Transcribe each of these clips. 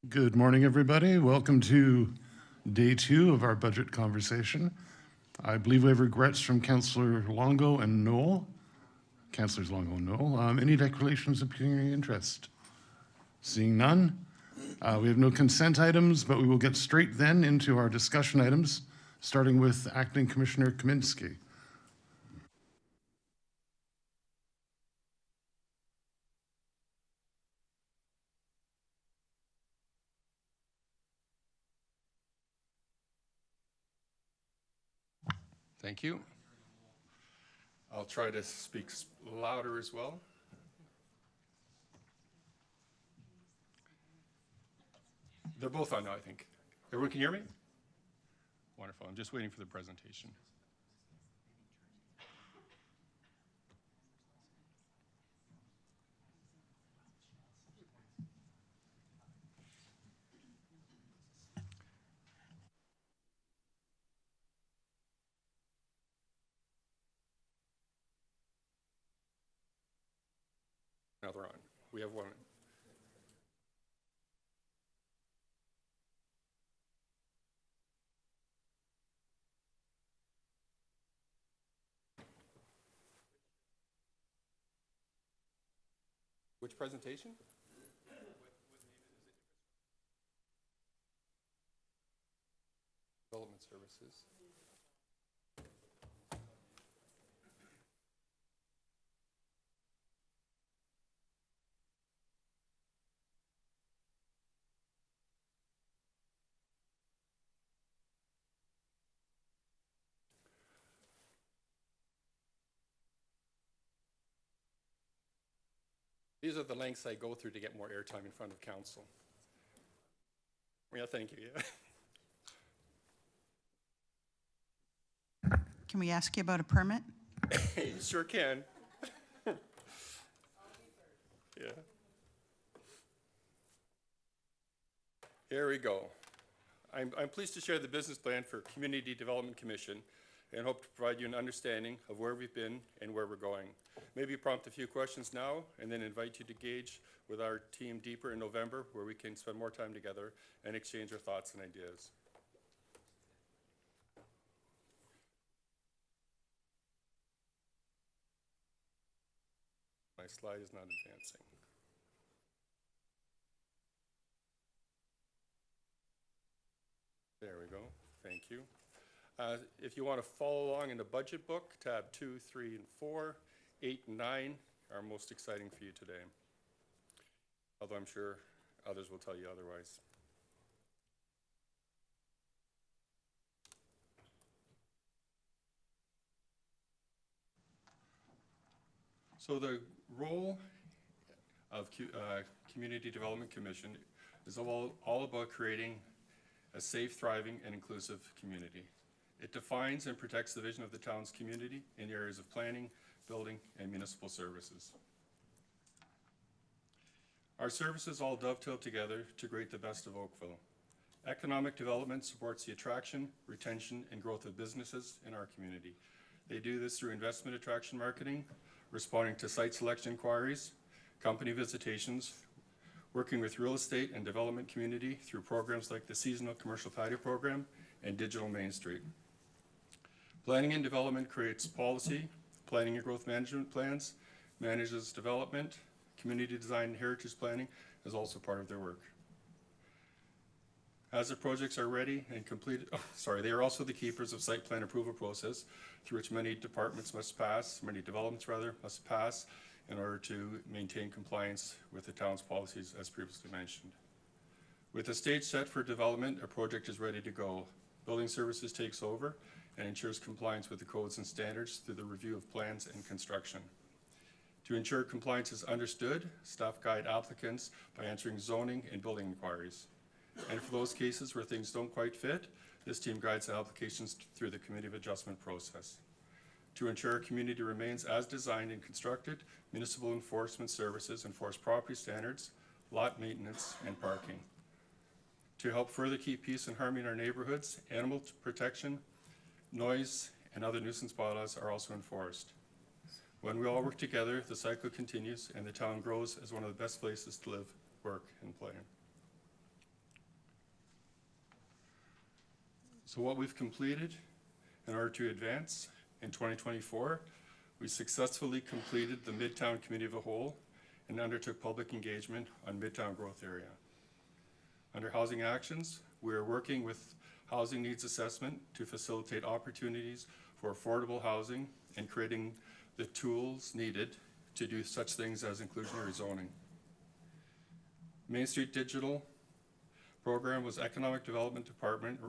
Good morning, everybody. Welcome to day 2 of our budget conversation. I believe we have regrets from Councillor Longo and Noel. Councillors Longo and Noel. Any declarations of pecuniary interest? Seeing none. We have no consent items, but we will get straight then into our discussion items, starting with Acting Commissioner Kaminsky. Thank you. I'll try to speak louder as well. They're both on now, I think. Everyone can hear me? Wonderful. I'm just waiting for the presentation. Now they're on. We have one. Which presentation? Development Services. These are the lengths I go through to get more airtime in front of council. Yeah, thank you. Yeah. Can we ask you about a permit? You sure can. Yeah. Here we go. I'm pleased to share the business plan for Community Development Commission and hope to provide you an understanding of where we've been and where we're going. Maybe prompt a few questions now and then invite you to engage with our team deeper in November, where we can spend more time together and exchange our thoughts and ideas. My slide is not advancing. There we go. Thank you. If you want to follow along in the budget book, tab 2, 3, and 4, 8, and 9 are most exciting for you today. Although I'm sure others will tell you otherwise. So the role of Community Development Commission is all about creating a safe, thriving, and inclusive community. It defines and protects the vision of the town's community in the areas of planning, building, and municipal services. Our services all dovetail together to create the best of Oakville. Economic development supports the attraction, retention, and growth of businesses in our community. They do this through investment attraction marketing, responding to site selection inquiries, company visitations, working with real estate and development community through programs like the Seasonal Commercial Patio Program and Digital Main Street. Planning and development creates policy, planning and growth management plans, manages development, community design and heritage planning is also part of their work. As the projects are ready and completed, they are also the keepers of site plan approval process through which many developments must pass in order to maintain compliance with the town's policies as previously mentioned. With the stage set for development, a project is ready to go. Building Services takes over and ensures compliance with the codes and standards through the review of plans and construction. To ensure compliance is understood, staff guide applicants by answering zoning and building inquiries. And for those cases where things don't quite fit, this team guides applications through the committee of adjustment process. To ensure a community remains as designed and constructed, municipal enforcement services enforce property standards, lot maintenance, and parking. To help further keep peace and harmony in our neighborhoods, animal protection, noise, and other nuisance bylaws are also enforced. When we all work together, the cycle continues and the town grows as one of the best places to live, work, and play. So what we've completed in order to advance in 2024, we successfully completed the Midtown Committee of the Whole and undertook public engagement on Midtown Growth Area. Under Housing Actions, we are working with Housing Needs Assessment to facilitate opportunities for affordable housing and creating the tools needed to do such things as inclusionary zoning. Main Street Digital program was Economic Development Department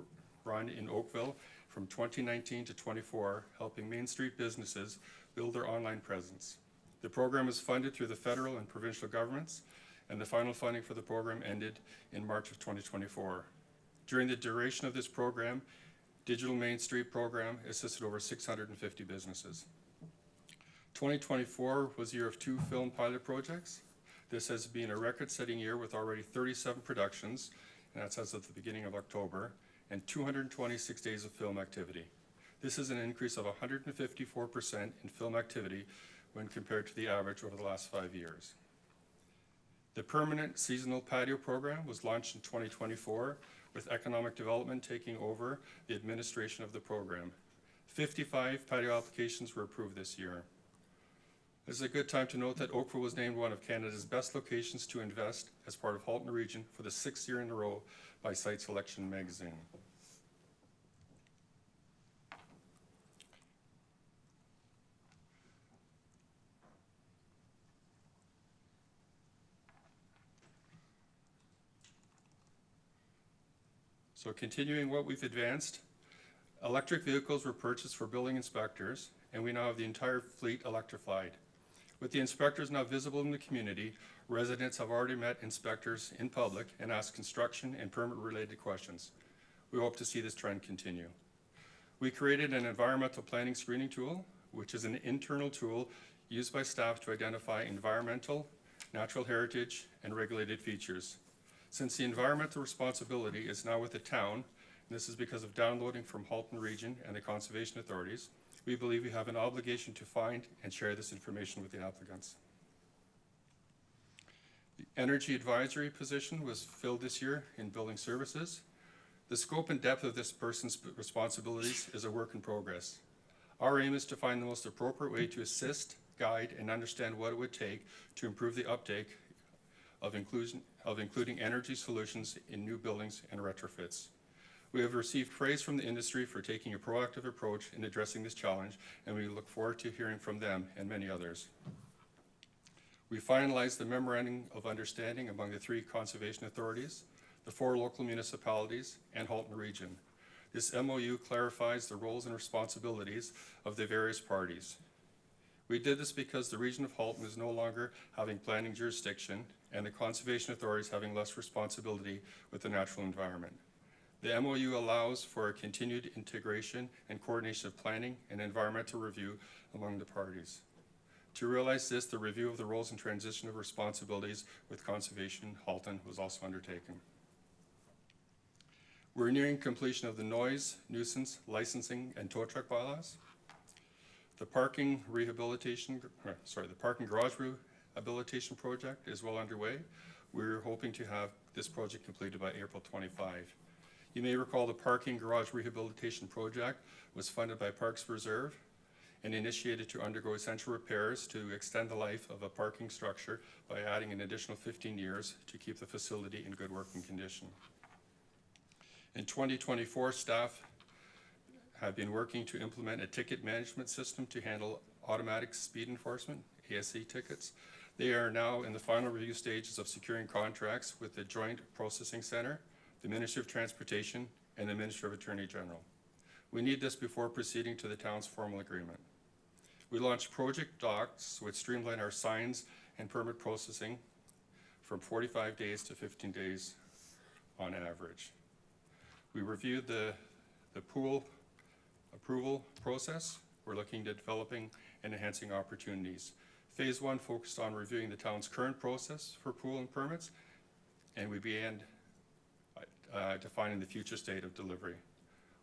run in Oakville from 2019 to 24, helping Main Street businesses build their online presence. The program is funded through the federal and provincial governments, and the final funding for the program ended in March of 2024. During the duration of this program, Digital Main Street program assisted over 650 businesses. 2024 was a year of 2 film pilot projects. This has been a record-setting year with already 37 productions, and that's as of the beginning of October, and 226 days of film activity. This is an increase of 154% in film activity when compared to the average over the last 5 years. The permanent seasonal patio program was launched in 2024, with economic development taking over the administration of the program. 55 patio applications were approved this year. This is a good time to note that Oakville was named one of Canada's best locations to invest as part of Halton Region for the 6th year in a row by Site Selection magazine. So continuing what we've advanced, electric vehicles were purchased for building inspectors, and we now have the entire fleet electrified. With the inspectors now visible in the community, residents have already met inspectors in public and asked construction and permit-related questions. We hope to see this trend continue. We created an environmental planning screening tool, which is an internal tool used by staff to identify environmental, natural heritage, and regulated features. Since the environmental responsibility is now with the town, and this is because of downloading from Halton Region and the conservation authorities, we believe we have an obligation to find and share this information with the applicants. The energy advisory position was filled this year in building services. The scope and depth of this person's responsibilities is a work in progress. Our aim is to find the most appropriate way to assist, guide, and understand what it would take to improve the uptake of including energy solutions in new buildings and retrofits. We have received praise from the industry for taking a proactive approach in addressing this challenge, and we look forward to hearing from them and many others. We finalized the memorandum of understanding among the 3 conservation authorities, the 4 local municipalities, and Halton Region. This MOU clarifies the roles and responsibilities of the various parties. We did this because the region of Halton is no longer having planning jurisdiction, and the conservation authorities having less responsibility with the natural environment. The MOU allows for a continued integration and coordination of planning and environmental review among the parties. To realize this, the review of the roles and transition of responsibilities with Conservation Halton was also undertaken. We're nearing completion of the noise, nuisance, licensing, and tow truck bylaws. The parking garage rehabilitation project is well underway. We're hoping to have this project completed by April 25. You may recall the parking garage rehabilitation project was funded by Parks Reserve and initiated to undergo essential repairs to extend the life of a parking structure by adding an additional 15 years to keep the facility in good working condition. In 2024, staff have been working to implement a ticket management system to handle automatic speed enforcement, ASE tickets. They are now in the final review stages of securing contracts with the Joint Processing Center, the Ministry of Transportation, and the Ministry of Attorney General. We need this before proceeding to the town's formal agreement. We launched Project Docs, which streamline our signs and permit processing from 45 days to 15 days on average. We reviewed the pool approval process. We're looking to developing and enhancing opportunities. Phase 1 focused on reviewing the town's current process for pool and permits, and we began defining the future state of delivery.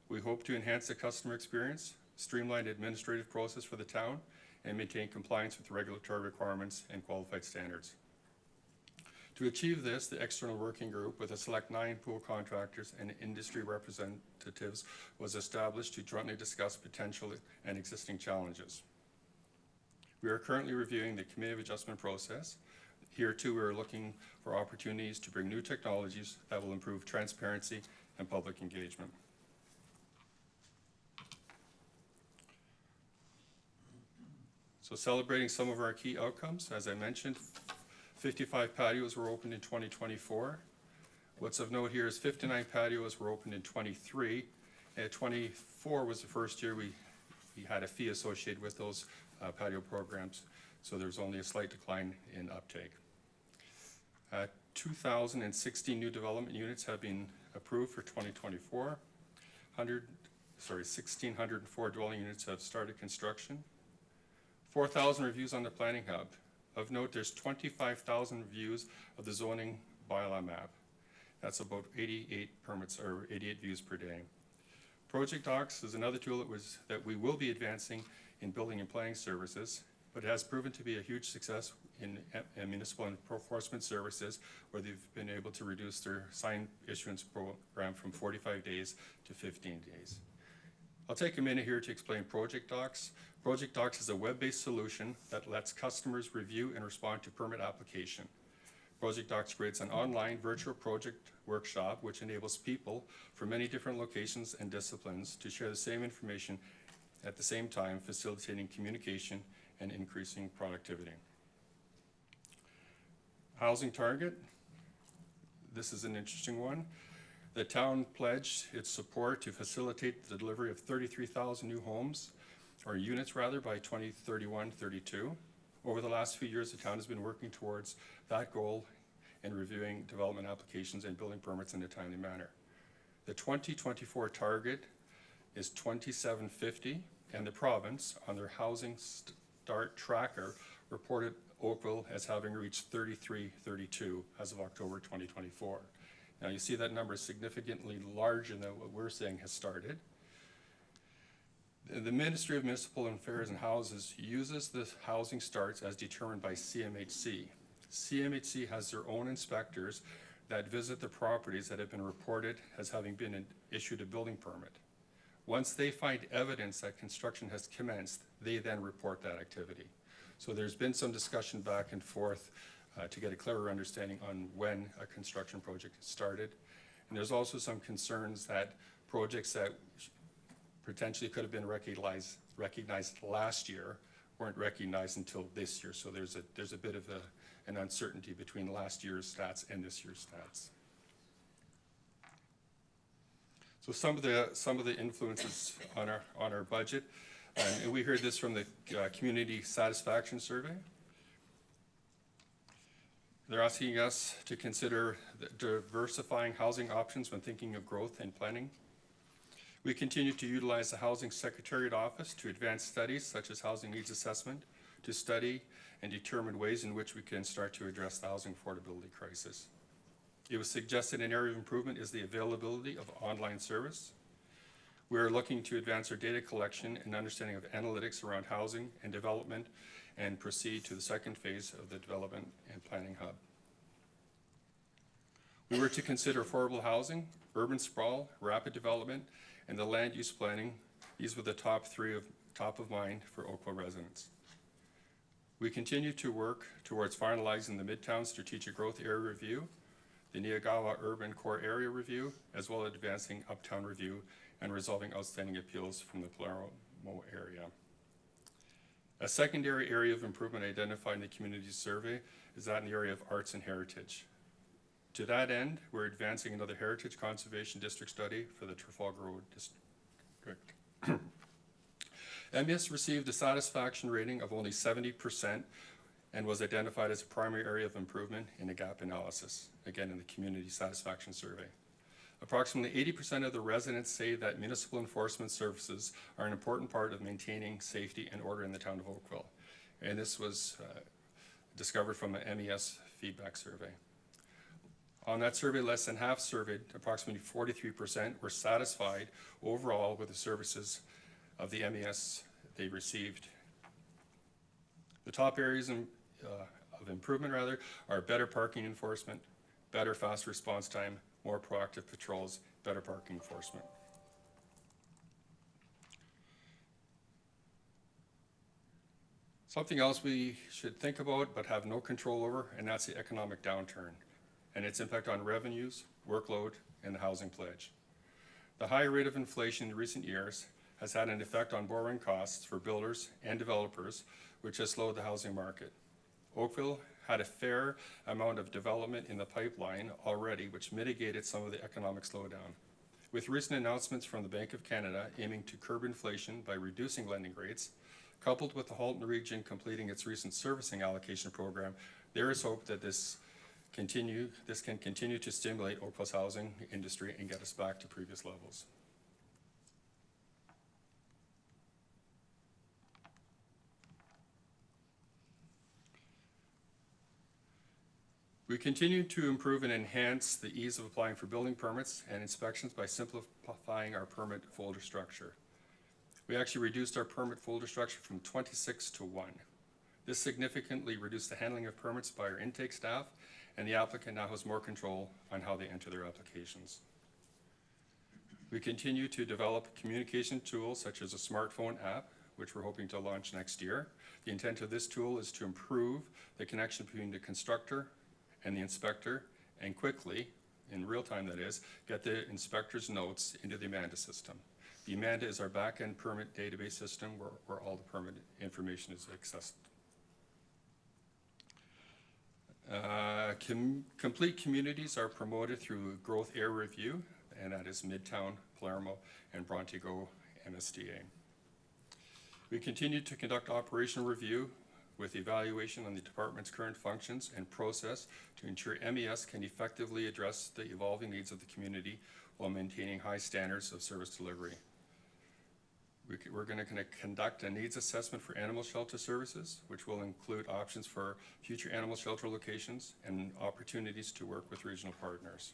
We hope to enhance the customer experience, streamline the administrative process for the town, and maintain compliance with regulatory requirements and qualified standards. To achieve this, the external working group with a select 9 pool contractors and industry representatives was established to jointly discuss potential and existing challenges. We are currently reviewing the committee of adjustment process. Here too, we are looking for opportunities to bring new technologies that will improve transparency and public engagement. So celebrating some of our key outcomes, as I mentioned, 55 patios were opened in 2024. What's of note here is 59 patios were opened in 23. And 24 was the first year we had a fee associated with those patio programs, so there's only a slight decline in uptake. 2,060 new development units have been approved for 2024. 1,604 dwelling units have started construction. 4,000 reviews on the planning hub. Of note, there's 25,000 reviews of the zoning bylaw map. That's about 88 permits or 88 views per day. Project Docs is another tool that we will be advancing in building and planning services, but it has proven to be a huge success in municipal enforcement services, where they've been able to reduce their sign issuance program from 45 days to 15 days. I'll take a minute here to explain Project Docs. Project Docs is a web-based solution that lets customers review and respond to permit application. Project Docs creates an online virtual project workshop which enables people from many different locations and disciplines to share the same information at the same time, facilitating communication and increasing productivity. Housing target. This is an interesting one. The town pledged its support to facilitate the delivery of 33,000 new homes, or units rather, by 2031-32. Over the last few years, the town has been working towards that goal and reviewing development applications and building permits in a timely manner. The 2024 target is 2,750, and the province, on their housing start tracker, reported Oakville as having reached 3332 as of October 2024. Now you see that number is significantly larger than what we're saying has started. The Ministry of Municipal Affairs and Houses uses the housing starts as determined by CMHC. CMHC has their own inspectors that visit the properties that have been reported as having been issued a building permit. Once they find evidence that construction has commenced, they then report that activity. So there's been some discussion back and forth to get a clearer understanding on when a construction project started. And there's also some concerns that projects that potentially could have been recognized last year weren't recognized until this year. So there's a bit of an uncertainty between last year's stats and this year's stats. So some of the influences on our budget, and we heard this from the community satisfaction survey. They're asking us to consider diversifying housing options when thinking of growth and planning. We continue to utilize the Housing Secretariat Office to advance studies such as housing needs assessment, to study and determine ways in which we can start to address the housing affordability crisis. It was suggested an area of improvement is the availability of online service. We are looking to advance our data collection and understanding of analytics around housing and development and proceed to the second phase of the development and planning hub. We were to consider affordable housing, urban sprawl, rapid development, and the land use planning. These were the top of mind for Oakville residents. We continue to work towards finalizing the Midtown Strategic Growth Area Review, the Neagawa Urban Core Area Review, as well as advancing Uptown Review and resolving outstanding appeals from the Palermo area. A secondary area of improvement identified in the community survey is that in the area of arts and heritage. To that end, we're advancing another Heritage Conservation District study for the Trafalgar Road District. MES received a satisfaction rating of only 70% and was identified as a primary area of improvement in a gap analysis, again in the community satisfaction survey. Approximately 80% of the residents say that municipal enforcement services are an important part of maintaining safety and order in the town of Oakville. And this was discovered from an MES feedback survey. On that survey, less than half surveyed, approximately 43%, were satisfied overall with the services of the MES they received. The top areas of improvement rather, are better parking enforcement, better fast response time, more proactive patrols, better parking enforcement. Something else we should think about but have no control over, and that's the economic downturn and its impact on revenues, workload, and the housing pledge. The high rate of inflation in recent years has had an effect on borrowing costs for builders and developers, which has slowed the housing market. Oakville had a fair amount of development in the pipeline already, which mitigated some of the economic slowdown. With recent announcements from the Bank of Canada aiming to curb inflation by reducing lending rates, coupled with the Halton region completing its recent servicing allocation program, there is hope that this can continue to stimulate Oakville's housing industry and get us back to previous levels. We continue to improve and enhance the ease of applying for building permits and inspections by simplifying our permit folder structure. We actually reduced our permit folder structure from 26 to 1. This significantly reduced the handling of permits by our intake staff, and the applicant now has more control on how they enter their applications. We continue to develop communication tools such as a smartphone app, which we're hoping to launch next year. The intent of this tool is to improve the connection between the constructor and the inspector, and quickly, in real time that is, get the inspector's notes into the Amanda system. The Amanda is our back-end permit database system where all the permit information is accessed. Complete communities are promoted through growth area review, and that is Midtown, Palermo, and Bronte-Go MSDA. We continue to conduct operational review with evaluation on the department's current functions and process to ensure MES can effectively address the evolving needs of the community while maintaining high standards of service delivery. We're going to conduct a needs assessment for animal shelter services, which will include options for future animal shelter locations and opportunities to work with regional partners.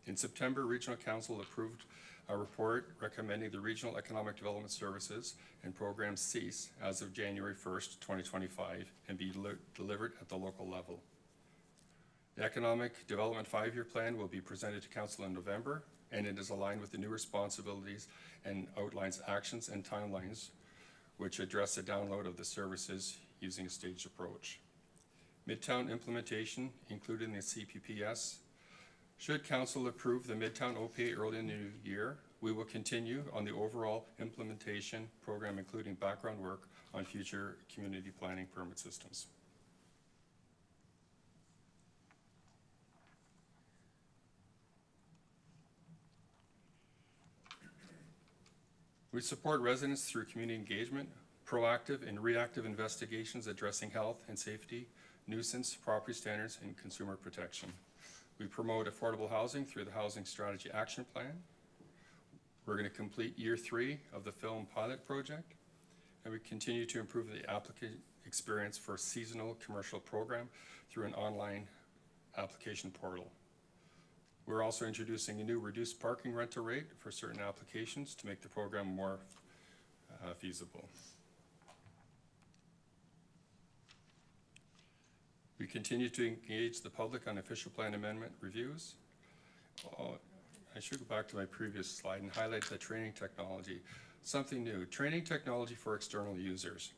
In September, Regional Council approved a report recommending the Regional Economic Development Services and programs cease as of January 1st, 2025, and be delivered at the local level. The Economic Development 5-year plan will be presented to Council in November, and it is aligned with the new responsibilities and outlines actions and timelines which address the download of the services using a staged approach. Midtown implementation included in the CPPS. Should Council approve the Midtown OPA early in the new year, we will continue on the overall implementation program, including background work on future community planning permit systems. We support residents through community engagement, proactive and reactive investigations addressing health and safety, nuisance, property standards, and consumer protection. We promote affordable housing through the Housing Strategy Action Plan. We're going to complete year 3 of the film pilot project, and we continue to improve the applicant experience for a seasonal commercial program through an online application portal. We're also introducing a new reduced parking rental rate for certain applications to make the program more feasible. We continue to engage the public on official plan amendment reviews. I should go back to my previous slide and highlight the training technology. Something new, training technology for external users.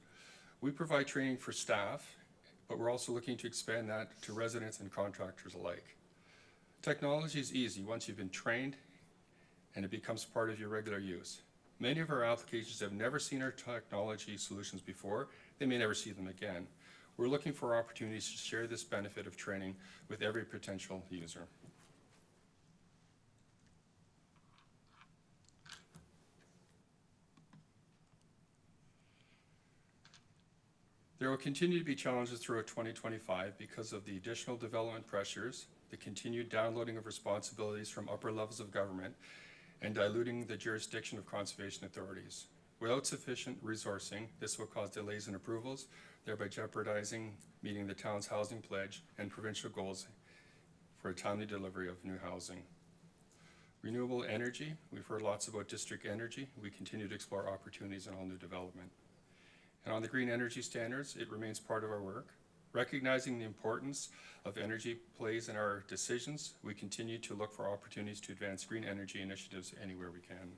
We provide training for staff, but we're also looking to expand that to residents and contractors alike. Technology is easy once you've been trained and it becomes part of your regular use. Many of our applications have never seen our technology solutions before. They may never see them again. We're looking for opportunities to share this benefit of training with every potential user. There will continue to be challenges throughout 2025 because of the additional development pressures, the continued downloading of responsibilities from upper levels of government, and diluting the jurisdiction of conservation authorities. Without sufficient resourcing, this will cause delays in approvals, thereby jeopardizing meeting the town's housing pledge and provincial goals for a timely delivery of new housing. Renewable energy, we've heard lots about district energy. We continue to explore opportunities in all new development. And on the green energy standards, it remains part of our work. Recognizing the importance of energy plays in our decisions, we continue to look for opportunities to advance green energy initiatives anywhere we can.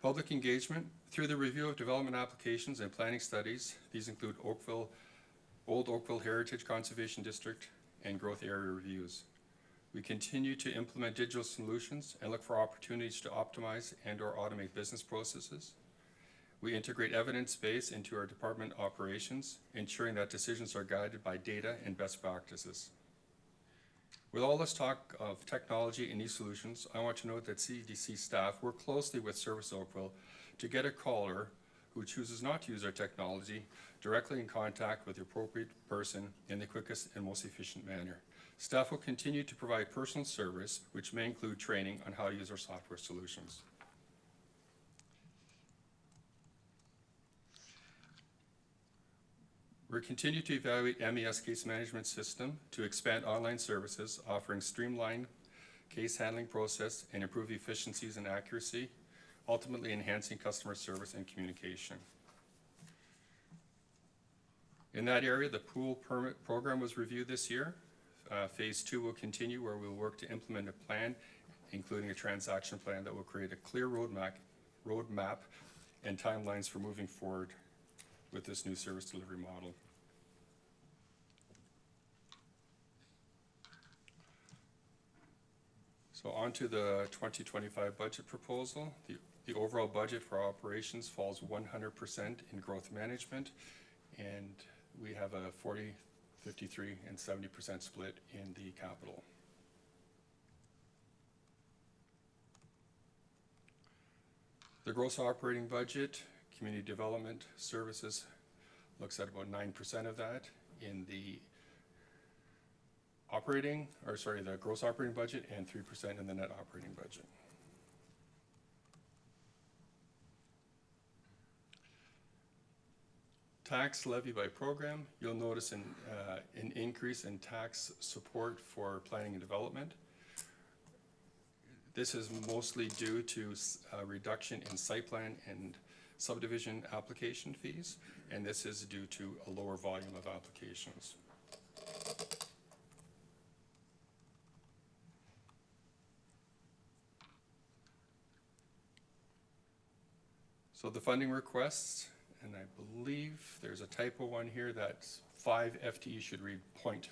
Public engagement. Through the review of development applications and planning studies, these include Oakville, Old Oakville Heritage Conservation District, and growth area reviews. We continue to implement digital solutions and look for opportunities to optimize and/or automate business processes. We integrate evidence base into our department operations, ensuring that decisions are guided by data and best practices. With all this talk of technology and e-solutions, I want to note that CDC staff work closely with Service Oakville to get a caller who chooses not to use our technology directly in contact with the appropriate person in the quickest and most efficient manner. Staff will continue to provide personal service, which may include training on how to use our software solutions. We continue to evaluate MES case management system to expand online services, offering streamlined case handling process and improve efficiencies and accuracy, ultimately enhancing customer service and communication. In that area, the pool permit program was reviewed this year. Phase 2 will continue, where we'll work to implement a plan, including a transaction plan that will create a clear roadmap and timelines for moving forward with this new service delivery model. So on to the 2025 budget proposal. The overall budget for operations falls 100% in growth management, and we have a 40, 53, and 70% split in the capital. The gross operating budget, community development services, looks at about 9% of that in the the gross operating budget, and 3% in the net operating budget. Tax levy by program, you'll notice an increase in tax support for planning and development. This is mostly due to a reduction in site plan and subdivision application fees, and this is due to a lower volume of applications. So the funding requests, and I believe there's a typo one here, that 5 FTE should read 0.5.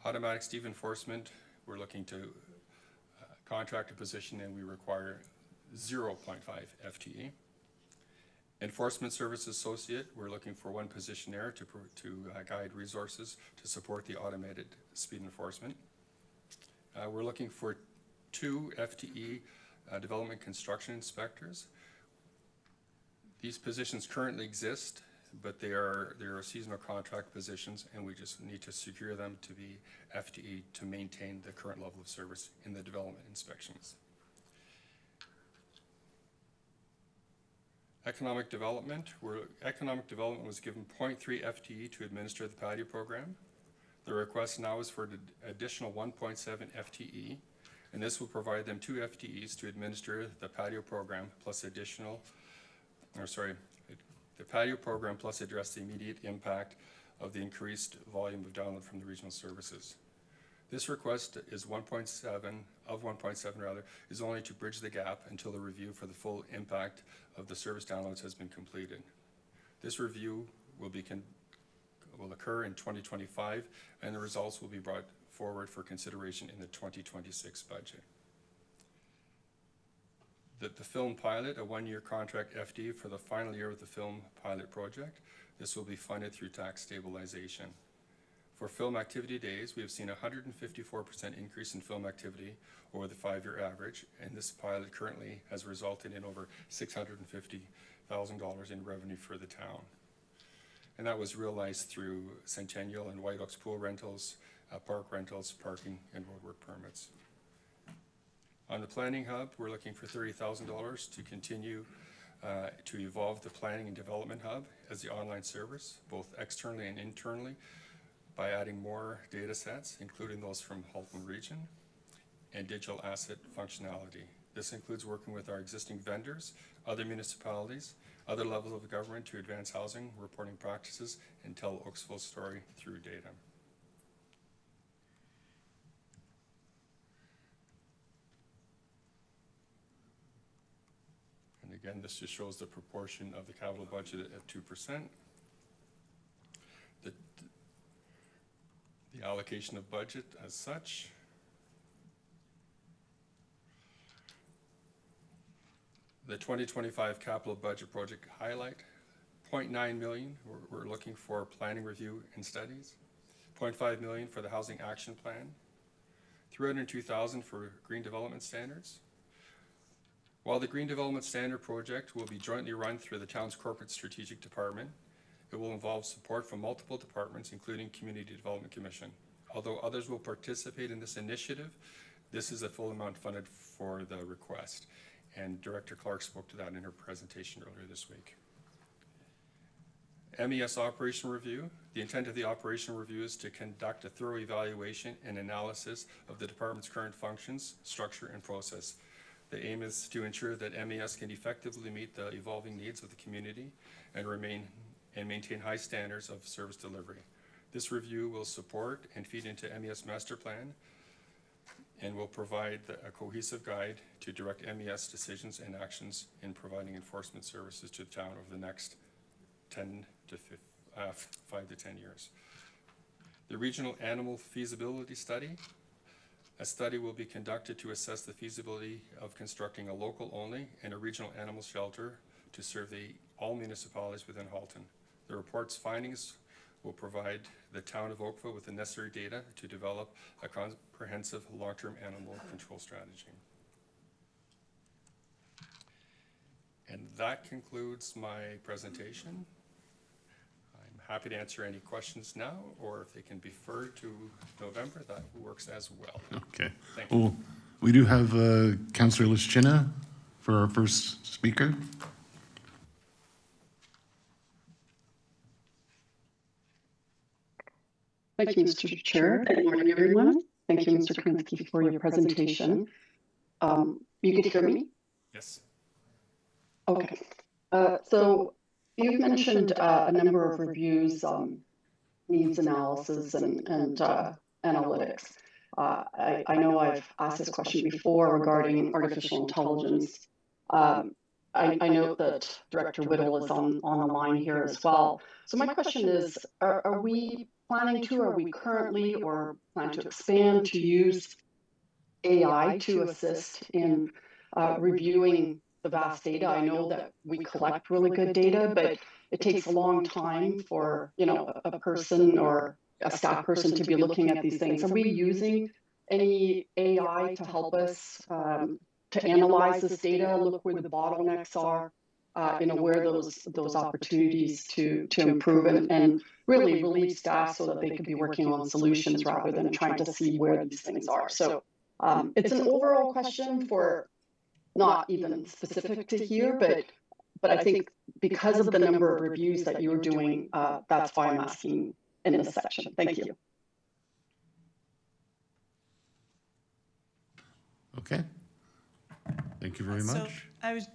Automatic Steve enforcement, we're looking to contract a position, and we require 0.5 FTE. Enforcement Service Associate, we're looking for 1 position there to guide resources to support the automated speed enforcement. We're looking for 2 FTE development construction inspectors. These positions currently exist, but they are seasonal contract positions, and we just need to secure them to be FTE to maintain the current level of service in the development inspections. Economic development was given 0.3 FTE to administer the patio program. The request now is for an additional 1.7 FTE, and this will provide them 2 FTEs to administer the patio program the patio program plus address the immediate impact of the increased volume of download from the regional services. This request is 1.7 is only to bridge the gap until the review for the full impact of the service downloads has been completed. This review will occur in 2025, and the results will be brought forward for consideration in the 2026 budget. The film pilot, a 1-year contract FD for the final year of the film pilot project. This will be funded through tax stabilization. For film activity days, we have seen a 154% increase in film activity over the 5-year average, and this pilot currently has resulted in over $650,000 in revenue for the town. And that was realized through Centennial and White Oaks pool rentals, park rentals, parking, and roadwork permits. On the planning hub, we're looking for $30,000 to continue to evolve the planning and development hub as the online service, both externally and internally, by adding more data sets, including those from Halton Region, and digital asset functionality. This includes working with our existing vendors, other municipalities, other levels of government to advance housing reporting practices and tell Oakville's story through data. And again, this just shows the proportion of the capital budget at 2%. The allocation of budget as such. The 2025 capital budget project highlight, 0.9 million, we're looking for planning review and studies, 0.5 million for the housing action plan, 302,000 for green development standards. While the green development standard project will be jointly run through the town's corporate strategic department, it will involve support from multiple departments, including Community Development Commission. Although others will participate in this initiative, this is the full amount funded for the request. And Director Clark spoke to that in her presentation earlier this week. MES operation review. The intent of the operation review is to conduct a thorough evaluation and analysis of the department's current functions, structure, and process. The aim is to ensure that MES can effectively meet the evolving needs of the community and maintain high standards of service delivery. This review will support and feed into MES master plan and will provide a cohesive guide to direct MES decisions and actions in providing enforcement services to the town over the next 5 to 10 years. The regional animal feasibility study. A study will be conducted to assess the feasibility of constructing a local only and a regional animal shelter to serve all municipalities within Halton. The report's findings will provide the town of Oakville with the necessary data to develop a comprehensive long-term animal control strategy. And that concludes my presentation. I'm happy to answer any questions now, or if they can be deferred to November, that works as well. Okay. Thank you. Well, we do have Councillor Lischina for our first speaker. Thank you, Mr. Chair. Good morning, everyone. Thank you, Mr. Kaminsky, for your presentation. You can hear me? Yes. Okay. So you've mentioned a number of reviews, needs analysis and analytics. I know I've asked this question before regarding artificial intelligence. I know that Director Whittle is on the line here as well. So my question is, are we currently or plan to expand to use AI to assist in reviewing the vast data? I know that we collect really good data, but it takes a long time for, a person or a staff person to be looking at these things. Are we using any AI to help us to analyze this data, look where the bottlenecks are, where those opportunities to improve and really relieve staff so that they could be working on solutions rather than trying to see where these things are. So it's an overall question for not even specific to here, but I think because of the number of reviews that you're doing, that's why I'm asking in this section. Thank you. Okay. Thank you very much. So I was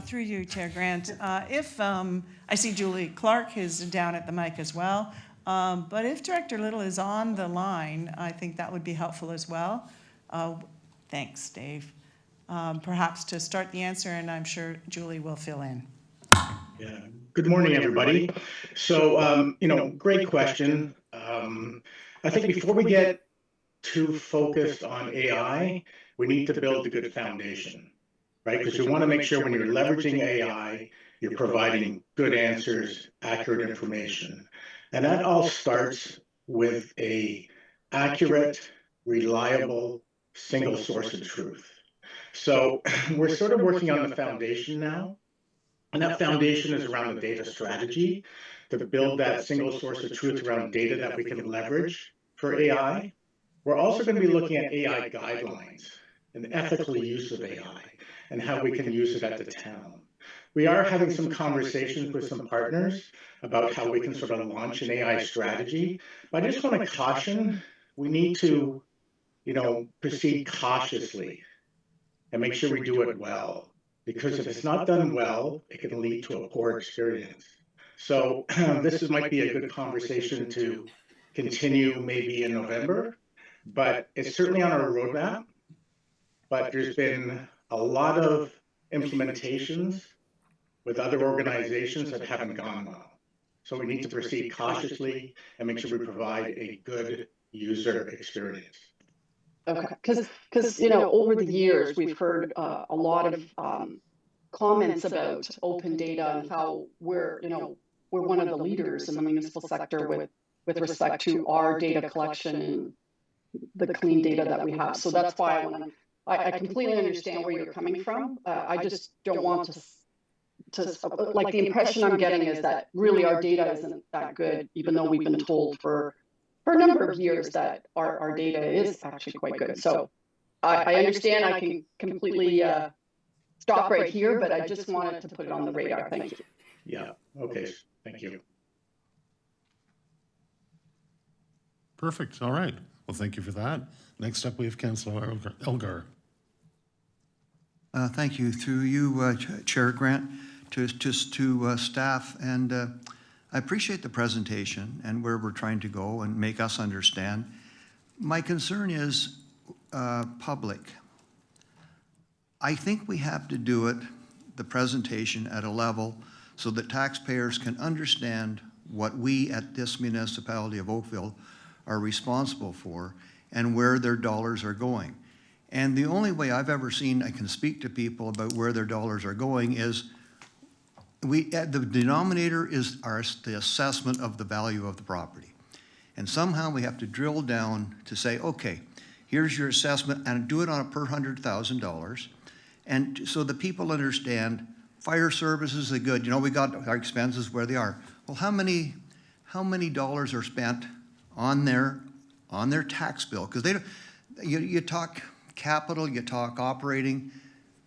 through you, Chair Grant. If I see Julie Clark is down at the mic as well, but if Director Little is on the line, I think that would be helpful as well. Thanks, Dave. Perhaps to start the answer, and I'm sure Julie will fill in. Yeah. Good morning, everybody. So, great question. I think before we get too focused on AI, we need to build a good foundation, right? Because you want to make sure when you're leveraging AI, you're providing good answers, accurate information. And that all starts with a accurate, reliable, single source of truth. So we're sort of working on the foundation now. And that foundation is around the data strategy to build that single source of truth around data that we can leverage for AI. We're also going to be looking at AI guidelines and the ethical use of AI and how we can use it at the town. We are having some conversations with some partners about how we can sort of launch an AI strategy. But I just want to caution, we need to, proceed cautiously. and make sure we do it well. Because if it's not done well, it can lead to a poor experience. So might be a good conversation to continue maybe in November, but it's certainly on our roadmap. But there's been a lot of implementations with other organizations that haven't gone well. So we need to proceed cautiously and make sure we provide a good user experience. Okay, because you know, over the years, we've heard a lot of comments about open data and how we're, you know, we're one of the leaders in the municipal sector with respect to our data collection and the clean data that we have. So that's why I completely understand where you're coming from. I just don't want to like, the impression I'm getting is that really our data isn't that good, even though we've been told for a number of years that our data is actually quite good. So I understand I can completely stop right here, but I just wanted to put it on the radar. Thank you. Yeah, okay, thank you. Perfect. All right. Well, thank you for that. Next up, we have Councillor Elgar. Thank you. Through you, Chair Grant, to staff, and I appreciate the presentation and where we're trying to go and make us understand. My concern is public. I think we have to do it, the presentation, at a level so that taxpayers can understand what we at this municipality of Oakville are responsible for and where their dollars are going. And the only way I've ever seen I can speak to people about where their dollars are going is the denominator is the assessment of the value of the property. And somehow we have to drill down to say, okay, here's your assessment, and do it on a per $100,000. And so the people understand fire services are good. You know, we got our expenses where they are. Well, how many dollars are spent on their tax bill? Because they don't, you talk capital, you talk operating.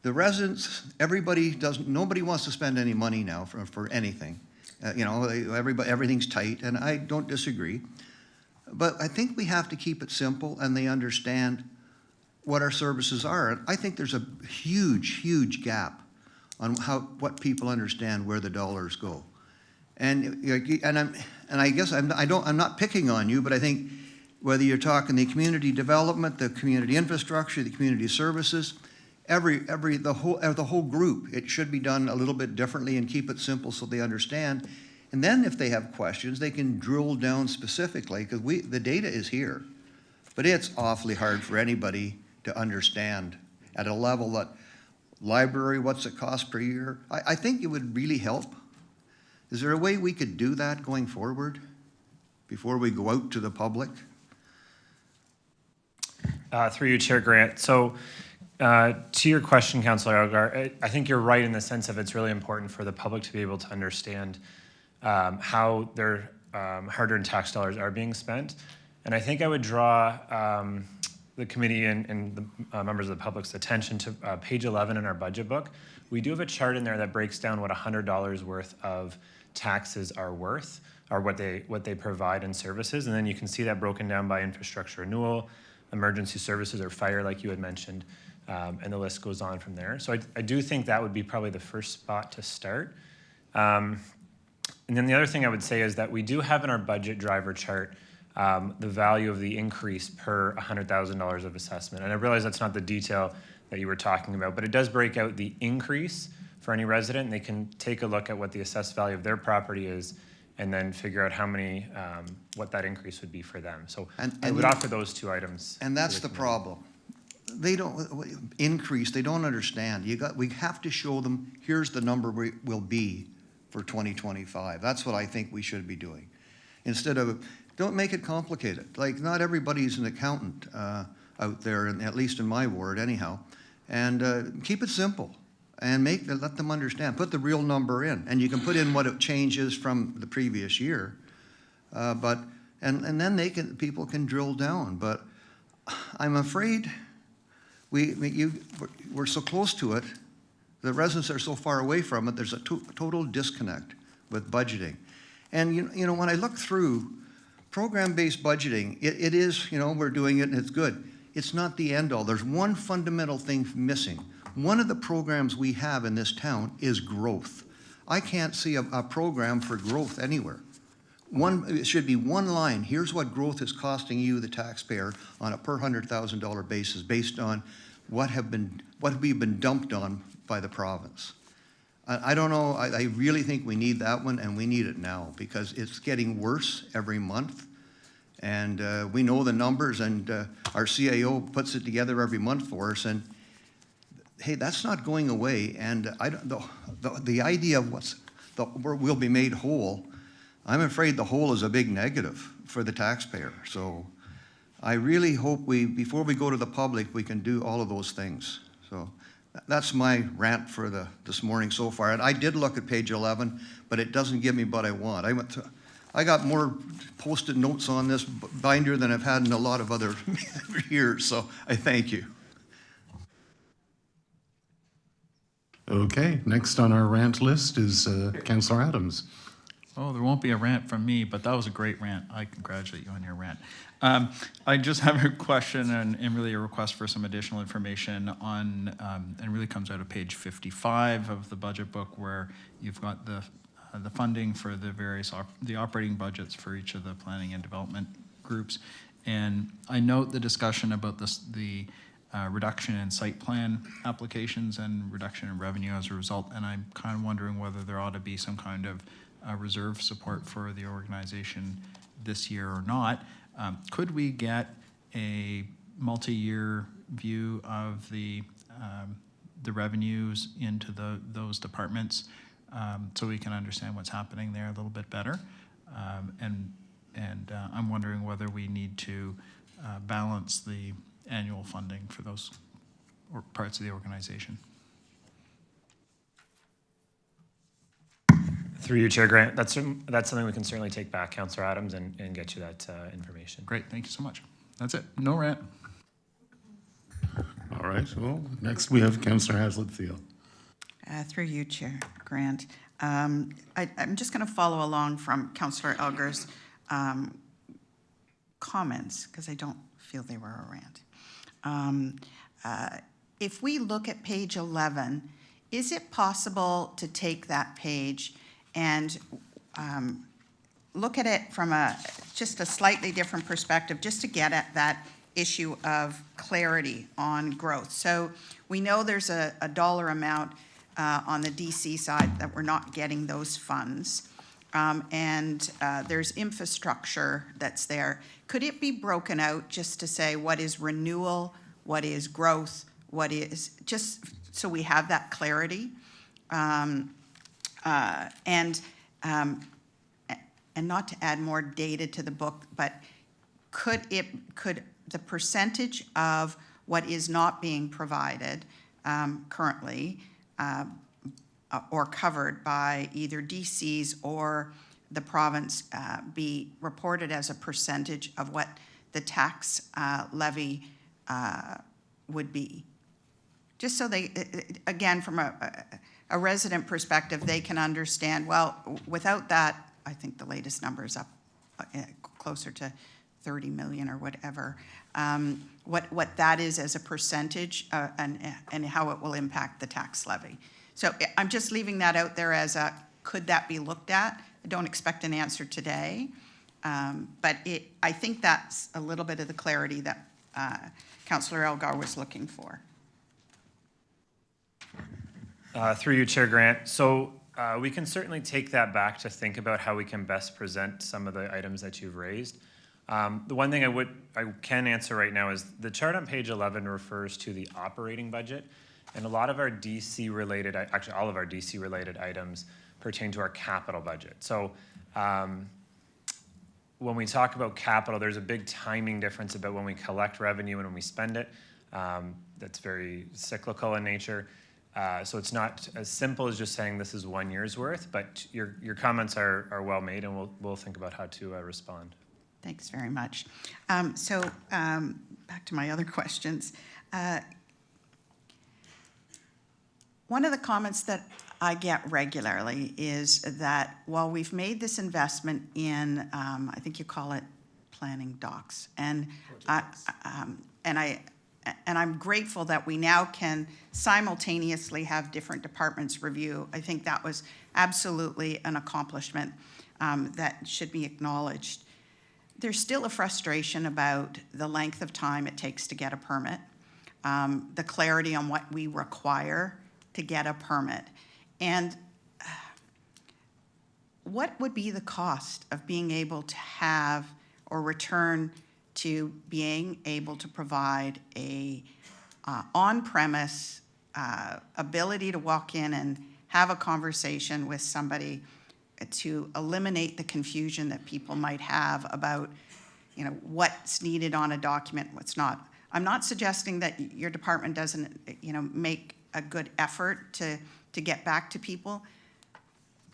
The residents, nobody wants to spend any money now for anything. You know, everything's tight, and I don't disagree. But I think we have to keep it simple, and they understand what our services are. And I think there's a huge gap on what people understand where the dollars go. And I guess I'm not picking on you, but I think whether you're talking the community development, the community infrastructure, the community services, the whole group, it should be done a little bit differently and keep it simple so they understand. And then if they have questions, they can drill down specifically, because the data is here. But it's awfully hard for anybody to understand at a level that library, what's it cost per year? I think it would really help. Is there a way we could do that going forward before we go out to the public? Through you, Chair Grant. So to your question, Councillor Elgar, I think you're right in the sense of it's really important for the public to be able to understand how their hard-earned tax dollars are being spent. And I think I would draw the committee and the members of the public's attention to page 11 in our budget book. We do have a chart in there that breaks down what $100 worth of taxes are worth, or what they provide in services. And then you can see that broken down by infrastructure renewal, emergency services, or fire, like you had mentioned, and the list goes on from there. So I do think that would be probably the first spot to start. And then the other thing I would say is that we do have in our budget driver chart the value of the increase per $100,000 of assessment. And I realize that's not the detail that you were talking about, but it does break out the increase for any resident, and they can take a look at what the assessed value of their property is and then figure out how many, what that increase would be for them. So I would offer those two items. And that's the problem. They don't increase, they don't understand. We have to show them, here's the number will be for 2025. That's what I think we should be doing. Instead of, don't make it complicated. Like, not everybody's an accountant out there, at least in my ward anyhow. And keep it simple and let them understand. Put the real number in, and you can put in what it changes from the previous year. And then people can drill down. But I'm afraid we're so close to it. The residents are so far away from it. There's a total disconnect with budgeting. And you know, when I look through program-based budgeting, it is, you know, we're doing it and it's good. It's not the end all. There's one fundamental thing missing. One of the programs we have in this town is growth. I can't see a program for growth anywhere. It should be one line. Here's what growth is costing you, the taxpayer, on a per $100,000 basis, based on what we've been dumped on by the province. I don't know. I really think we need that one, and we need it now because it's getting worse every month. And we know the numbers, and our CAO puts it together every month for us. And hey, that's not going away. And the idea of we'll be made whole, I'm afraid the whole is a big negative for the taxpayer. So I really hope before we go to the public, we can do all of those things. So that's my rant for this morning so far. And I did look at page 11, but it doesn't give me what I want. I got more post-it notes on this binder than I've had in a lot of other years, so I thank you. Okay, next on our rant list is Councillor Adams. Oh, there won't be a rant from me, but that was a great rant. I congratulate you on your rant. I just have a question and really a request for some additional information on, and really comes out of page 55 of the budget book, where you've got the funding for the various the operating budgets for each of the planning and development groups. And I note the discussion about the reduction in site plan applications and reduction in revenue as a result. And I'm kind of wondering whether there ought to be some kind of reserve support for the organization this year or not. Could we get a multi-year view of the revenues into those departments, so we can understand what's happening there a little bit better? And I'm wondering whether we need to balance the annual funding for those parts of the organization. Through you, Chair Grant, that's something we can certainly take back, Councillor Adams, and get you that information. Great, thank you so much. That's it, no rant. All right, well, next we have Councillor Haslett-Thiel. Through you, Chair Grant. I'm just going to follow along from Councillor Elgar's comments, because I don't feel they were a rant. If we look at page 11, is it possible to take that page and look at it from just a slightly different perspective, just to get at that issue of clarity on growth? So we know there's a dollar amount on the DC side that we're not getting those funds. And there's infrastructure that's there. Could it be broken out just to say what is renewal, what is growth, what is, just so we have that clarity? And not to add more data to the book, but could the percentage of what is not being provided currently or covered by either DCs or the province be reported as a percentage of what the tax levy would be? Just so they, again, from a resident perspective, they can understand, well, without that, I think the latest number is up closer to 30 million or whatever, what that is as a percentage and how it will impact the tax levy. So I'm just leaving that out there as could that be looked at? I don't expect an answer today, but I think that's a little bit of the clarity that Councillor Elgar was looking for. Through you, Chair Grant. So we can certainly take that back to think about how we can best present some of the items that you've raised. The one thing I can answer right now is the chart on page 11 refers to the operating budget, and a lot of our DC related, actually all of our DC related items pertain to our capital budget. So when we talk about capital, there's a big timing difference about when we collect revenue and when we spend it. That's very cyclical in nature. So it's not as simple as just saying this is 1 year's worth, but your comments are well made, and we'll think about how to respond. Thanks very much. So back to my other questions. One of the comments that I get regularly is that while we've made this investment in, I think you call it planning docs, and and I'm grateful that we now can simultaneously have different departments review. I think that was absolutely an accomplishment that should be acknowledged. There's still a frustration about the length of time it takes to get a permit, the clarity on what we require to get a permit. And what would be the cost of being able to have or return to being able to provide a on-premise ability to walk in and have a conversation with somebody to eliminate the confusion that people might have about, you know, what's needed on a document, what's not. I'm not suggesting that your department doesn't, you know, make a good effort to get back to people,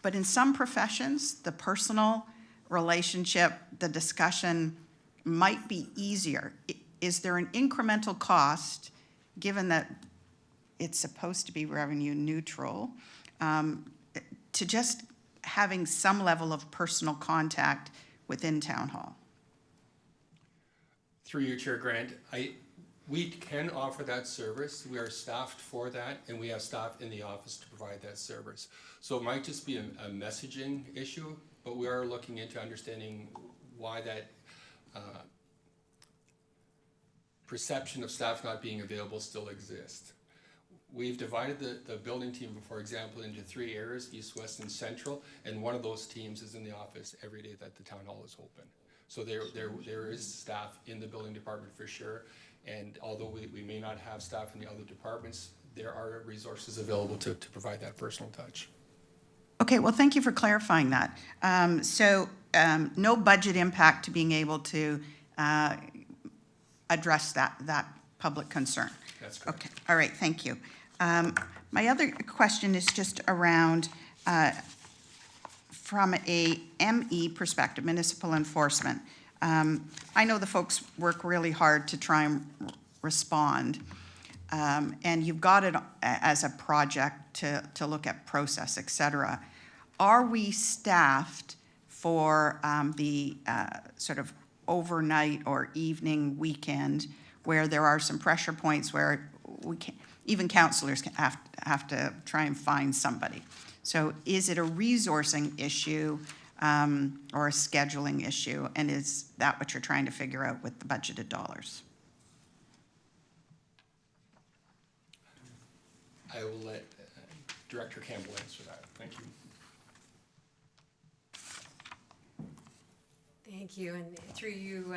but in some professions, the personal relationship, the discussion might be easier. Is there an incremental cost, given that it's supposed to be revenue neutral, to just having some level of personal contact within Town Hall? Through you, Chair Grant, we can offer that service. We are staffed for that, and we have staff in the office to provide that service. So it might just be a messaging issue, but we are looking into understanding why that perception of staff not being available still exists. We've divided the building team, for example, into 3 areas, East, West, and Central, and one of those teams is in the office every day that the Town Hall is open. So there is staff in the building department for sure, and although we may not have staff in the other departments, there are resources available to provide that personal touch. Okay, well, thank you for clarifying that. No budget impact to being able to address that public concern? That's correct. Okay, all right, thank you. My other question is just around, from a ME perspective, municipal enforcement. I know the folks work really hard to try and respond, and you've got it as a project to look at process, et cetera. Are we staffed for the sort of overnight or evening weekend where there are some pressure points where we can, even councillors have to try and find somebody? So is it a resourcing issue or a scheduling issue? And is that what you're trying to figure out with the budgeted dollars? I will let Director Campbell answer that. Thank you. Thank you, and through you,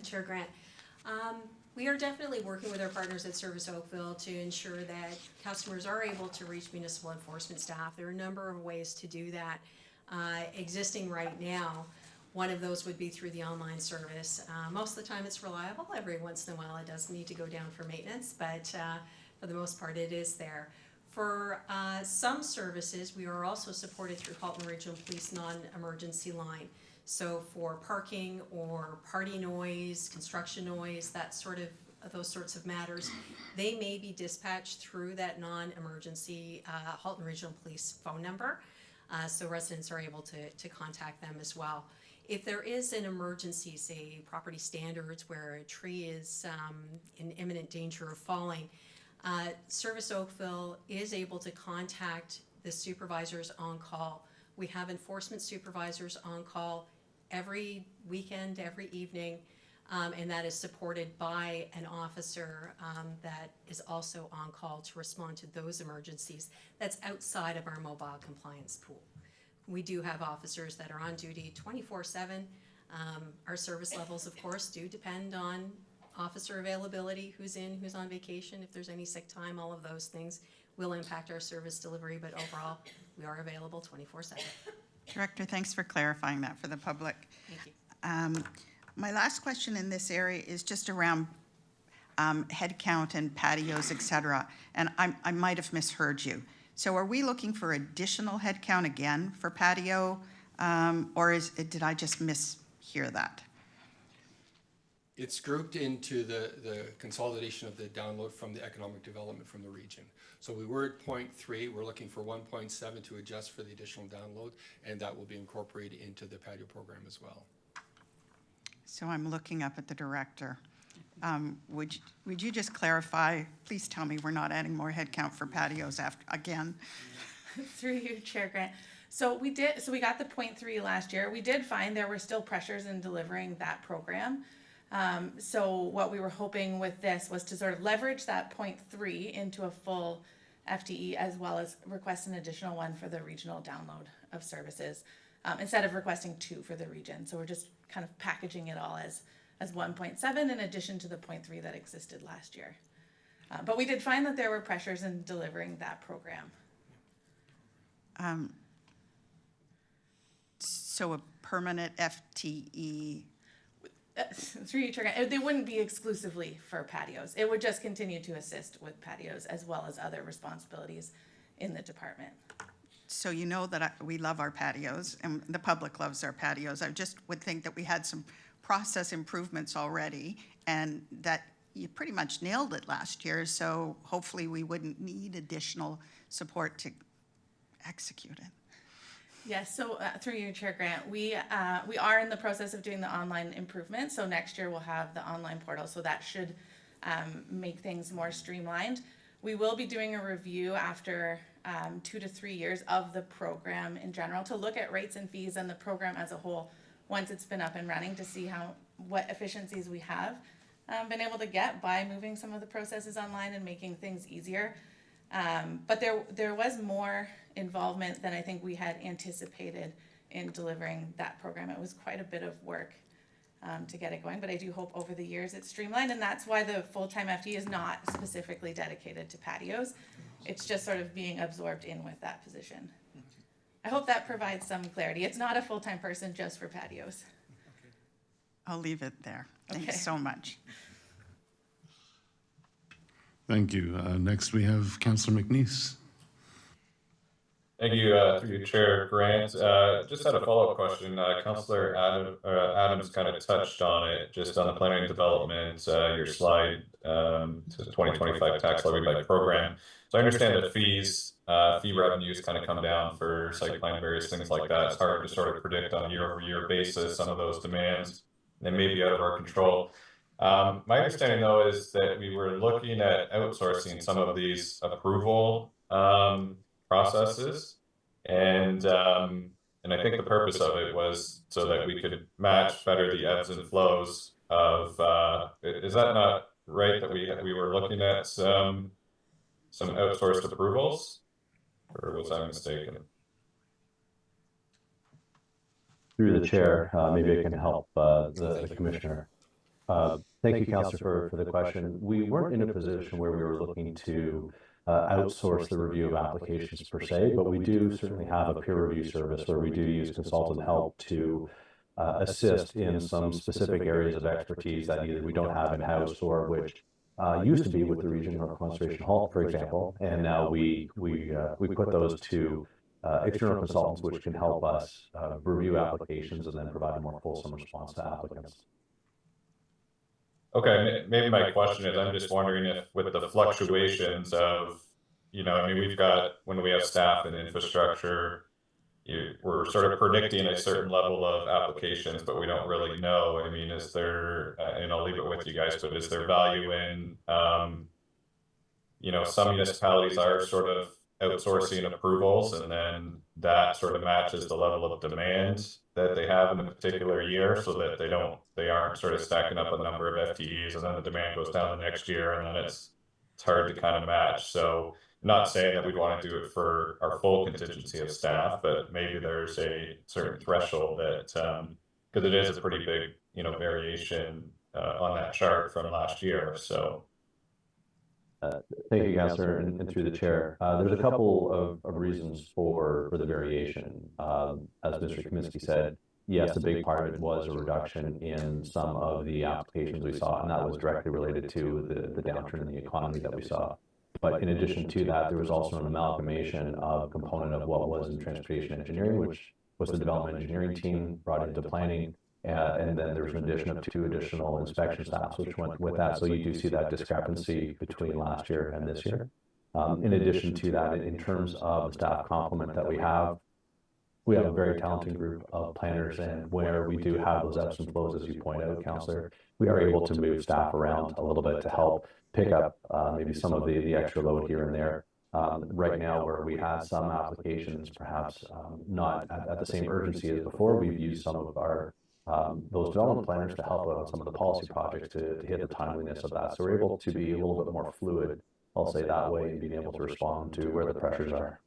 Chair Grant. We are definitely working with our partners at Service Oakville to ensure that customers are able to reach municipal enforcement staff. There are a number of ways to do that. Existing right now, one of those would be through the online service. Most of the time it's reliable. Every once in a while it does need to go down for maintenance, but for the most part it is there. For some services, we are also supported through Halton Regional Police non-emergency line. So for parking or party noise, construction noise, those sorts of matters, they may be dispatched through that non-emergency Halton Regional Police phone number. So residents are able to contact them as well. If there is an emergency, say property standards where a tree is in imminent danger of falling, Service Oakville is able to contact the supervisors on call. We have enforcement supervisors on call every weekend, every evening, and that is supported by an officer that is also on call to respond to those emergencies. That's outside of our mobile compliance pool. We do have officers that are on duty 24/7. Our service levels, of course, do depend on officer availability, who's in, who's on vacation, if there's any sick time, all of those things will impact our service delivery, but overall, we are available 24/7. Director, thanks for clarifying that for the public. Thank you. My last question in this area is just around headcount and patios, et cetera. And I might have misheard you. So are we looking for additional headcount again for patio? Or did I just mishear that? It's grouped into the consolidation of the download from the economic development from the region. So we were at 0.3, we're looking for 1.7 to adjust for the additional download, and that will be incorporated into the patio program as well. So I'm looking up at the director. Would you just clarify, please tell me we're not adding more headcount for patios again? Through you, Chair Grant. So we got the 0.3 last year. We did find there were still pressures in delivering that program. So what we were hoping with this was to sort of leverage that 0.3 into a full FTE, as well as request an additional one for the regional download of services, instead of requesting 2 for the region. So we're just kind of packaging it all as 1.7 in addition to the 0.3 that existed last year. But we did find that there were pressures in delivering that program. So a permanent FTE, Through you, Chair Grant, they wouldn't be exclusively for patios. It would just continue to assist with patios as well as other responsibilities in the department. so you know that we love our patios and the public loves our patios. I just would think that we had some process improvements already and that you pretty much nailed it last year. So hopefully we wouldn't need additional support to execute it. Yes, so through you, Chair Grant, we are in the process of doing the online improvement. So next year we'll have the online portal, so that should make things more streamlined. We will be doing a review after 2 to 3 years of the program in general to look at rates and fees and the program as a whole once it's been up and running, to see what efficiencies we have been able to get by moving some of the processes online and making things easier. But there was more involvement than I think we had anticipated in delivering that program. It was quite a bit of work to get it going, but I do hope over the years it's streamlined, and that's why the full-time FTE is not specifically dedicated to patios. It's just sort of being absorbed in with that position. I hope that provides some clarity. It's not a full-time person just for patios. I'll leave it there. Okay. Thanks so much. Thank you. Next, we have Councillor McNeice. Thank you, through your Chair Grant. Just had a follow-up question. Councillor Adams kind of touched on it, just on the planning and development, your slide to the 2025 tax levy by program. So I understand that fee revenues kind of come down for site plan, various things like that. It's hard to sort of predict on a year-over-year basis some of those demands. They may be out of our control. My understanding, though, is that we were looking at outsourcing some of these approval processes, and I think the purpose of it was so that we could match better the ebbs and flows of. Is that not right? That we were looking at some outsourced approvals, or was I mistaken? Through the chair, maybe I can help the commissioner. Thank you, Councillor, for the question. We weren't in a position where we were looking to outsource the review of applications per se, but we do certainly have a peer review service where we do use consultant help to assist in some specific areas of expertise that either we don't have in-house or which used to be with the Regional Conservation Halt, for example, and now we put those to external consultants, which can help us review applications and then provide a more fulsome response to applicants. Okay, maybe my question is, I'm just wondering if with the fluctuations of, I mean, we've got, when we have staff and infrastructure, we're sort of predicting a certain level of applications, but we don't really know. I mean, is there, and I'll leave it with you guys, but is there value in, some municipalities are sort of outsourcing approvals, and then that sort of matches the level of demand that they have in a particular year, so that they aren't sort of stacking up a number of FTEs, and then the demand goes down the next year, and then it's hard to kind of match. So not saying that we want to do it for our full contingency of staff, but maybe there's a certain threshold that, because it is a pretty big, variation on that chart from last year. So. Thank you, Councillor, and through the chair. There's a couple of reasons for the variation. As Mr. Kaminsky said, yes, a big part of it was a reduction in some of the applications we saw, and that was directly related to the downturn in the economy that we saw. But in addition to that, there was also an amalgamation of component of what was in transportation engineering, which was the development engineering team brought into planning. And then there's an addition of 2 additional inspection staffs, which went with that. So you do see that discrepancy between last year and this year. In addition to that, in terms of the staff complement that we have, we have a very talented group of planners, and where we do have those ebbs and flows, as you point out, Councillor, we are able to move staff around a little bit to help pick up maybe some of the extra load here and there. Right now, where we had some applications, perhaps not at the same urgency as before, we've used some of our those development planners to help out on some of the policy projects to hit the timeliness of that. So we're able to be a little bit more fluid, I'll say that way, and being able to respond to where the pressures are.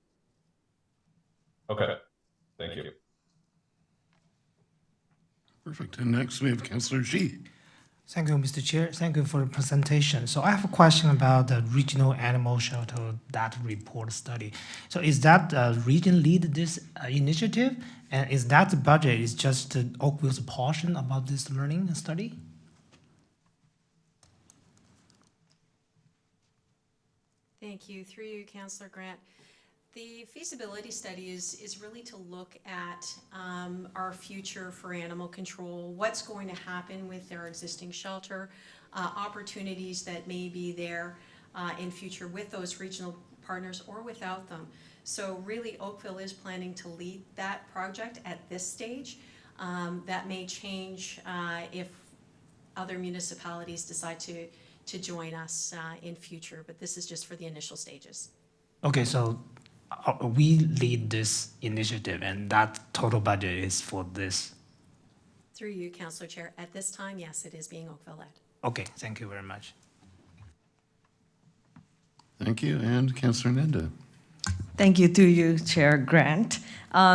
Okay, thank you. Perfect. And next we have Councillor G. Thank you, Mr. Chair. Thank you for the presentation. So I have a question about the regional animal shelter data report study. So is that region lead this initiative? And is that the budget is just Oakville's portion about this learning study? Thank you. Through you, Councillor Grant. The feasibility study is really to look at our future for animal control, what's going to happen with our existing shelter, opportunities that may be there in future with those regional partners or without them. So really Oakville is planning to lead that project at this stage. That may change if other municipalities decide to join us in future, but this is just for the initial stages. Okay, so we lead this initiative and that total budget is for this. Through you, Councillor Chair. At this time, yes, it is being Oakville led. Okay, thank you very much. Thank you. And Councillor Nenda. Thank you, through you, Chair Grant.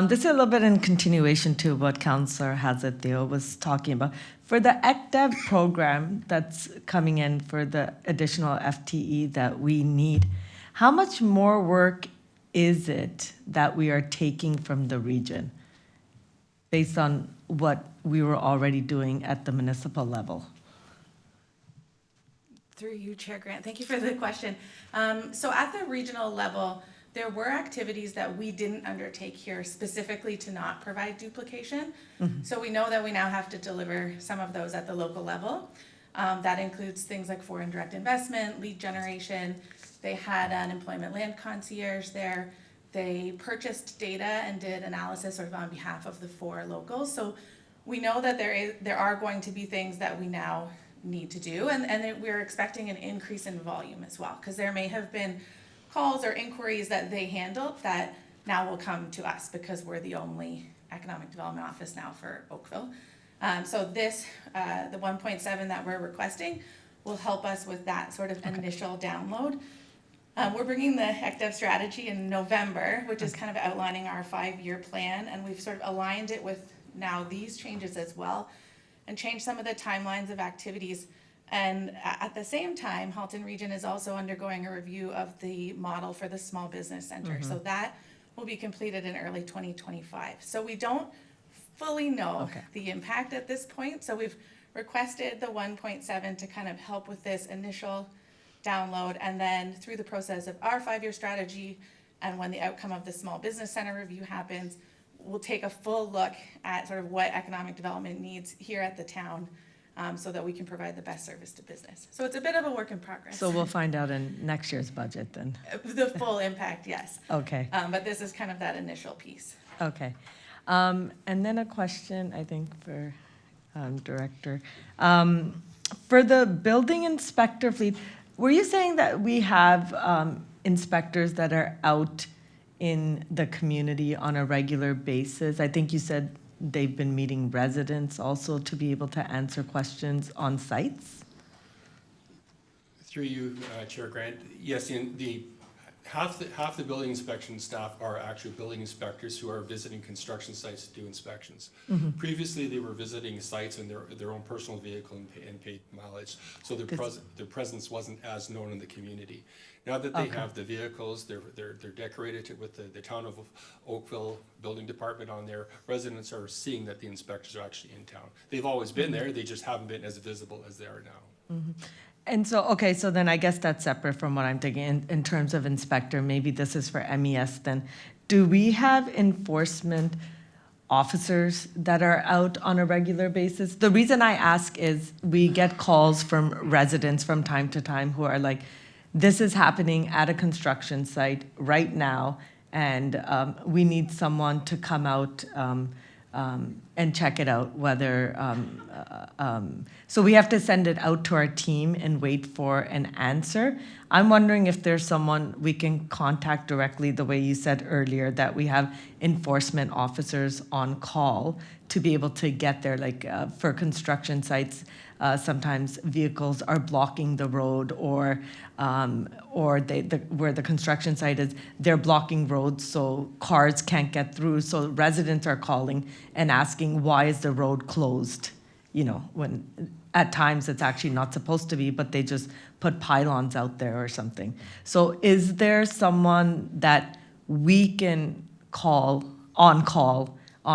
This is a little bit in continuation to what Councillor Hazardale was talking about. For the ECDEV program that's coming in for the additional FTE that we need, how much more work is it that we are taking from the region based on what we were already doing at the municipal level? Through you, Chair Grant. Thank you for the question. So at the regional level, there were activities that we didn't undertake here specifically to not provide duplication. So we know that we now have to deliver some of those at the local level. That includes things like foreign direct investment, lead generation. They had an employment land concierge there. They purchased data and did analysis sort of on behalf of the 4 locals. So we know that there are going to be things that we now need to do, and we're expecting an increase in volume as well, because there may have been calls or inquiries that they handled that now will come to us because we're the only economic development office now for Oakville. So this, the 1.7 that we're requesting will help us with that sort of initial download. We're bringing the ECDEV strategy in November, which is kind of outlining our 5-year plan, and we've sort of aligned it with now these changes as well, and changed some of the timelines of activities. And at the same time, Halton Region is also undergoing a review of the model for the small business center. So that will be completed in early 2025. So we don't fully know the impact at this point. So we've requested the 1.7 to kind of help with this initial download, and then through the process of our 5-year strategy and when the outcome of the small business center review happens, we'll take a full look at sort of what economic development needs here at the town, so that we can provide the best service to business. So it's a bit of a work in progress. So we'll find out in next year's budget then. The full impact, yes. Okay. But this is kind of that initial piece. Okay. And then a question, I think, for Director. For the building inspector fleet, were you saying that we have inspectors that are out in the community on a regular basis? I think you said they've been meeting residents also to be able to answer questions on sites? Through you, Chair Grant. Yes, in the half the building inspection staff are actually building inspectors who are visiting construction sites to do inspections. Previously, they were visiting sites in their own personal vehicle and paid mileage, so their presence wasn't as known in the community. Now that they have the vehicles, they're decorated with the town of Oakville building department on there. Residents are seeing that the inspectors are actually in town. They've always been there, they just haven't been as visible as they are now. And so, okay, so then I guess that's separate from what I'm thinking in terms of inspector. Maybe this is for MES then. Do we have enforcement officers that are out on a regular basis? The reason I ask is we get calls from residents from time to time who are like, this is happening at a construction site right now, and we need someone to come out and check it out, whether, so we have to send it out to our team and wait for an answer. I'm wondering if there's someone we can contact directly, the way you said earlier, that we have enforcement officers on call to be able to get there, like for construction sites, sometimes vehicles are blocking the road, or where the construction site is, they're blocking roads so cars can't get through. So residents are calling and asking, why is the road closed? You know, when at times it's actually not supposed to be, but they just put pylons out there or something. So is there someone that we can call on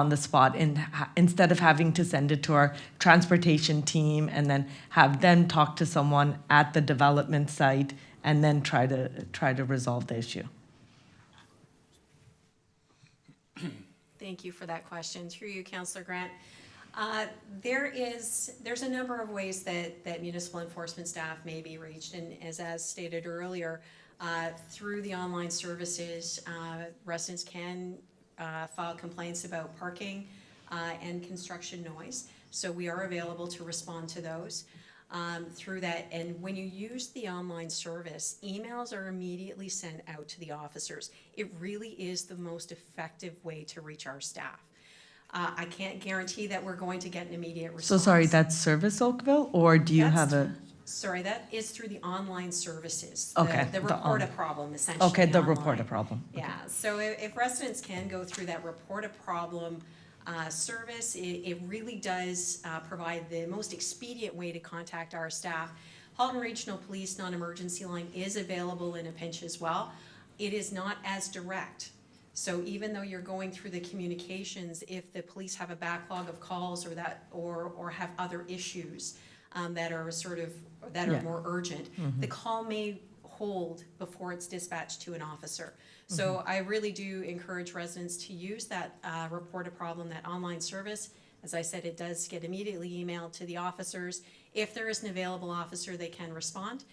the spot, and instead of having to send it to our transportation team and then have them talk to someone at the development site and then try to resolve the issue? Thank you for that question. Through you, Councillor Grant. There's a number of ways that municipal enforcement staff may be reached, and as stated earlier, through the online services, residents can file complaints about parking and construction noise. So we are available to respond to those through that. And when you use the online service, emails are immediately sent out to the officers. It really is the most effective way to reach our staff. I can't guarantee that we're going to get an immediate response. So sorry, that's Service Oakville, or do you have a? Sorry, that is through the online services. Okay. The report a problem, essentially. Okay, the online. report a problem. Yeah, so if residents can go through that report a problem service, it really does provide the most expedient way to contact our staff. Halton Regional Police non-emergency line is available in a pinch as well. It is not as direct. So even though you're going through the communications, if the police have a backlog of calls or have other issues that are more urgent, the call may hold before it's dispatched to an officer. So I really do encourage residents to use that report a problem, that online service. As I said, it does get immediately emailed to the officers. If there is an available officer, they can respond.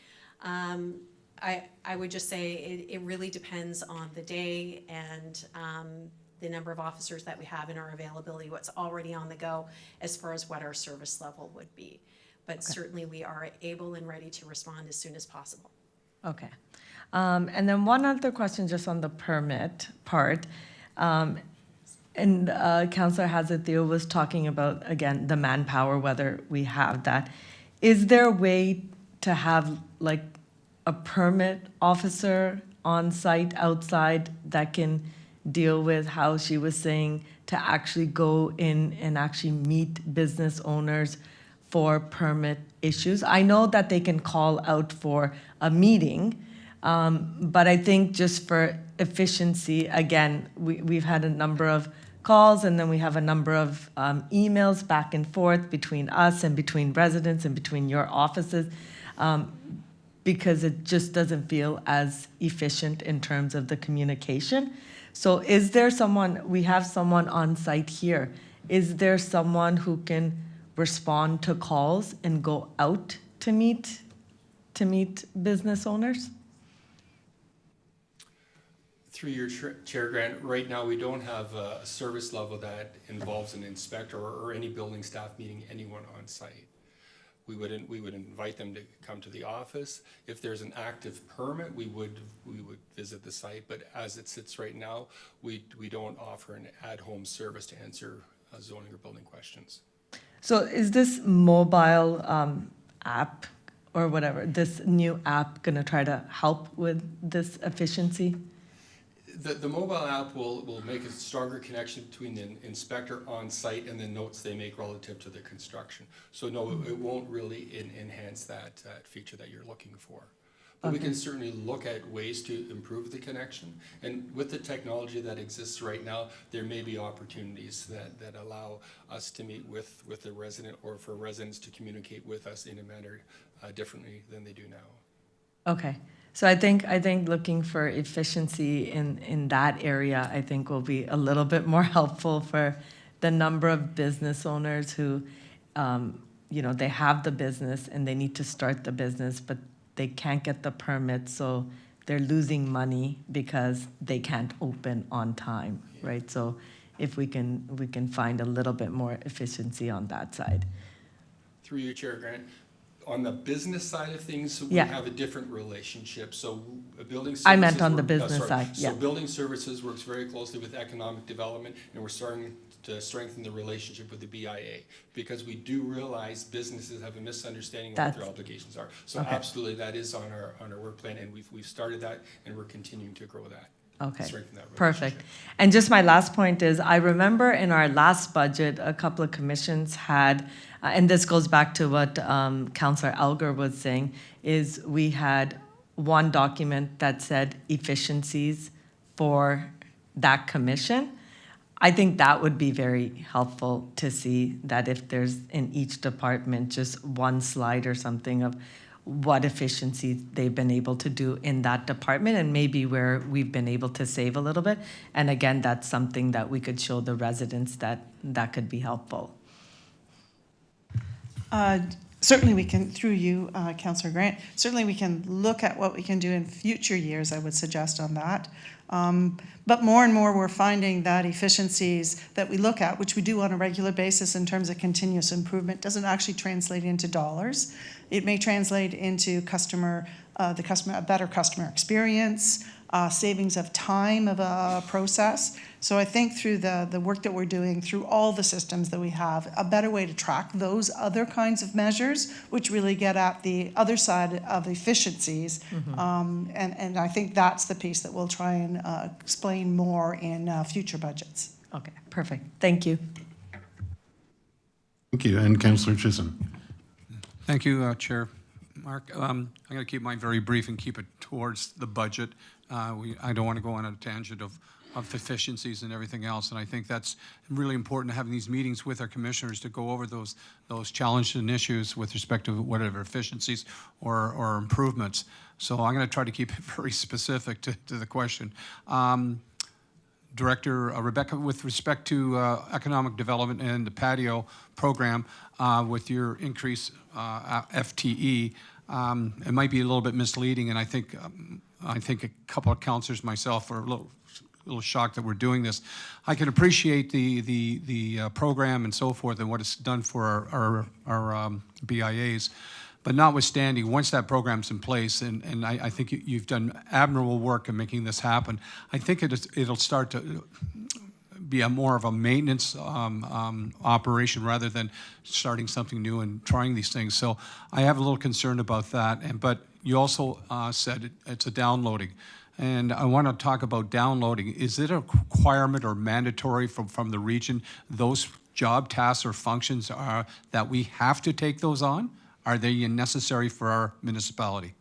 I would just say it really depends on the day and the number of officers that we have in our availability, what's already on the go as far as what our service level would be. But certainly we are able and ready to respond as soon as possible. Okay. And then one other question just on the permit part. And Councillor Hazard-Theo was talking about, again, the manpower, whether we have that. Is there a way to have like a permit officer on site outside that can deal with how she was saying to actually go in and actually meet business owners for permit issues? I know that they can call out for a meeting, but I think just for efficiency, again, we've had a number of calls, and then we have a number of emails back and forth between us and between residents and between your offices, because it just doesn't feel as efficient in terms of the communication. So is there someone, we have someone on site here, is there someone who can respond to calls and go out to meet business owners? Through your Chair Grant, right now we don't have a service level that involves an inspector or any building staff meeting anyone on site. We would invite them to come to the office. If there's an active permit, we would visit the site. But as it sits right now, we don't offer an at-home service to answer zoning or building questions. So is this mobile app or whatever, this new app, going to try to help with this efficiency? The mobile app will make a stronger connection between the inspector on site and the notes they make relative to the construction. So no, it won't really enhance that feature that you're looking for. But we can certainly look at ways to improve the connection. And with the technology that exists right now, there may be opportunities that allow us to meet with the resident, or for residents to communicate with us in a manner differently than they do now. Okay. So I think looking for efficiency in that area, I think will be a little bit more helpful for the number of business owners who, they have the business and they need to start the business, but they can't get the permit, so they're losing money because they can't open on time, right? So if we can find a little bit more efficiency on that side. Through you, Chair Grant. On the business side of things, we Yeah. have a different relationship. So building services. I meant on the work- business sorry. side, yeah. So building services works very closely with economic development, and we're starting to strengthen the relationship with the BIA, because we do realize businesses have a misunderstanding of what their That's- obligations are. So okay. absolutely, that is on our work plan, and we've started that, and we're continuing to grow that. Okay, Strengthen that perfect. relationship. And just my last point is, I remember in our last budget, a couple of commissions had, and this goes back to what Councillor Elgar was saying, is we had one document that said efficiencies for that commission. I think that would be very helpful to see that if there's in each department just one slide or something of what efficiencies they've been able to do in that department and maybe where we've been able to save a little bit. And again, that's something that we could show the residents that could be helpful. Certainly we can, through you, Councillor Grant, certainly we can look at what we can do in future years, I would suggest on that. But more and more we're finding that efficiencies that we look at, which we do on a regular basis in terms of continuous improvement, doesn't actually translate into dollars. It may translate into a better customer experience, savings of time of a process. So I think through the work that we're doing, through all the systems that we have, a better way to track those other kinds of measures, which really get at the other side of efficiencies. And I think that's the piece that we'll try and explain more in future budgets. Okay, perfect. Thank you. Thank you. And Councillor Chisholm. Thank you, Chair. Mark, I'm going to keep mine very brief and keep it towards the budget. I don't want to go on a tangent of efficiencies and everything else, and I think that's really important, having these meetings with our commissioners to go over those challenges and issues with respect to whatever efficiencies or improvements. So I'm going to try to keep it very specific to the question. Director Rebecca, with respect to economic development and the patio program, with your increase FTE, it might be a little bit misleading, and I think a couple of councillors, myself, are a little shocked that we're doing this. I can appreciate the program and so forth and what it's done for our BIAs, but notwithstanding, once that program's in place, and I think you've done admirable work in making this happen, I think it'll start to be more of a maintenance operation rather than starting something new and trying these things. So I have a little concern about that. But you also said it's a downloading. And I want to talk about downloading. Is it a requirement or mandatory from the region, those job tasks or functions that we have to take those on? Are they necessary for our municipality?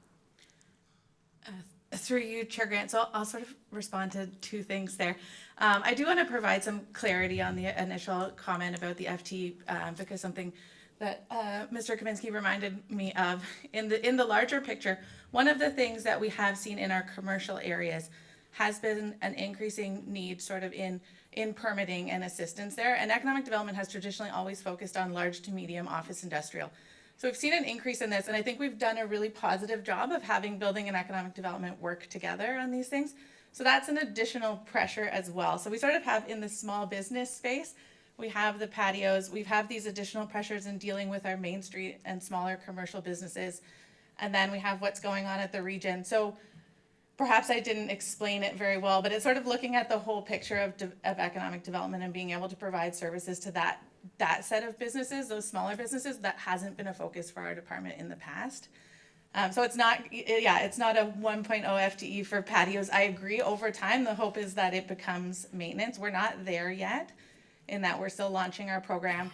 Through you, Chair Grant, so I'll sort of respond to two things there. I do want to provide some clarity on the initial comment about the FT, because something that Mr. Kaminsky reminded me of in the larger picture. One of the things that we have seen in our commercial areas has been an increasing need sort of in permitting and assistance there. And economic development has traditionally always focused on large to medium office industrial. So we've seen an increase in this, and I think we've done a really positive job of having building and economic development work together on these things. So that's an additional pressure as well. So we sort of have in the small business space, we have the patios, we have these additional pressures in dealing with our Main Street and smaller commercial businesses. And then we have what's going on at the region. So perhaps I didn't explain it very well, but it's sort of looking at the whole picture of economic development and being able to provide services to that set of businesses, those smaller businesses. That hasn't been a focus for our department in the past. So it's not a 1.0 FTE for patios. I agree, over time, the hope is that it becomes maintenance. We're not there yet in that we're still launching our program.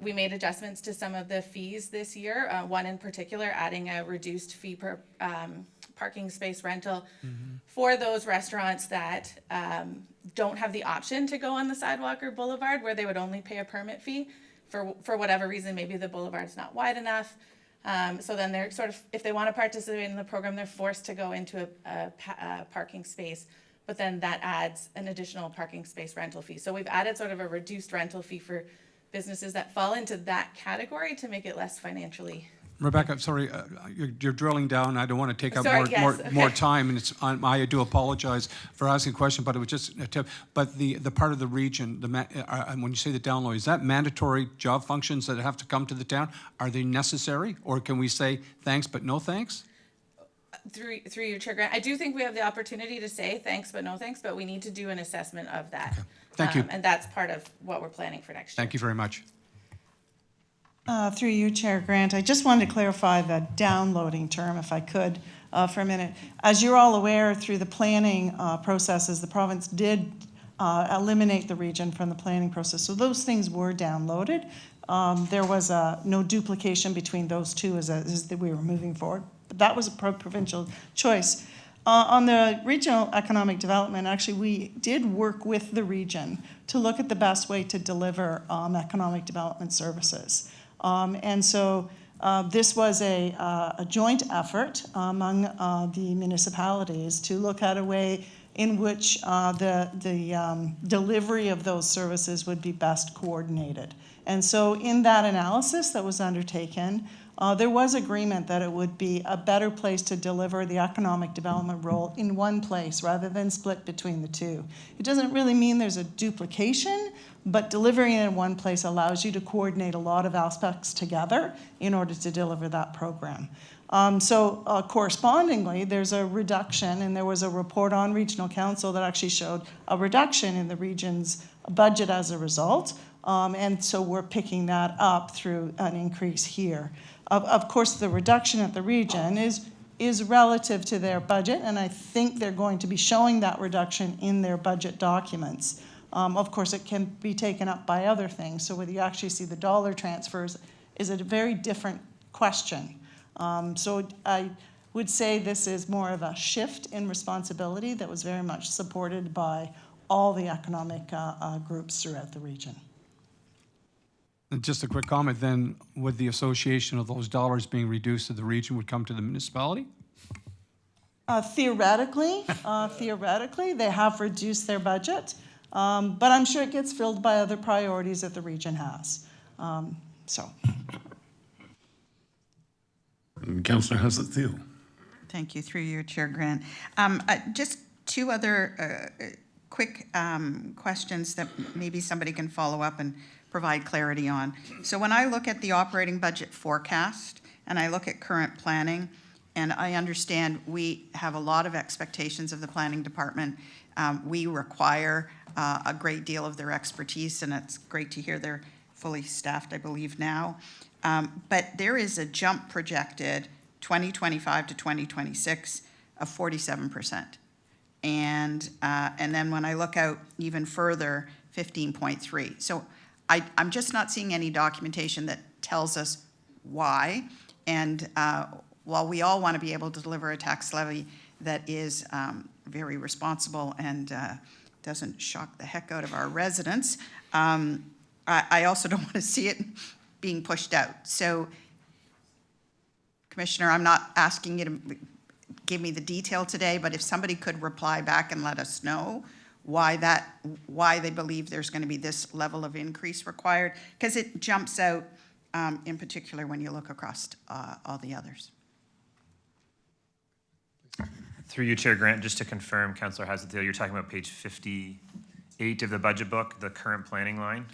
We made adjustments to some of the fees this year, one in particular, adding a reduced fee per parking space rental for those restaurants that don't have the option to go on the sidewalk or boulevard, where they would only pay a permit fee for whatever reason. Maybe the boulevard's not wide enough. So then they're sort of, if they want to participate in the program, they're forced to go into a parking space, but then that adds an additional parking space rental fee. So we've added sort of a reduced rental fee for businesses that fall into that category to make it less financially Rebecca, sorry, you're drilling down. I don't want to take up Sorry, more okay. time, and I do apologize for asking a question, but it was just a tip. But the part of the region, when you say the download, is that mandatory job functions that have to come to the town? Are they necessary, or can we say thanks but no thanks? Through your chair, Grant, I do think we have the opportunity to say thanks but no thanks, but we need to do an assessment of that. Thank you. And that's part of what we're planning for next year. Thank you very much. Through you, Chair Grant, I just wanted to clarify the downloading term, if I could, for a minute. As you're all aware, through the planning processes, the province did eliminate the region from the planning process. So those things were downloaded. There was no duplication between those two as we were moving forward. But that was a provincial choice. On the regional economic development, actually, we did work with the region to look at the best way to deliver economic development services. And so this was a joint effort among the municipalities to look at a way in which the delivery of those services would be best coordinated. And so in that analysis that was undertaken, there was agreement that it would be a better place to deliver the economic development role in one place rather than split between the two. It doesn't really mean there's a duplication, but delivering it in one place allows you to coordinate a lot of aspects together in order to deliver that program. Correspondingly, there's a reduction, and there was a report on Regional Council that actually showed a reduction in the region's budget as a result. And so we're picking that up through an increase here. Of course, the reduction at the region is relative to their budget, and I think they're going to be showing that reduction in their budget documents. Of course, it can be taken up by other things. So whether you actually see the dollar transfers is a very different question. So I would say this is more of a shift in responsibility that was very much supported by all the economic groups throughout the region. And just a quick comment then, would the association of those dollars being reduced to the region would come to the municipality? Theoretically, they have reduced their budget, but I'm sure it gets filled by other priorities that the region has. Councillor Hassett-Thiel. Thank you, through your chair, Grant. Just two other quick questions that maybe somebody can follow up and provide clarity on. So when I look at the operating budget forecast and I look at current planning, and I understand we have a lot of expectations of the planning department. We require a great deal of their expertise, and it's great to hear they're fully staffed, I believe, now. But there is a jump projected 2025 to 2026 of 47%. And then when I look out even further, 15.3. So I'm just not seeing any documentation that tells us why. And while we all want to be able to deliver a tax levy that is very responsible and doesn't shock the heck out of our residents, I also don't want to see it being pushed out. So, Commissioner, I'm not asking you to give me the detail today, but if somebody could reply back and let us know why they believe there's going to be this level of increase required, because it jumps out in particular when you look across all the others. Through you, Chair Grant, just to confirm, Councillor Hassett-Thiel, you're talking about page 58 of the budget book, the current planning line?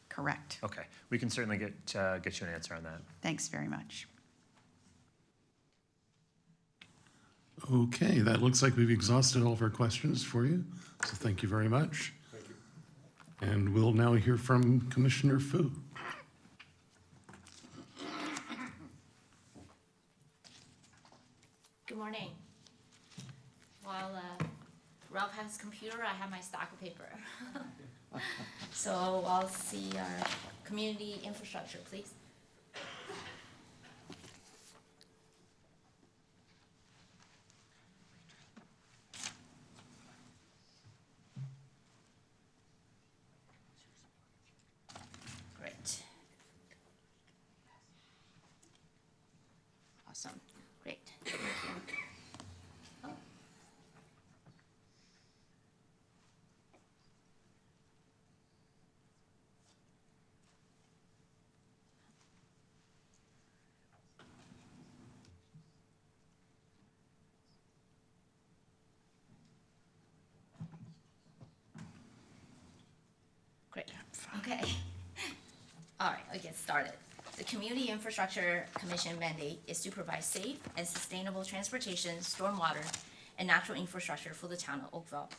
Correct. Okay, we can certainly get you an answer on that. Thanks very much. Okay, that looks like we've exhausted all of our questions for you, so thank you very much. Thank you. And we'll now hear from Commissioner Fu. Good morning. While Ralph has his computer, I have my stack of paper. So I'll see our community infrastructure, please. Great. Awesome. Great. Thank you. Oh. Okay. All right, I'll get started. The Community Infrastructure Commission mandate is to provide safe and sustainable transportation, stormwater, and natural infrastructure for the town of Oakville.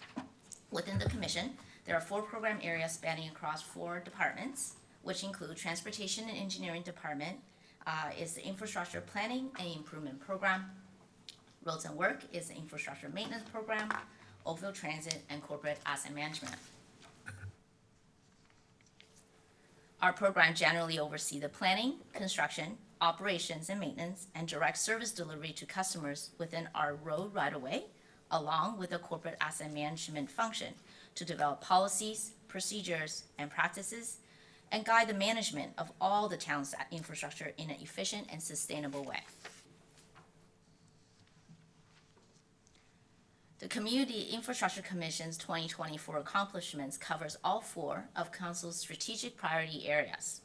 Within the commission, there are 4 program areas spanning across 4 departments, which include Transportation and Engineering Department, is the Infrastructure Planning and Improvement Program. Roads and Work is the Infrastructure Maintenance Program, Oakville Transit, and Corporate Asset Management. Our program generally oversee the planning, construction, operations and maintenance, and direct service delivery to customers within our road right-of-way, along with the corporate asset management function to develop policies, procedures, and practices, and guide the management of all the town's infrastructure in an efficient and sustainable way. The Community Infrastructure Commission's 2024 accomplishments covers all 4 of Council's strategic priority areas.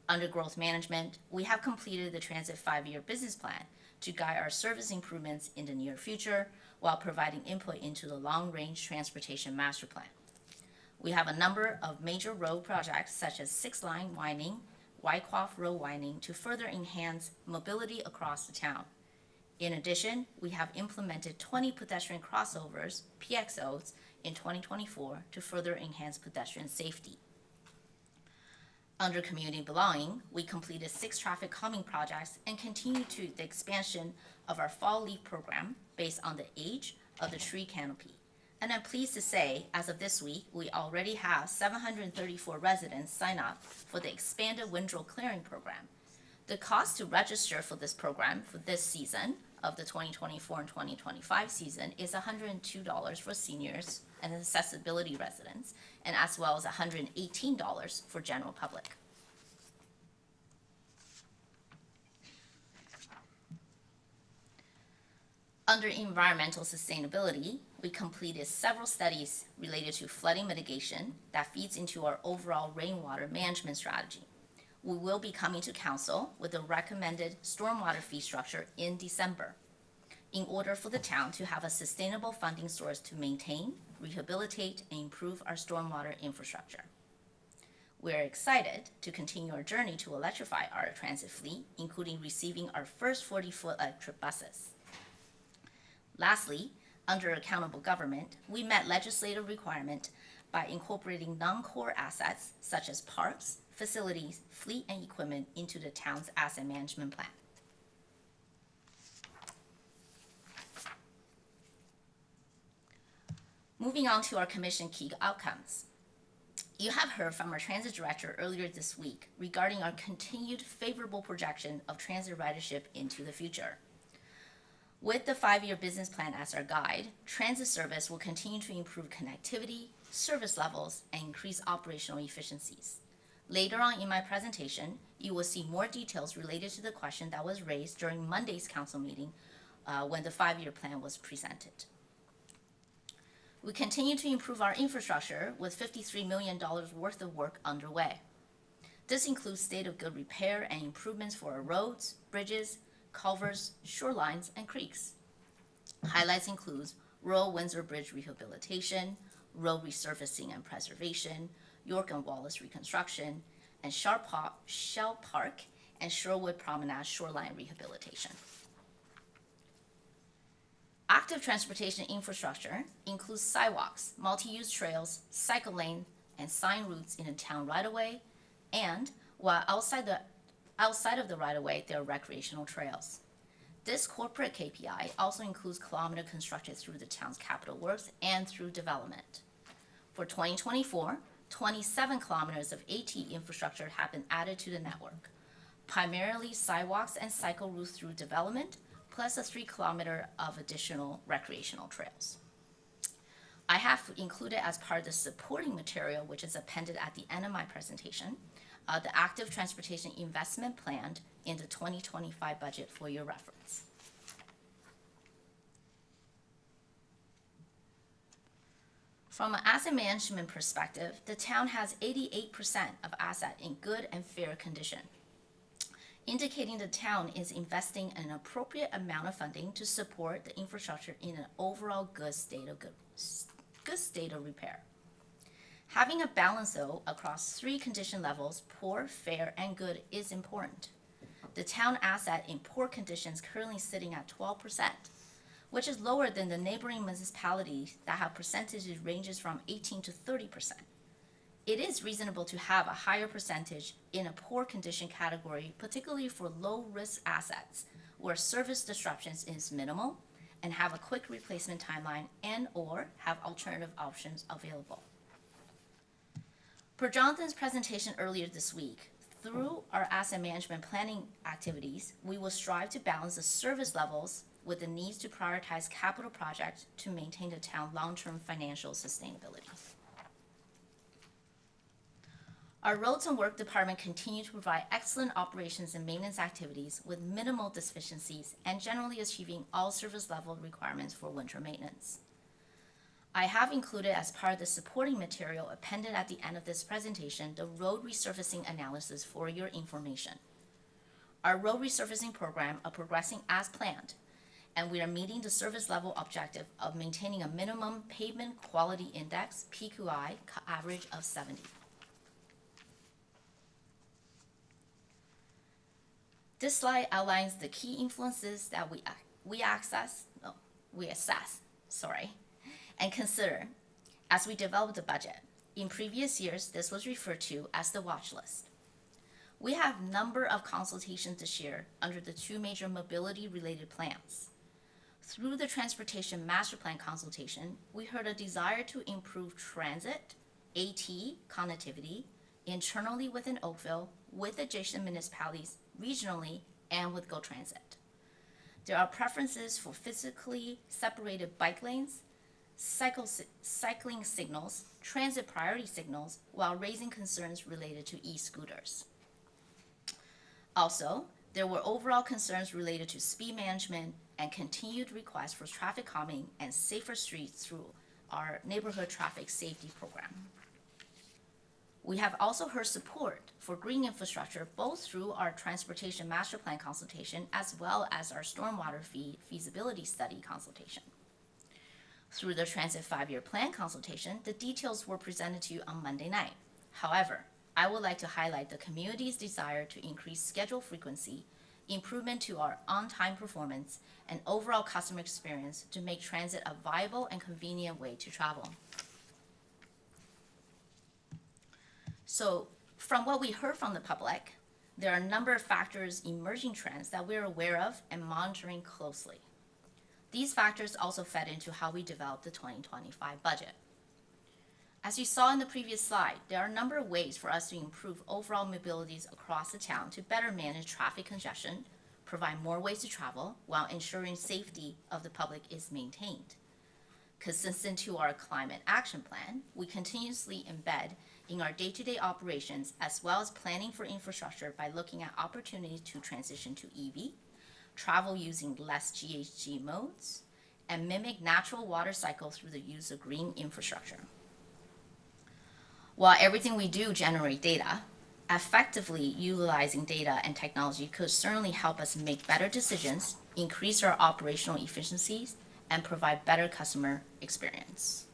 Under growth management, we have completed the Transit 5-year business plan to guide our service improvements in the near future while providing input into the long-range transportation master plan. We have a number of major road projects such as 6-line widening, Wyckoff Road widening to further enhance mobility across the town. In addition, we have implemented 20 pedestrian crossovers, PXOs, in 2024 to further enhance pedestrian safety. Under community belonging, we completed 6 traffic calming projects and continue to the expansion of our fall leaf program based on the age of the tree canopy. And I'm pleased to say, as of this week, we already have 734 residents sign up for the expanded windrow clearing program. The cost to register for this program for this season of the 2024 and 2025 season is $102 for seniors and accessibility residents, and as well as $118 for general public. Under environmental sustainability, we completed several studies related to flooding mitigation that feeds into our overall rainwater management strategy. We will be coming to council with a recommended stormwater fee structure in December in order for the town to have a sustainable funding source to maintain, rehabilitate, and improve our stormwater infrastructure. We're excited to continue our journey to electrify our transit fleet, including receiving our first 40-foot electric buses. Lastly, under accountable government, we met legislative requirement by incorporating non-core assets such as parks, facilities, fleet, and equipment into the town's asset management plan. Moving on to our commission key outcomes. You have heard from our transit director earlier this week regarding our continued favorable projection of transit ridership into the future. With the 5-year business plan as our guide, transit service will continue to improve connectivity, service levels, and increase operational efficiencies. Later on in my presentation, you will see more details related to the question that was raised during Monday's council meeting when the 5-year plan was presented. We continue to improve our infrastructure with $53 million worth of work underway. This includes state-of-good repair and improvements for our roads, bridges, culverts, shorelines, and creeks. Highlights include Royal Windsor Bridge rehabilitation, road resurfacing and preservation, York and Wallace reconstruction, and Shell Park and Sherwood Promenade shoreline rehabilitation. Active transportation infrastructure includes sidewalks, multi-use trails, cycle lane, and sign routes in the town right-of-way, and while outside of the right-of-way, there are recreational trails. This corporate KPI also includes kilometers constructed through the town's capital works and through development. For 2024, 27 kilometers of AT infrastructure have been added to the network, primarily sidewalks and cycle routes through development, plus a 3-kilometer of additional recreational trails. I have included as part of the supporting material, which is appended at the end of my presentation, the active transportation investment plan in the 2025 budget for your reference. From an asset management perspective, the town has 88% of assets in good and fair condition, indicating the town is investing an appropriate amount of funding to support the infrastructure in an overall good state of repair. Having a balance, though, across 3 condition levels, poor, fair, and good, is important. The town asset in poor conditions currently sitting at 12%, which is lower than the neighboring municipalities that have percentages ranges from 18 to 30%. It is reasonable to have a higher percentage in a poor condition category, particularly for low-risk assets, where service disruptions is minimal and have a quick replacement timeline and/or have alternative options available. Per Jonathan's presentation earlier this week, through our asset management planning activities, we will strive to balance the service levels with the needs to prioritize capital projects to maintain the town's long-term financial sustainability. Our roads and work department continue to provide excellent operations and maintenance activities with minimal deficiencies and generally achieving all service level requirements for winter maintenance. I have included as part of the supporting material appended at the end of this presentation the road resurfacing analysis for your information. Our road resurfacing program are progressing as planned, and we are meeting the service level objective of maintaining a minimum pavement quality index, PQI, average of 70. This slide outlines the key influences that we assess, and consider as we develop the budget. In previous years, this was referred to as the watch list. We have a number of consultations this year under the 2 major mobility-related plans. Through the Transportation Master Plan consultation, we heard a desire to improve transit, AT connectivity, internally within Oakville, with adjacent municipalities, regionally, and with GO Transit. There are preferences for physically separated bike lanes, cycling signals, transit priority signals, while raising concerns related to e-scooters. Also, there were overall concerns related to speed management and continued requests for traffic calming and safer streets through our neighborhood traffic safety program. We have also heard support for green infrastructure both through our Transportation Master Plan consultation as well as our Stormwater Feasibility Study consultation. Through the Transit 5-Year Plan consultation, the details were presented to you on Monday night. However, I would like to highlight the community's desire to increase schedule frequency, improvement to our on-time performance, and overall customer experience to make transit a viable and convenient way to travel. So, from what we heard from the public, there are a number of factors, emerging trends that we're aware of and monitoring closely. These factors also fed into how we developed the 2025 budget. As you saw in the previous slide, there are a number of ways for us to improve overall mobilities across the town to better manage traffic congestion, provide more ways to travel, while ensuring safety of the public is maintained. Consistent to our climate action plan, we continuously embed in our day-to-day operations as well as planning for infrastructure by looking at opportunities to transition to EV, travel using less GHG modes, and mimic natural water cycle through the use of green infrastructure. While everything we do generate data, effectively utilizing data and technology could certainly help us make better decisions, increase our operational efficiencies, and provide better customer experience.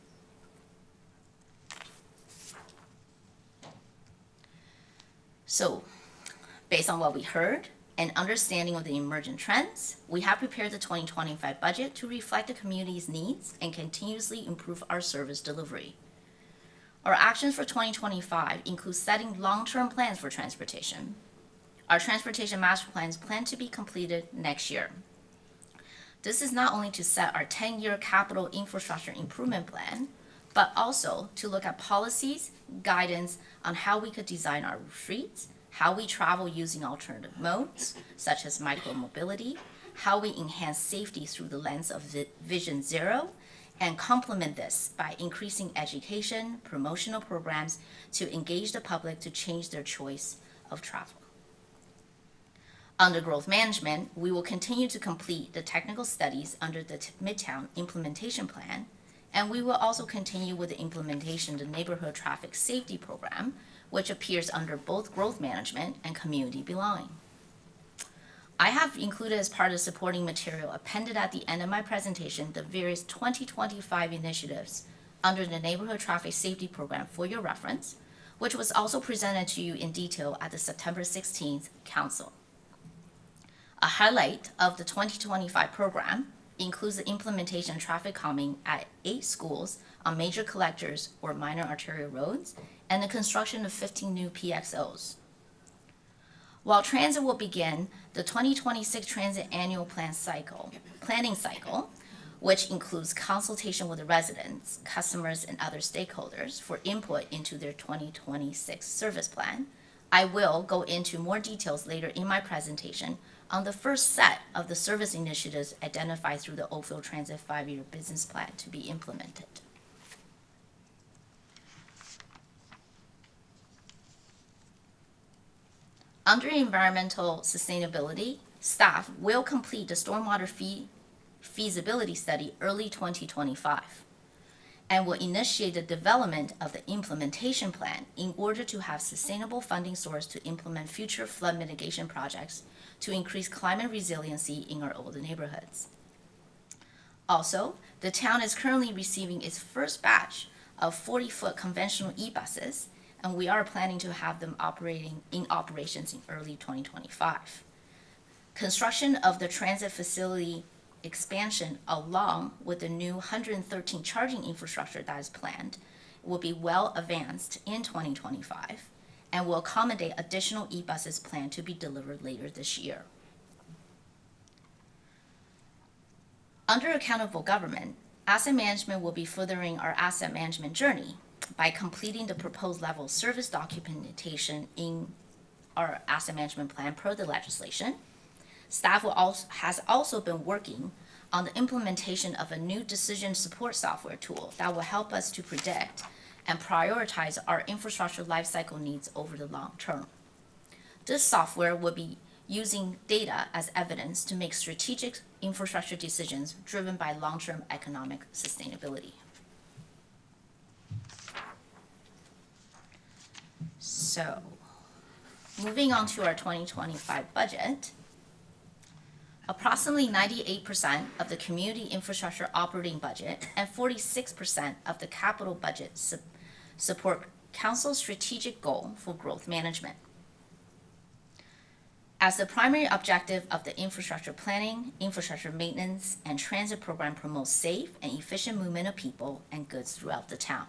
So, based on what we heard and understanding of the emergent trends, we have prepared the 2025 budget to reflect the community's needs and continuously improve our service delivery. Our actions for 2025 include setting long-term plans for transportation. Our Transportation Master Plans plan to be completed next year. This is not only to set our 10-year capital infrastructure improvement plan, but also to look at policies, guidance on how we could design our streets, how we travel using alternative modes, such as micromobility, how we enhance safety through the lens of Vision Zero, and complement this by increasing education, promotional programs to engage the public to change their choice of travel. Under growth management, we will continue to complete the technical studies under the Midtown Implementation Plan, and we will also continue with the implementation of the Neighborhood Traffic Safety Program, which appears under both growth management and community belonging. I have included as part of the supporting material appended at the end of my presentation the various 2025 initiatives under the Neighborhood Traffic Safety Program for your reference, which was also presented to you in detail at the September 16th Council. A highlight of the 2025 program includes the implementation of traffic calming at 8 schools on major collectors or minor arterial roads and the construction of 15 new PXOs. While transit will begin the 2026 Transit Annual Planning Cycle, which includes consultation with the residents, customers, and other stakeholders for input into their 2026 service plan, I will go into more details later in my presentation on the first set of the service initiatives identified through the Oakville Transit 5-year business plan to be implemented. Under environmental sustainability, staff will complete the stormwater feasibility study early 2025 and will initiate the development of the implementation plan in order to have sustainable funding source to implement future flood mitigation projects to increase climate resiliency in our older neighborhoods. Also, the town is currently receiving its first batch of 40-foot conventional e-buses, and we are planning to have them in operations in early 2025. Construction of the transit facility expansion, along with the new 113 charging infrastructure that is planned, will be well advanced in 2025 and will accommodate additional e-buses planned to be delivered later this year. Under accountable government, asset management will be furthering our asset management journey by completing the proposed level of service documentation in our asset management plan per the legislation. Staff has also been working on the implementation of a new decision support software tool that will help us to predict and prioritize our infrastructure lifecycle needs over the long term. This software will be using data as evidence to make strategic infrastructure decisions driven by long-term economic sustainability. So, moving on to our 2025 budget, approximately 98% of the community infrastructure operating budget and 46% of the capital budget support Council's strategic goal for growth management. As the primary objective of the infrastructure planning, infrastructure maintenance, and transit program promotes safe and efficient movement of people and goods throughout the town.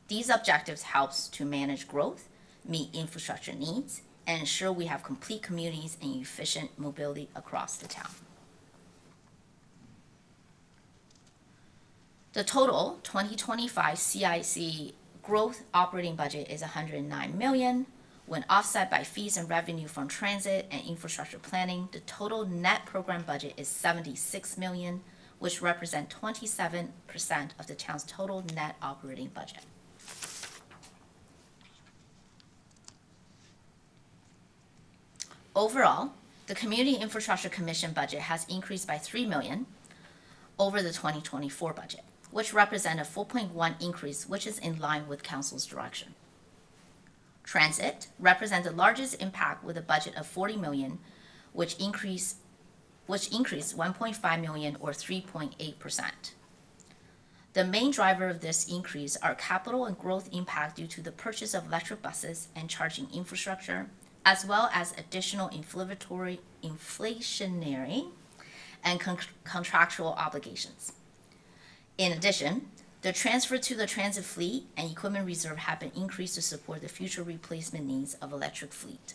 These objectives helps to manage growth, meet infrastructure needs, and ensure we have complete communities and efficient mobility across the town. The total 2025 CIC growth operating budget is $109 million. When offset by fees and revenue from transit and infrastructure planning, the total net program budget is $76 million, which represent 27% of the town's total net operating budget. Overall, the Community Infrastructure Commission budget has increased by $3 million over the 2024 budget, which represent a 4.1 increase, which is in line with Council's direction. Transit represents the largest impact with a budget of $40 million, which increased $1.5 million or 3.8%. The main driver of this increase are capital and growth impact due to the purchase of electric buses and charging infrastructure, as well as additional inflationary and contractual obligations. In addition, the transfer to the transit fleet and equipment reserve have been increased to support the future replacement needs of electric fleet.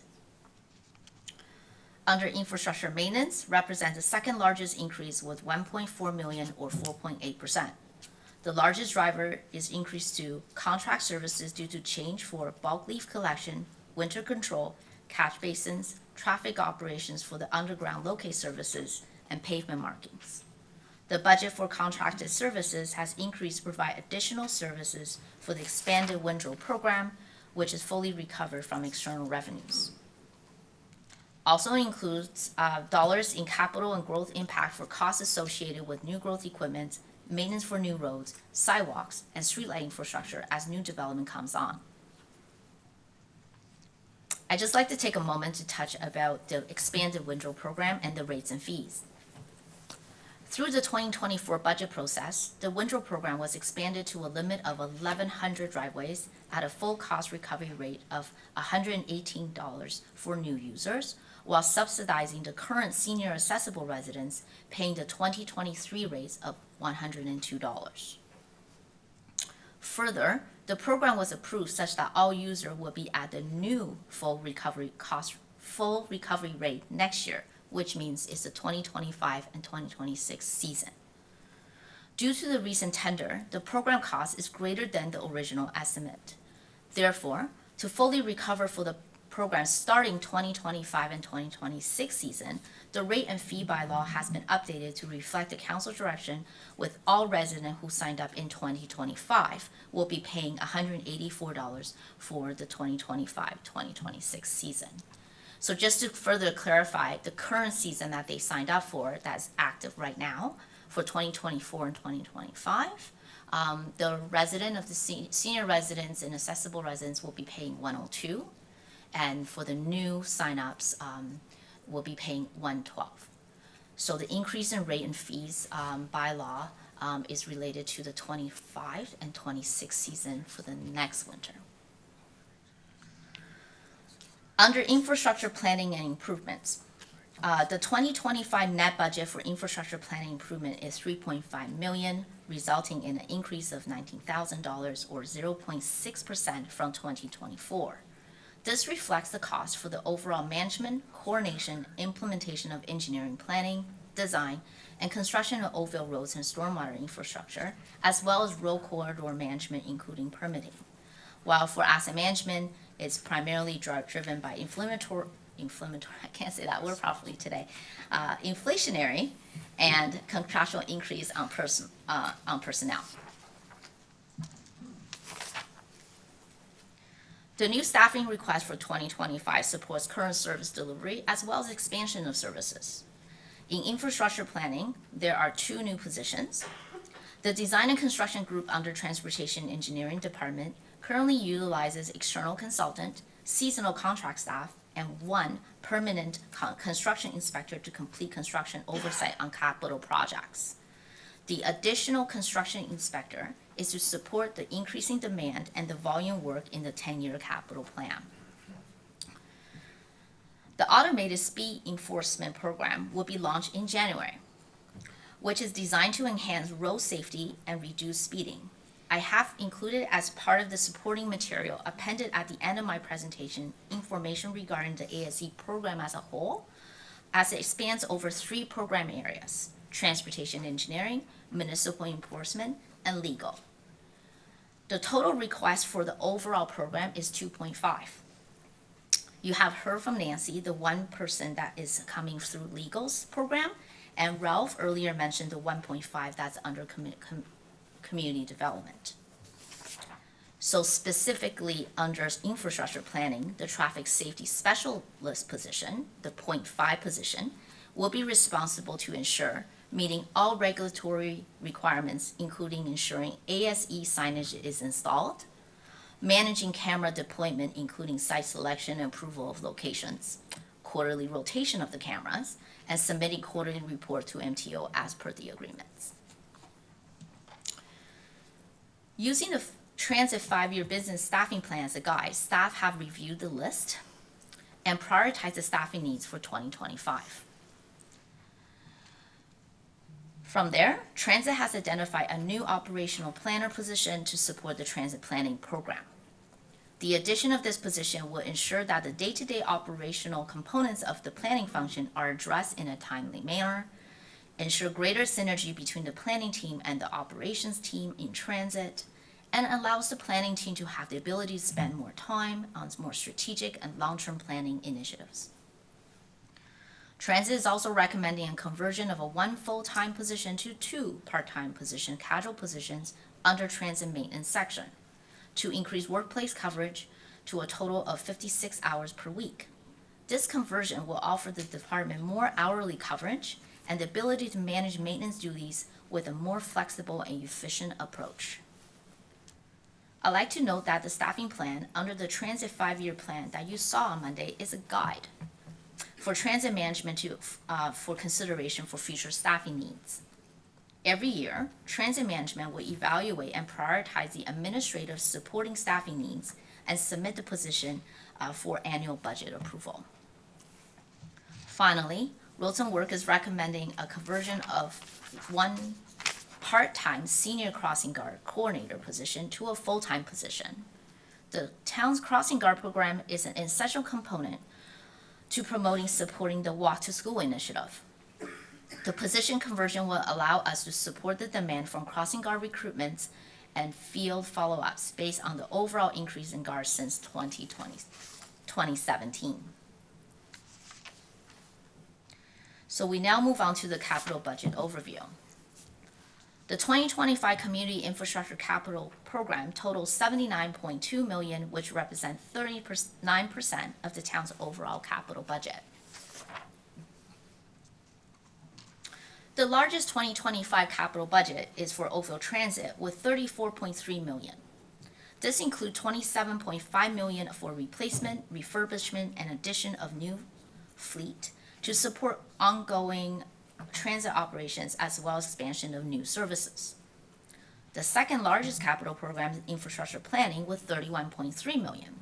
Under infrastructure maintenance represents the second largest increase with $1.4 million or 4.8%. The largest driver is increase to contract services due to change for bulk leaf collection, winter control, catch basins, traffic operations for the underground locate services, and pavement markings. The budget for contracted services has increased to provide additional services for the expanded windrow program, which is fully recovered from external revenues. Also includes dollars in capital and growth impact for costs associated with new growth equipment, maintenance for new roads, sidewalks, and streetlight infrastructure as new development comes on. I'd just like to take a moment to touch about the expanded windrow program and the rates and fees. Through the 2024 budget process, the Windrow program was expanded to a limit of 1,100 driveways at a full cost recovery rate of $118 for new users, while subsidizing the current senior accessible residents paying the 2023 rates of $102. Further, the program was approved such that all users will be at the new full recovery rate next year, which means it's the 2025 and 2026 season. Due to the recent tender, the program cost is greater than the original estimate. Therefore, to fully recover for the program starting 2025 and 2026 season, the rate and fee bylaw has been updated to reflect the council direction, with all residents who signed up in 2025 will be paying $184 for the 2025-2026 season. So just to further clarify, the current season that they signed up for, that's active right now, for 2024 and 2025, the resident of the senior residents and accessible residents will be paying $102, and for the new signups, will be paying $112. So the increase in rate and fees by law is related to the 25 and 26 season for the next winter. Under infrastructure planning and improvements, the 2025 net budget for infrastructure planning improvement is $3.5 million, resulting in an increase of $19,000 or 0.6% from 2024. This reflects the cost for the overall management, coordination, implementation of engineering planning, design, and construction of Oakville roads and stormwater infrastructure, as well as road corridor management, including permitting. While for asset management, it's primarily driven by I can't say that word properly today, inflationary and contractual increase on personnel. The new staffing request for 2025 supports current service delivery as well as expansion of services. In infrastructure planning, there are 2 new positions. The design and construction group under Transportation Engineering Department currently utilizes external consultant, seasonal contract staff, and 1 permanent construction inspector to complete construction oversight on capital projects. The additional construction inspector is to support the increasing demand and the volume work in the 10-year capital plan. The automated speed enforcement program will be launched in January, which is designed to enhance road safety and reduce speeding. I have included as part of the supporting material appended at the end of my presentation information regarding the ASE program as a whole, as it spans over 3 program areas: transportation engineering, municipal enforcement, and legal. The total request for the overall program is 2.5. You have heard from Nancy, the 1 person that is coming through legal's program, and Ralph earlier mentioned the 1.5 that's under community development. So specifically under infrastructure planning, the traffic safety specialist position, the 0.5 position, will be responsible to ensure meeting all regulatory requirements, including ensuring ASE signage is installed, managing camera deployment, including site selection and approval of locations, quarterly rotation of the cameras, and submitting quarterly report to MTO as per the agreements. Using the Transit 5-year business staffing plan as a guide, staff have reviewed the list and prioritized the staffing needs for 2025. From there, Transit has identified a new operational planner position to support the transit planning program. The addition of this position will ensure that the day-to-day operational components of the planning function are addressed in a timely manner, ensure greater synergy between the planning team and the operations team in transit, and allows the planning team to have the ability to spend more time on more strategic and long-term planning initiatives. Transit is also recommending a conversion of a 1 full-time position to 2 part-time casual positions under transit maintenance section to increase workplace coverage to a total of 56 hours per week. This conversion will offer the department more hourly coverage and the ability to manage maintenance duties with a more flexible and efficient approach. I'd like to note that the staffing plan under the Transit 5-year plan that you saw on Monday is a guide for transit management for consideration for future staffing needs. Every year, transit management will evaluate and prioritize the administrative supporting staffing needs and submit the position for annual budget approval. Finally, Roads and Work is recommending a conversion of one part-time senior crossing guard coordinator position to a full-time position. The town's crossing guard program is an essential component to promoting supporting the Walk to School initiative. The position conversion will allow us to support the demand from crossing guard recruitments and field follow-ups based on the overall increase in guards since 2017. So we now move on to the capital budget overview. The 2025 Community Infrastructure Capital Program totals $79.2 million, which represents 39% of the town's overall capital budget. The largest 2025 capital budget is for Oakville Transit with $34.3 million. This includes $27.5 million for replacement, refurbishment, and addition of new fleet to support ongoing transit operations as well as expansion of new services. The second largest capital program is infrastructure planning with $31.3 million.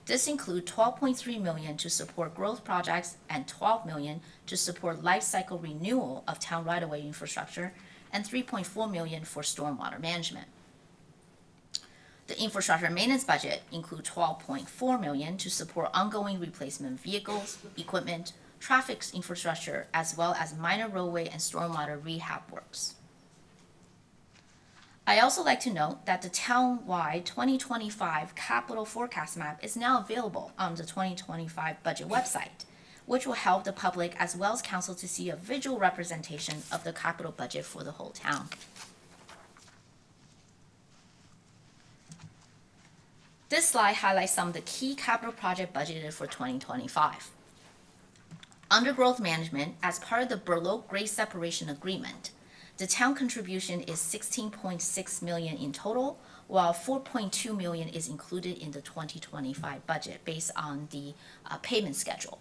This includes $12.3 million to support growth projects and $12 million to support life cycle renewal of town right-of-way infrastructure and $3.4 million for stormwater management. The infrastructure maintenance budget includes $12.4 million to support ongoing replacement vehicles, equipment, traffic infrastructure, as well as minor roadway and stormwater rehab works. I also like to note that the town-wide 2025 capital forecast map is now available on the 2025 budget website, which will help the public as well as council to see a visual representation of the capital budget for the whole town. This slide highlights some of the key capital project budgeted for 2025. Under growth management, as part of the Burloak grade separation agreement, the town contribution is $16.6 million in total, while $4.2 million is included in the 2025 budget based on the payment schedule.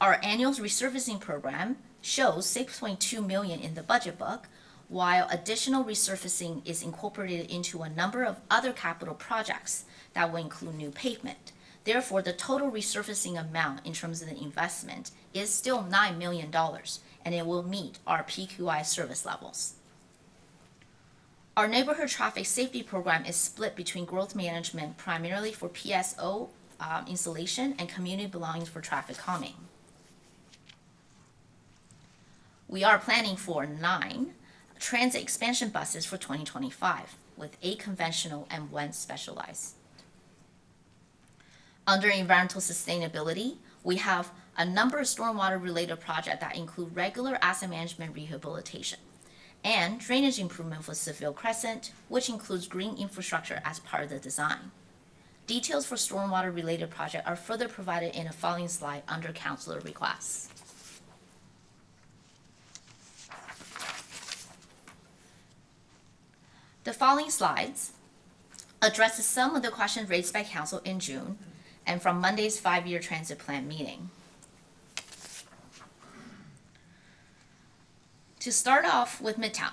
Our annual resurfacing program shows $6.2 million in the budget book, while additional resurfacing is incorporated into a number of other capital projects that will include new pavement. Therefore, the total resurfacing amount in terms of the investment is still $9 million, and it will meet our PQI service levels. Our neighborhood traffic safety program is split between growth management primarily for PSO installation and community belongings for traffic calming. We are planning for 9 transit expansion buses for 2025, with 8 conventional and 1 specialized. Under environmental sustainability, we have a number of stormwater-related projects that include regular asset management rehabilitation and drainage improvement for Seville Crescent, which includes green infrastructure as part of the design. Details for stormwater-related projects are further provided in a following slide under councilor requests. The following slides addresses some of the questions raised by council in June and from Monday's 5-year transit plan meeting. To start off with Midtown.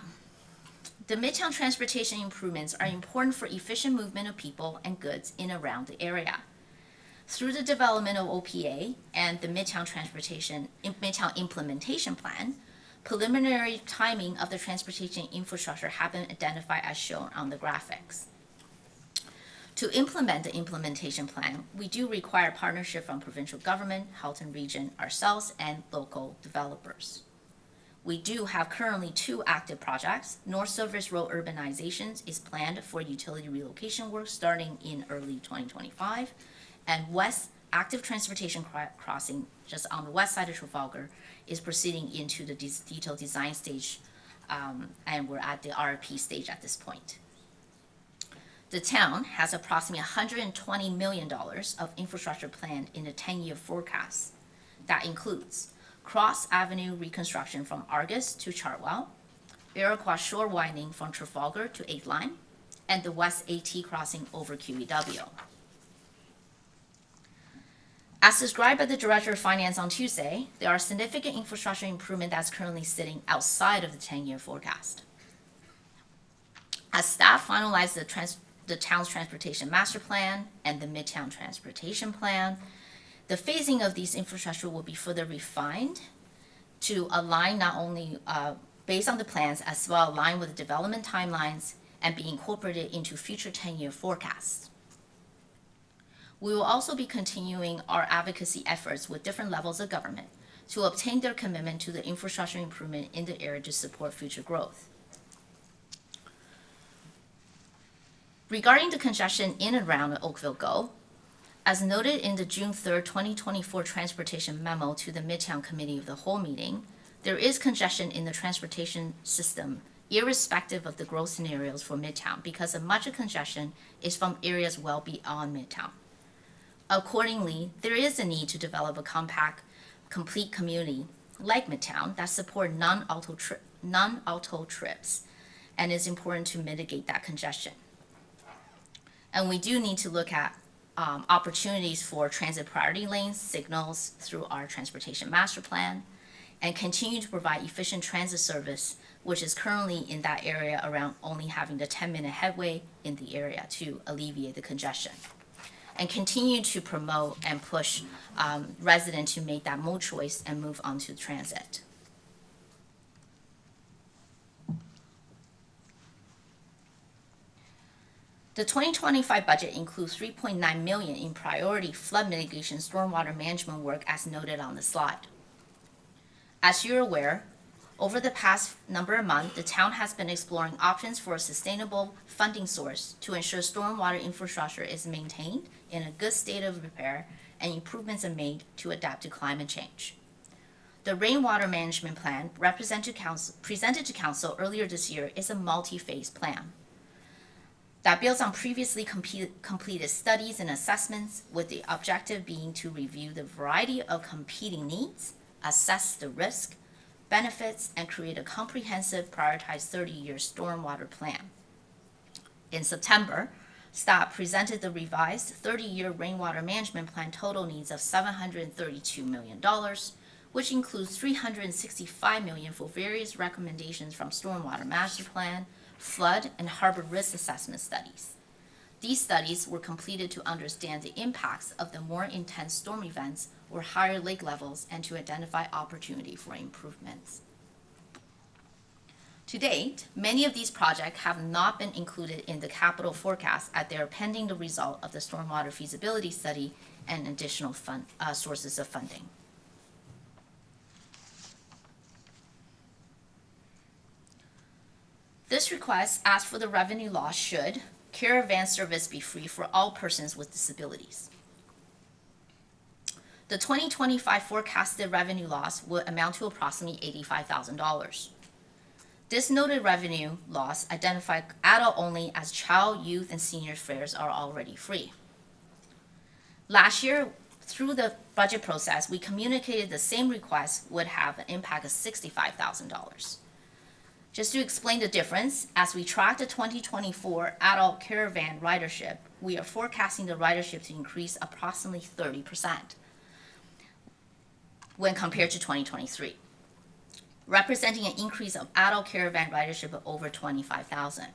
The Midtown transportation improvements are important for efficient movement of people and goods in and around the area. Through the development of OPA and the Midtown Implementation Plan, preliminary timing of the transportation infrastructure have been identified as shown on the graphics. To implement the implementation plan, we do require partnership from provincial government, Halton Region, ourselves, and local developers. We do have currently 2 active projects. North Service Road urbanizations is planned for utility relocation work starting in early 2025, and West Active Transportation Crossing, just on the west side of Trafalgar, is proceeding into the detailed design stage, and we're at the RFP stage at this point. The town has approximately $120 million of infrastructure planned in a 10-year forecast. That includes Cross Avenue reconstruction from Argus to Chartwell, Iroquois Shore widening from Trafalgar to 8th Line, and the West AT crossing over QEW. As described by the Director of Finance on Tuesday, there are significant infrastructure improvement that's currently sitting outside of the 10-year forecast. As staff finalize the town's transportation master plan and the Midtown Transportation Plan, the phasing of these infrastructure will be further refined to align not only based on the plans as well align with the development timelines and be incorporated into future 10-year forecasts. We will also be continuing our advocacy efforts with different levels of government to obtain their commitment to the infrastructure improvement in the area to support future growth. Regarding the congestion in and around Oakville Go, as noted in the June 3rd, 2024 transportation memo to the Midtown Committee of the Whole meeting, there is congestion in the transportation system irrespective of the growth scenarios for Midtown because of much of congestion is from areas well beyond Midtown. Accordingly, there is a need to develop a compact, complete community like Midtown that support non-auto trips and is important to mitigate that congestion. And we do need to look at opportunities for transit priority lanes, signals through our transportation master plan, and continue to provide efficient transit service, which is currently in that area around only having the 10-minute headway in the area to alleviate the congestion. And continue to promote and push residents to make that mode choice and move on to transit. The 2025 budget includes $3.9 million in priority flood mitigation stormwater management work as noted on the slide. As you're aware, over the past number of months, the town has been exploring options for a sustainable funding source to ensure stormwater infrastructure is maintained in a good state of repair and improvements are made to adapt to climate change. The rainwater management plan presented to council earlier this year is a multi-phase plan that builds on previously completed studies and assessments with the objective being to review the variety of competing needs, assess the risk, benefits, and create a comprehensive prioritized 30-year stormwater plan. In September, staff presented the revised 30-year rainwater management plan total needs of $732 million, which includes $365 million for various recommendations from stormwater master plan, flood, and harbor risk assessment studies. These studies were completed to understand the impacts of the more intense storm events or higher lake levels and to identify opportunity for improvements. To date, many of these projects have not been included in the capital forecast as they are pending the result of the stormwater feasibility study and additional sources of funding. This request asks for the revenue loss should caravan service be free for all persons with disabilities. The 2025 forecasted revenue loss would amount to approximately $85,000. This noted revenue loss identified adult only as child, youth, and senior fares are already free. Last year, through the budget process, we communicated the same request would have an impact of $65,000. Just to explain the difference, as we track the 2024 adult caravan ridership, we are forecasting the ridership to increase approximately 30% when compared to 2023, representing an increase of adult caravan ridership of over 25,000.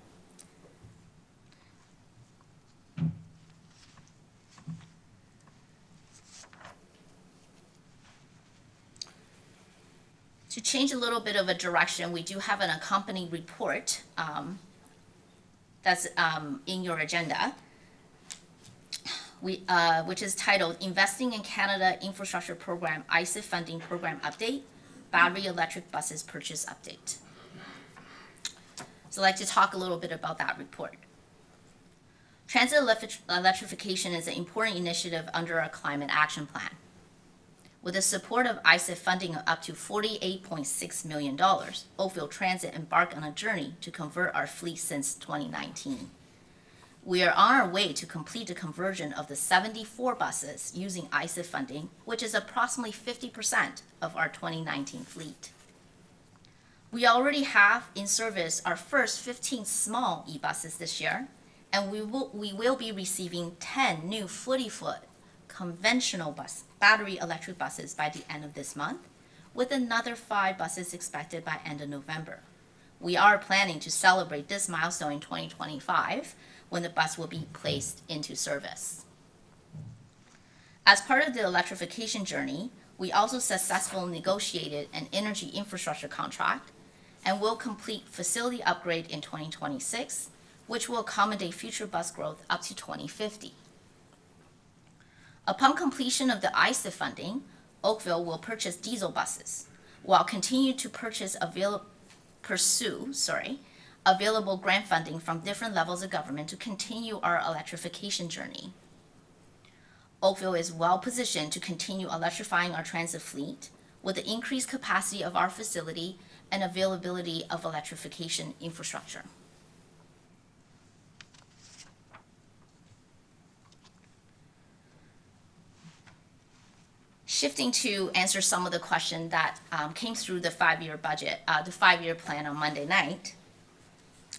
To change a little bit of a direction, we do have an accompanying report that's in your agenda, which is titled Investing in Canada Infrastructure Program ISIF Funding Program Update, Battery Electric Buses Purchase Update. So I'd like to talk a little bit about that report. Transit electrification is an important initiative under our Climate Action Plan. With the support of ISIF funding of up to $48.6 million, Oakville Transit embarked on a journey to convert our fleet since 2019. We are on our way to complete the conversion of the 74 buses using ISIF funding, which is approximately 50% of our 2019 fleet. We already have in service our first 15 small e-buses this year, and we will be receiving 10 new 40-foot conventional battery electric buses by the end of this month, with another 5 buses expected by end of November. We are planning to celebrate this milestone in 2025 when the bus will be placed into service. As part of the electrification journey, we also successfully negotiated an energy infrastructure contract and will complete facility upgrade in 2026, which will accommodate future bus growth up to 2050. Upon completion of the ISIF funding, Oakville will purchase diesel buses, while continue to pursue available grant funding from different levels of government to continue our electrification journey. Oakville is well positioned to continue electrifying our transit fleet with the increased capacity of our facility and availability of electrification infrastructure. Shifting to answer some of the questions that came through the 5-year budget, the 5-year plan on Monday night,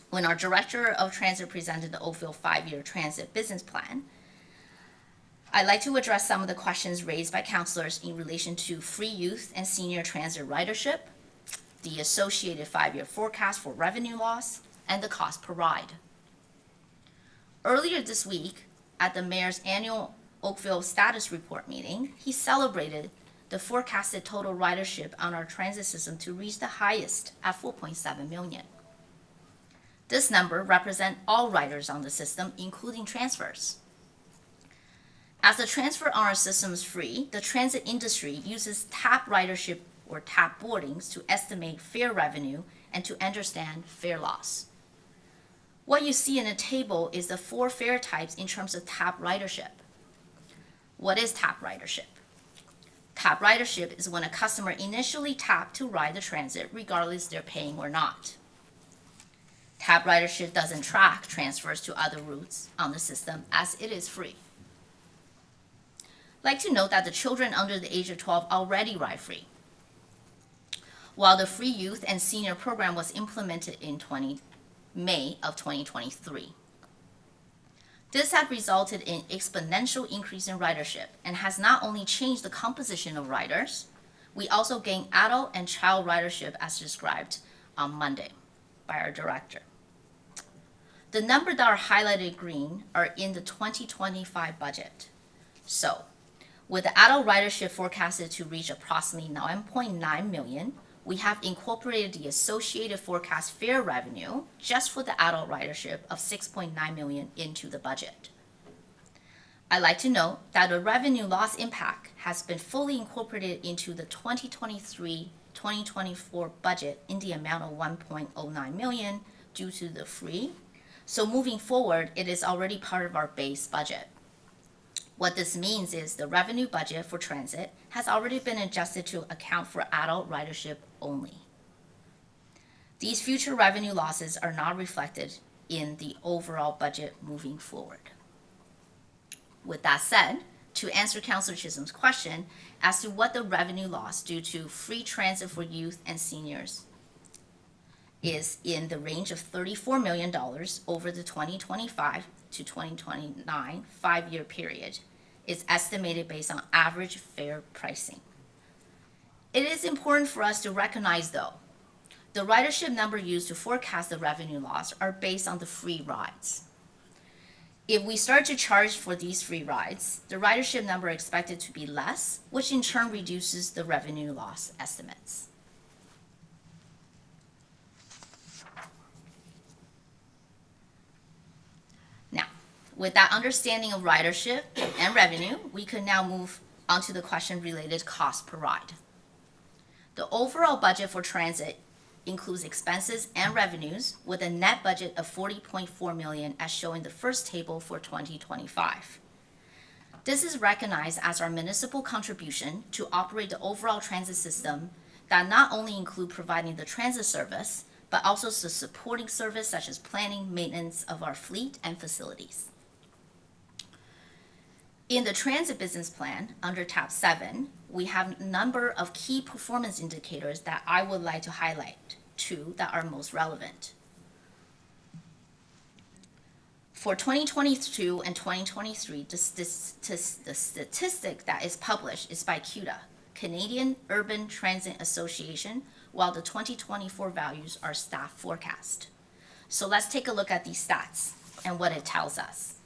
when our Director of Transit presented the Oakville 5-year transit business plan, I'd like to address some of the questions raised by councilors in relation to free youth and senior transit ridership, the associated 5-year forecast for revenue loss, and the cost per ride. Earlier this week, at the Mayor's annual Oakville status report meeting, he celebrated the forecasted total ridership on our transit system to reach the highest at 4.7 million. This number represents all riders on the system, including transfers. As the transfer on our system is free, the transit industry uses tap ridership or tap boardings to estimate fare revenue and to understand fare loss. What you see in the table is the 4 fare types in terms of tap ridership. What is tap ridership? Tap ridership is when a customer initially taps to ride the transit regardless they're paying or not. Tap ridership doesn't track transfers to other routes on the system as it is free. I'd like to note that the children under the age of 12 already ride free, while the free youth and senior program was implemented in May of 2023. This had resulted in exponential increase in ridership and has not only changed the composition of riders, we also gained adult and child ridership as described on Monday by our director. The numbers that are highlighted green are in the 2025 budget. So, with the adult ridership forecasted to reach approximately 9.9 million, we have incorporated the associated forecast fare revenue just for the adult ridership of 6.9 million into the budget. I'd like to note that the revenue loss impact has been fully incorporated into the 2023-2024 budget in the amount of 1.09 million due to the free. So moving forward, it is already part of our base budget. What this means is the revenue budget for transit has already been adjusted to account for adult ridership only. These future revenue losses are not reflected in the overall budget moving forward. With that said, to answer Councillor Chisholm's question as to what the revenue loss due to free transit for youth and seniors is in the range of $34 million over the 2025 to 2029 5-year period, is estimated based on average fare pricing. It is important for us to recognize, though, the ridership number used to forecast the revenue loss are based on the free rides. If we start to charge for these free rides, the ridership number is expected to be less, which in turn reduces the revenue loss estimates. Now, with that understanding of ridership and revenue, we could now move on to the question related to cost per ride. The overall budget for transit includes expenses and revenues with a net budget of $40.4 million as shown in the first table for 2025. This is recognized as our municipal contribution to operate the overall transit system that not only include providing the transit service, but also the supporting service such as planning, maintenance of our fleet and facilities. In the transit business plan, under tab 7, we have a number of key performance indicators that I would like to highlight, 2 that are most relevant. For 2022 and 2023, the statistic that is published is by CUDA, Canadian Urban Transit Association, while the 2024 values are staff forecast. So let's take a look at these stats and what it tells us.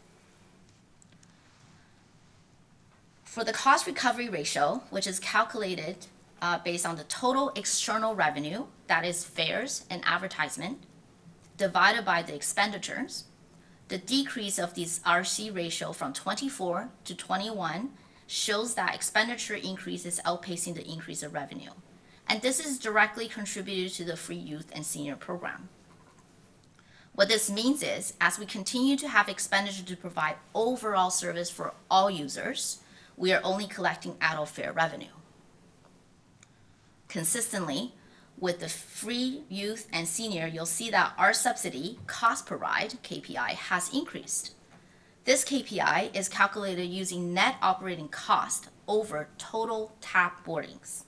For the cost recovery ratio, which is calculated based on the total external revenue, that is fares and advertisement, divided by the expenditures, the decrease of this RC ratio from 24 to 21 shows that expenditure increase is outpacing the increase of revenue. And this is directly contributed to the free youth and senior program. What this means is, as we continue to have expenditure to provide overall service for all users, we are only collecting adult fare revenue. Consistently, with the free youth and senior, you'll see that our subsidy, cost per ride, KPI, has increased. This KPI is calculated using net operating cost over total TAP boardings.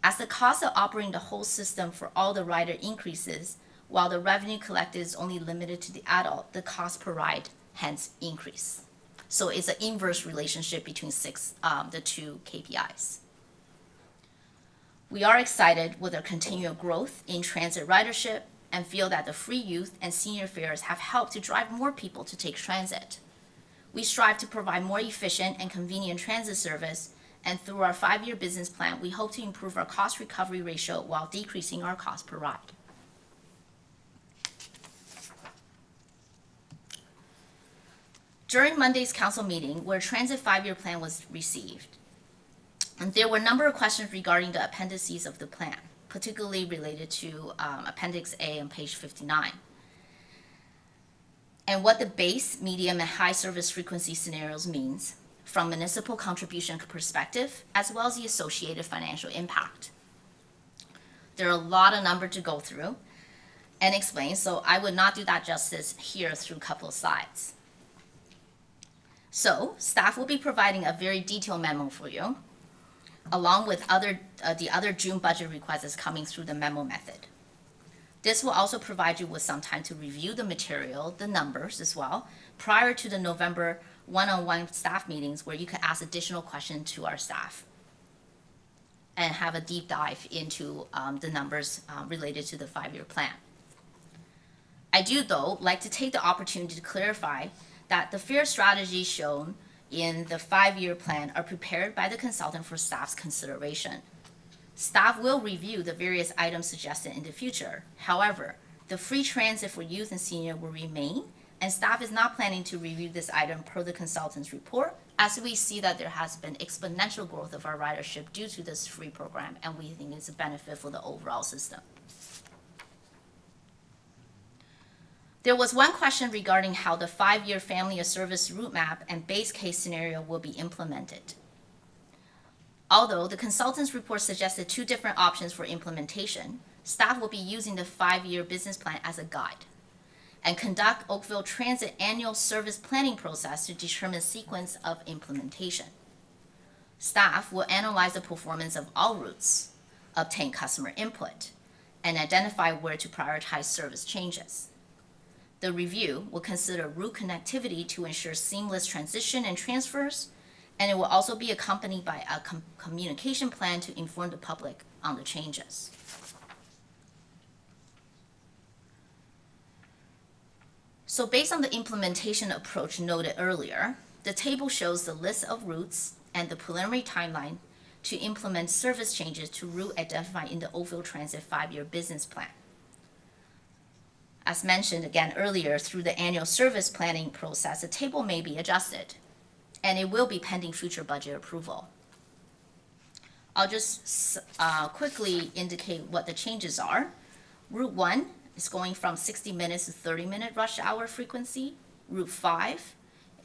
As the cost of operating the whole system for all the rider increases, while the revenue collected is only limited to the adult, the cost per ride hence increase. So it's an inverse relationship between the two KPIs. We are excited with our continual growth in transit ridership and feel that the free youth and senior fares have helped to drive more people to take transit. We strive to provide more efficient and convenient transit service, and through our 5-year business plan, we hope to improve our cost recovery ratio while decreasing our cost per ride. During Monday's council meeting, where transit 5-year plan was received, and there were a number of questions regarding the appendices of the plan, particularly related to Appendix A on page 59, and what the base, medium, and high service frequency scenarios means from municipal contribution perspective, as well as the associated financial impact. There are a lot of numbers to go through and explain, so I would not do that justice here through a couple of slides. So staff will be providing a very detailed memo for you, along with the other June budget requests coming through the memo method. This will also provide you with some time to review the material, the numbers as well, prior to the November one-on-one staff meetings where you can ask additional questions to our staff and have a deep dive into the numbers related to the 5-year plan. I do, though, like to take the opportunity to clarify that the fare strategies shown in the 5-year plan are prepared by the consultant for staff's consideration. Staff will review the various items suggested in the future. However, the free transit for youth and senior will remain, and staff is not planning to review this item per the consultant's report, as we see that there has been exponential growth of our ridership due to this free program, and we think it's a benefit for the overall system. There was one question regarding how the 5-year family of service route map and base case scenario will be implemented. Although the consultant's report suggested 2 different options for implementation, staff will be using the 5-year business plan as a guide and conduct Oakville Transit annual service planning process to determine sequence of implementation. Staff will analyze the performance of all routes, obtain customer input, and identify where to prioritize service changes. The review will consider route connectivity to ensure seamless transition and transfers, and it will also be accompanied by a communication plan to inform the public on the changes. So based on the implementation approach noted earlier, the table shows the list of routes and the preliminary timeline to implement service changes to route identified in the Oakville Transit 5-year business plan. As mentioned again earlier, through the annual service planning process, the table may be adjusted, and it will be pending future budget approval. I'll just quickly indicate what the changes are. Route 1 is going from 60 minutes to 30-minute rush hour frequency. Route 5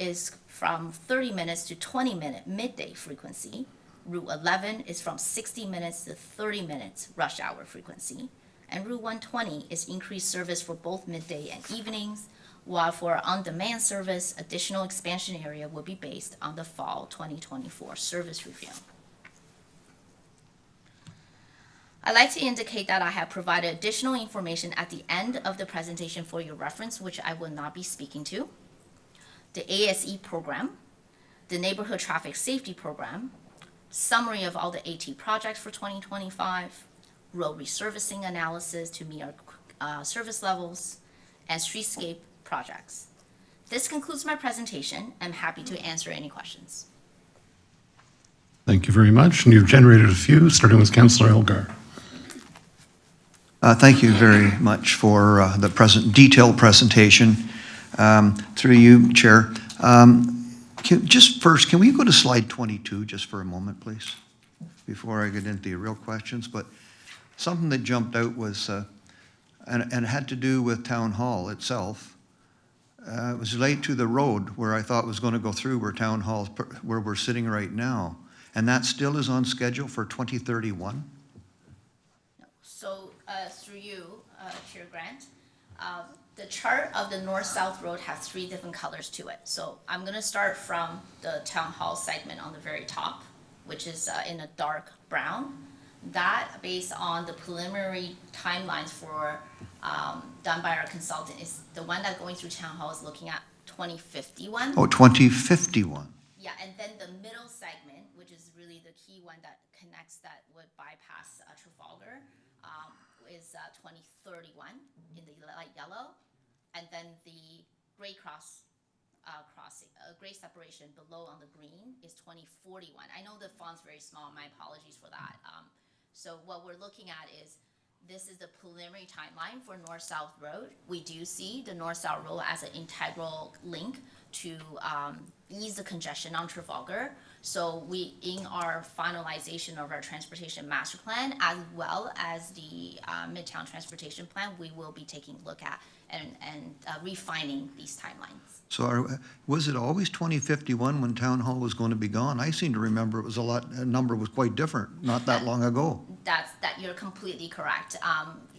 is from 30 minutes to 20-minute midday frequency. Route 11 is from 60 minutes to 30 minutes rush hour frequency. And Route 120 is increased service for both midday and evenings, while for on-demand service, additional expansion area will be based on the fall 2024 service review. I'd like to indicate that I have provided additional information at the end of the presentation for your reference, which I will not be speaking to. the ASE program, the neighborhood traffic safety program, summary of all the AT projects for 2025, road resurfacing analysis to meet our service levels, and streetscape projects. This concludes my presentation. I'm happy to answer any questions. Thank you very much. And you've generated a few, starting with Councillor Elgar. Thank you very much for the detailed presentation. Through you, Chair. Just first, can we go to slide 22 just for a moment, please, before I get into the real questions? But something that jumped out was, and it had to do with Town Hall itself. It was late to the road where I thought was going to go through where Town Hall, where we're sitting right now. And that still is on schedule for 2031? So through you, Chair Grant, the chart of the north-south road has 3 different colors to it. So I'm going to start from the Town Hall segment on the very top, which is in a dark brown. That, based on the preliminary timelines for done by our consultant, is the one that's going through Town Hall is looking at 2051. Oh, 2051. Yeah, and then the middle segment, which is really the key one that connects, that would bypass Trafalgar, is 2031 in the light yellow. And then the gray gray separation below on the green is 2041. I know the font's very small, my apologies for that. So what we're looking at is, this is the preliminary timeline for North-South Road. We do see the North-South Road as an integral link to ease the congestion on Trafalgar. So we, in our finalization of our transportation master plan, as well as the Midtown Transportation Plan, we will be taking a look at and refining these timelines. So was it always 2051 when Town Hall was going to be gone? I seem to remember it was a number was quite different not that long ago. You're completely correct.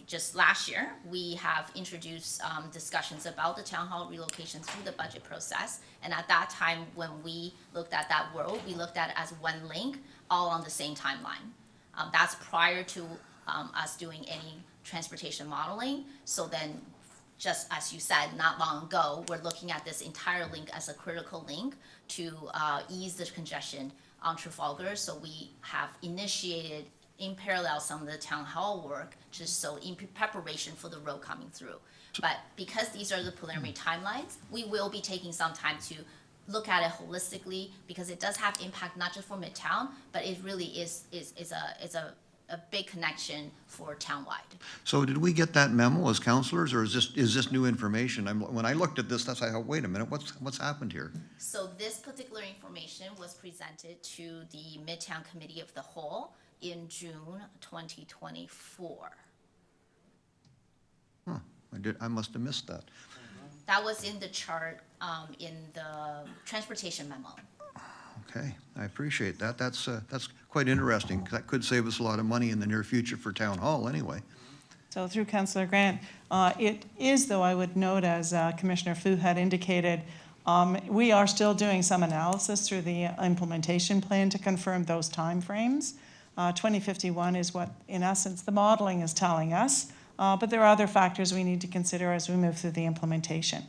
Just last year, we have introduced discussions about the Town Hall relocation through the budget process. And at that time, when we looked at that road, we looked at it as one link, all on the same timeline. That's prior to us doing any transportation modeling. So then, just as you said, not long ago, we're looking at this entire link as a critical link to ease the congestion on Trafalgar. So we have initiated in parallel some of the Town Hall work, just so in preparation for the road coming through. But because these are the preliminary timelines, we will be taking some time to look at it holistically, because it does have impact not just for Midtown, but it really is a big connection for townwide. So did we get that memo as councillors, or is this new information? When I looked at this, I thought, wait a minute, what's happened here? So this particular information was presented to the Midtown Committee of the Whole in June 2024. Huh, I must have missed that. That was in the chart in the transportation memo. Okay, I appreciate that. That's quite interesting. That could save us a lot of money in the near future for Town Hall anyway. So through Councillor Grant, it is, though, I would note, as Commissioner Fu had indicated, we are still doing some analysis through the implementation plan to confirm those timeframes. 2051 is what, in essence, the modeling is telling us, but there are other factors we need to consider as we move through the implementation.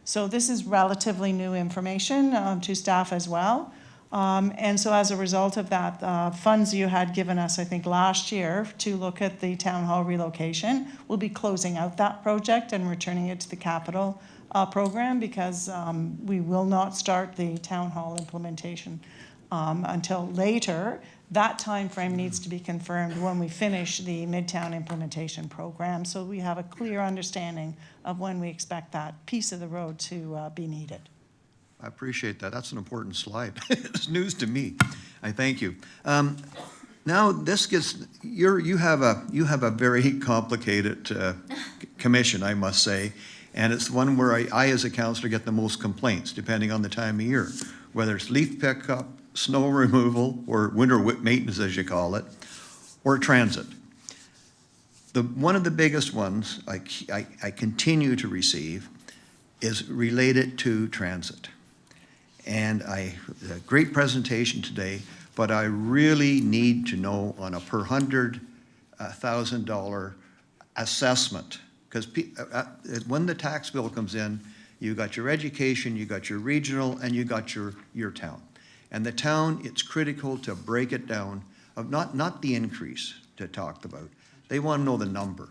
So this is relatively new information to staff as well. And so as a result of that, funds you had given us, I think, last year to look at the Town Hall relocation, we'll be closing out that project and returning it to the capital program, because we will not start the Town Hall implementation until later. That time frame needs to be confirmed when we finish the Midtown implementation program, so we have a clear understanding of when we expect that piece of the road to be needed. I appreciate that. That's an important slide. It's news to me. I thank you. Now this gets, you have a very complicated commission, I must say, and it's one where I as a councillor get the most complaints, depending on the time of year, whether it's leaf pickup, snow removal, or winter maintenance, as you call it, or transit. One of the biggest ones I continue to receive is related to transit. And a great presentation today, but I really need to know on a per $100,000 assessment, because when the tax bill comes in, You got your education, you got your regional, and you got your town. And the town, it's critical to break it down, of not the increase to talk about. They want to know the number.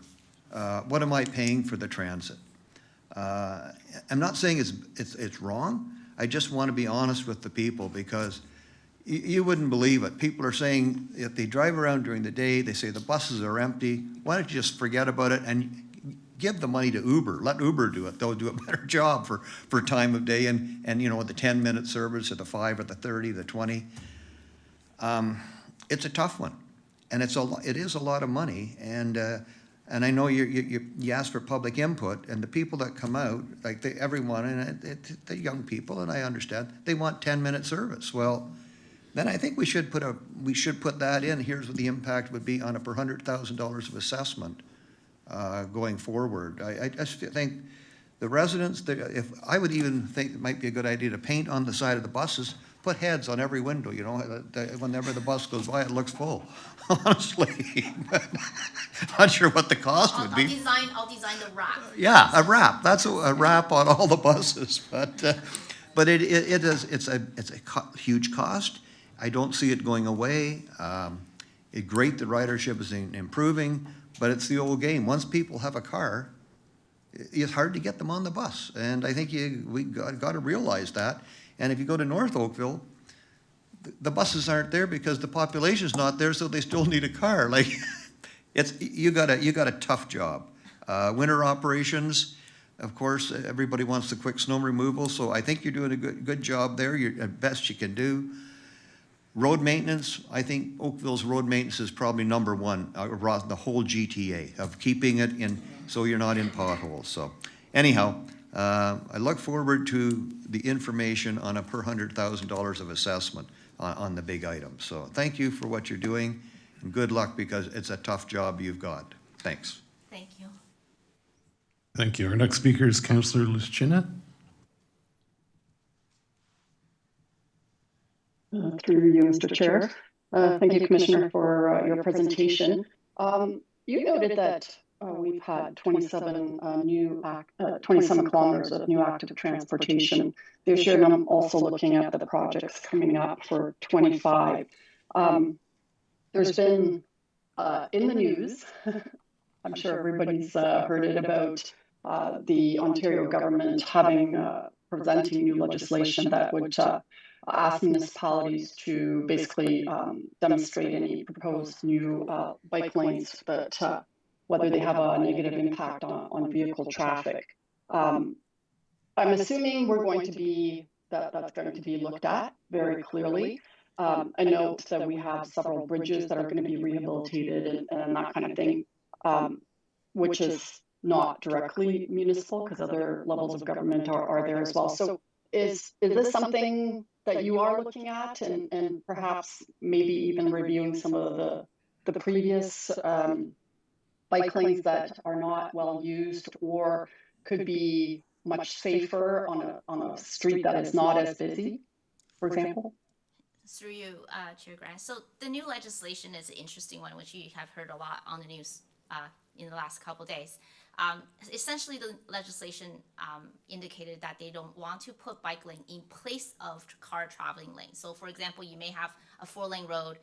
What am I paying for the transit? I'm not saying it's wrong. I just want to be honest with the people, because you wouldn't believe it. People are saying, if they drive around during the day, they say the buses are empty. Why don't you just forget about it and give the money to Uber? Let Uber do it. They'll do a better job for time of day and you know, the 10-minute service or the 5 or the 30, the 20. It's a tough one, and it is a lot of money. And I know you asked for public input, and the people that come out, like everyone, and the young people, and I understand, they want 10-minute service. Well, then I think we should put that in. Here's what the impact would be on a per $100,000 of assessment going forward. I just think the residents, if I would even think it might be a good idea to paint on the side of the buses, put heads on every window, you know, whenever the bus goes by, it looks full, honestly. Not sure what the cost would be. I'll design the wrap. Yeah, a wrap. That's a wrap on all the buses. But it's a huge cost. I don't see it going away. It's great that ridership is improving, but it's the old game. Once people have a car, it's hard to get them on the bus. And I think we got to realize that. And if you go to North Oakville, the buses aren't there because the population's not there, so they still need a car. Like, you got a tough job. Winter operations, of course, everybody wants the quick snow removal, so I think you're doing a good job there. You're the best you can do. Road maintenance, I think Oakville's road maintenance is probably number one across the whole GTA of keeping it in so you're not in potholes. So anyhow, I look forward to the information on a per $100,000 of assessment on the big items. So thank you for what you're doing, and good luck, because it's a tough job you've got. Thanks. Thank you. Thank you. Our next speaker is Councillor Luschina. Through you, Mr. Chair. Thank you, Commissioner, for your presentation. You noted that we've had 27 kilometers of new active transportation this year, and I'm also looking at the projects coming up for 25. There's been in the news, I'm sure everybody's heard it, about the Ontario government presenting new legislation that would ask municipalities to basically demonstrate any proposed new bike lanes that whether they have a negative impact on vehicle traffic. I'm assuming that's going to be looked at very clearly. I note that we have several bridges that are going to be rehabilitated and that kind of thing, which is not directly municipal because other levels of government are there as well. So is this something that you are looking at, and perhaps maybe even reviewing some of the previous bike lanes that are not well used or could be much safer on a street that is not as busy, for example? Through you, Chair Grant. So the new legislation is an interesting one, which you have heard a lot on the news in the last couple of days. Essentially, the legislation indicated that they don't want to put bike lane in place of car traveling lane. So, for example, you may have a 4-lane road,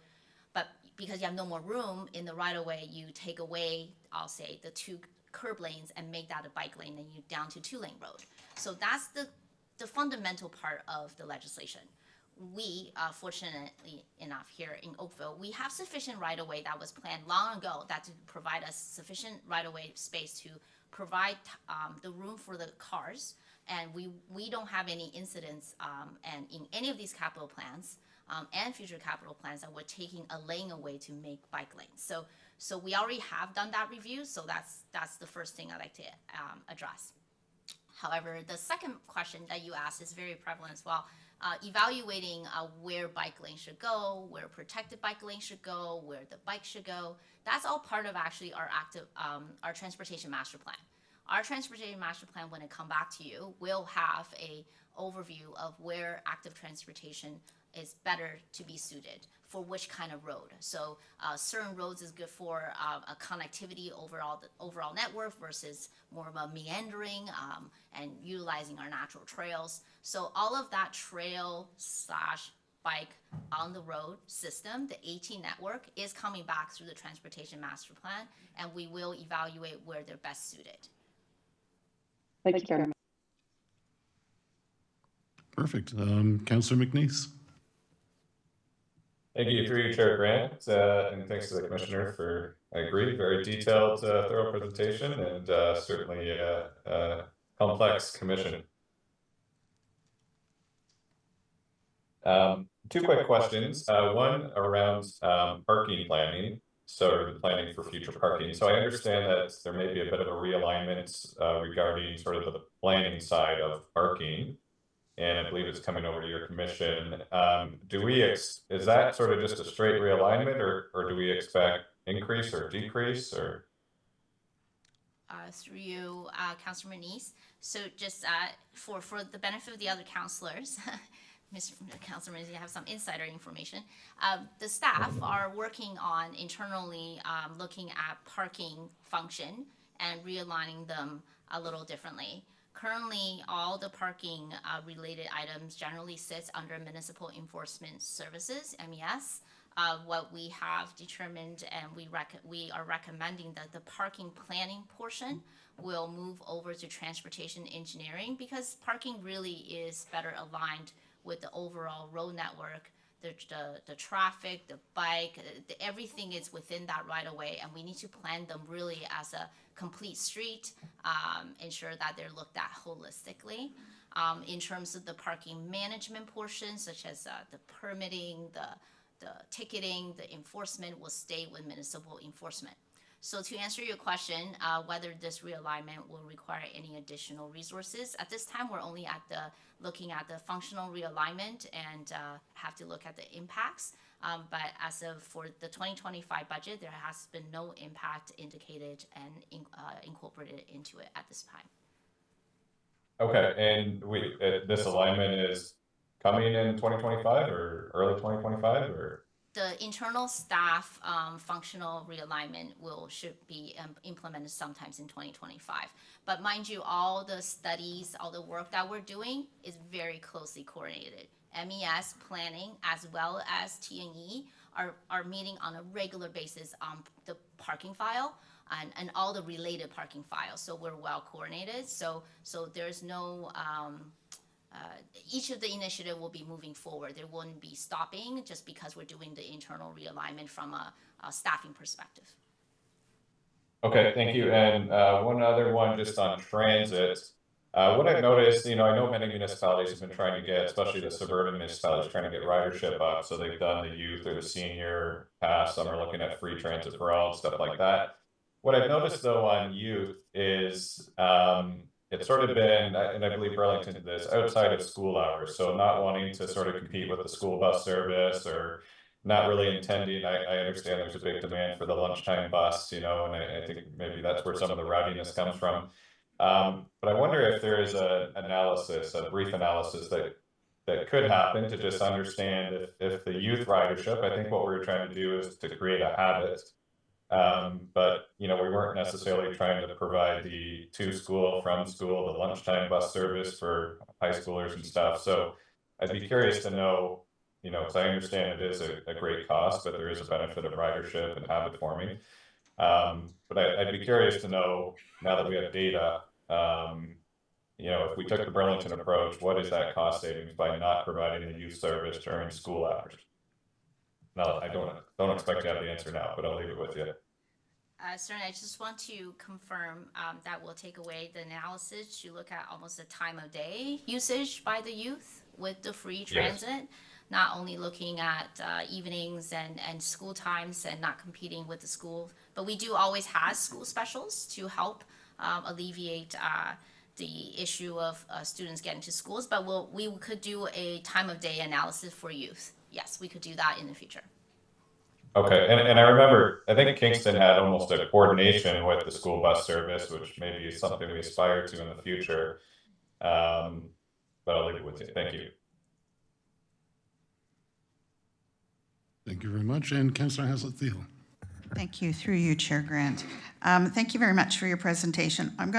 but because you have no more room in the right-of-way, you take away, I'll say, the 2 curb lanes and make that a bike lane, and you down to 2-lane road. So that's the fundamental part of the legislation. We, fortunately enough here in Oakville, we have sufficient right-of-way that was planned long ago that to provide us sufficient right-of-way space to provide the room for the cars. And we don't have any incidents and in any of these capital plans and future capital plans that we're taking a lane away to make bike lanes. So we already have done that review, so that's the first thing I'd like to address. However, the second question that you asked is very prevalent as well. Evaluating where bike lanes should go, where protected bike lanes should go, where the bike should go. That's all part of actually our transportation master plan. Our transportation master plan, when it come back to you, will have a overview of where active transportation is better to be suited for which kind of road. So certain roads is good for a connectivity overall, the overall network versus more of a meandering and utilizing our natural trails. So all of that trail slash bike on the road system, the AT network, is coming back through the transportation master plan, and we will evaluate where they're best suited. Thank you, Karen. Perfect. Councillor McNeese. Thank you through you, Chair Grant, and thanks to the Commissioner for, I agree, very detailed, thorough presentation, and certainly a complex commission. Two quick questions. One around parking planning, so the planning for future parking. So I understand that there may be a bit of a realignment regarding sort of the planning side of parking, and I believe it's coming over to your commission. Is that sort of just a straight realignment, or do we expect increase or decrease, or? Through you, Councilor Manise. So just for the benefit of the other councilors, Mr. Councilor Manise, you have some insider information. The staff are working on internally looking at parking function and realigning them a little differently. Currently, all the parking related items generally sits under Municipal Enforcement Services, MES. What we have determined, and we are recommending that the parking planning portion will move over to transportation engineering, because parking really is better aligned with the overall road network, the traffic, the bike, everything is within that right of way, and we need to plan them really as a complete street, ensure that they're looked at holistically. In terms of the parking management portion, such as the permitting, the ticketing, the enforcement will stay with municipal enforcement. So to answer your question, whether this realignment will require any additional resources, at this time we're only looking at the functional realignment and have to look at the impacts. But as of for the 2025 budget, there has been no impact indicated and incorporated into it at this time. Okay, and this alignment is coming in 2025 or early 2025, or? The internal staff functional realignment should be implemented sometimes in 2025. But mind you, all the studies, all the work that we're doing is very closely coordinated. MES planning as well as T&E are meeting on a regular basis on the parking file and all the related parking files. So we're well coordinated. So there's no each of the initiative will be moving forward. There wouldn't be stopping just because we're doing the internal realignment from a staffing perspective. Okay, thank you. And one other one just on transit. What I've noticed, I know many municipalities have been trying to get, especially the suburban municipalities, trying to get ridership up. So they've done the youth or the senior pass. Some are looking at free transit for all, stuff like that. What I've noticed though on youth is it's sort of been, and I believe Burlington did this, outside of school hours. So not wanting to sort of compete with the school bus service, or not really intending. I understand there's a big demand for the lunchtime bus, and I think maybe that's where some of the rowdiness comes from. But I wonder if there is a brief analysis that could happen to just understand if the youth ridership, I think what we're trying to do is to create a habit. But we weren't necessarily trying to provide the to school, from school, the lunchtime bus service for high schoolers and stuff. So I'd be curious to know, because I understand it is a great cost, but there is a benefit of ridership and habit forming. But I'd be curious to know, now that we have data, if we took the Burlington approach, what is that cost savings by not providing the youth service during school hours? No, I don't expect to have the answer now, but I'll leave it with you. Certainly, I just want to confirm that we'll take away the analysis to look at almost the time of day usage by the youth with the free transit. Yes. Not only looking at evenings and school times and not competing with the school, but we do always have school specials to help alleviate the issue of students getting to schools. But we could do a time of day analysis for youth. Yes, we could do that in the future. Okay, and I remember, I think Kingston had almost a coordination with the school bus service, which maybe is something we aspire to in the future. But I'll leave it with you. Thank you. Thank you very much. And Councillor Haslett-Thiel. Thank you, through you, Chair Grant. Thank you very much for your presentation. I'm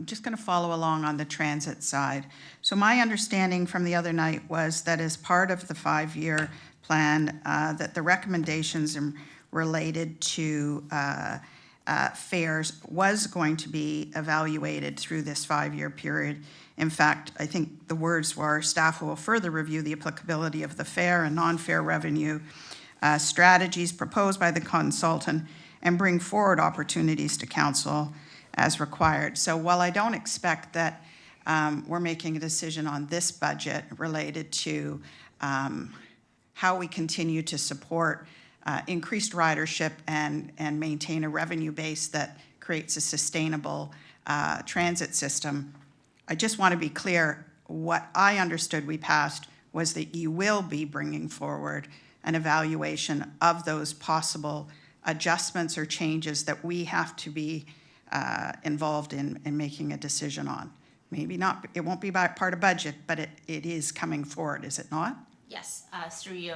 just going to follow along on the transit side. So my understanding from the other night was that as part of the 5-year plan, that the recommendations related to fares was going to be evaluated through this 5-year period. In fact, I think the words were, staff will further review the applicability of the fare and non-fare revenue strategies proposed by the consultant and bring forward opportunities to council as required. So while I don't expect that we're making a decision on this budget related to how we continue to support increased ridership and maintain a revenue base that creates a sustainable transit system, I just want to be clear, what I understood we passed was that you will be bringing forward an evaluation of those possible adjustments or changes that we have to be involved in making a decision on. Maybe not, it won't be part of budget, but it is coming forward, is it not? Yes, through you,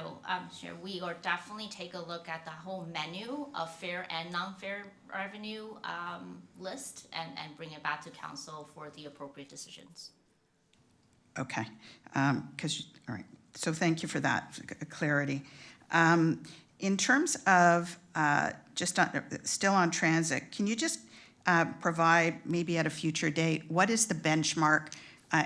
Chair, we will definitely take a look at the whole menu of fare and non-fare revenue list and bring it back to council for the appropriate decisions. Okay, all right, so thank you for that clarity. In terms of still on transit, can you just provide, maybe at a future date, what is the benchmark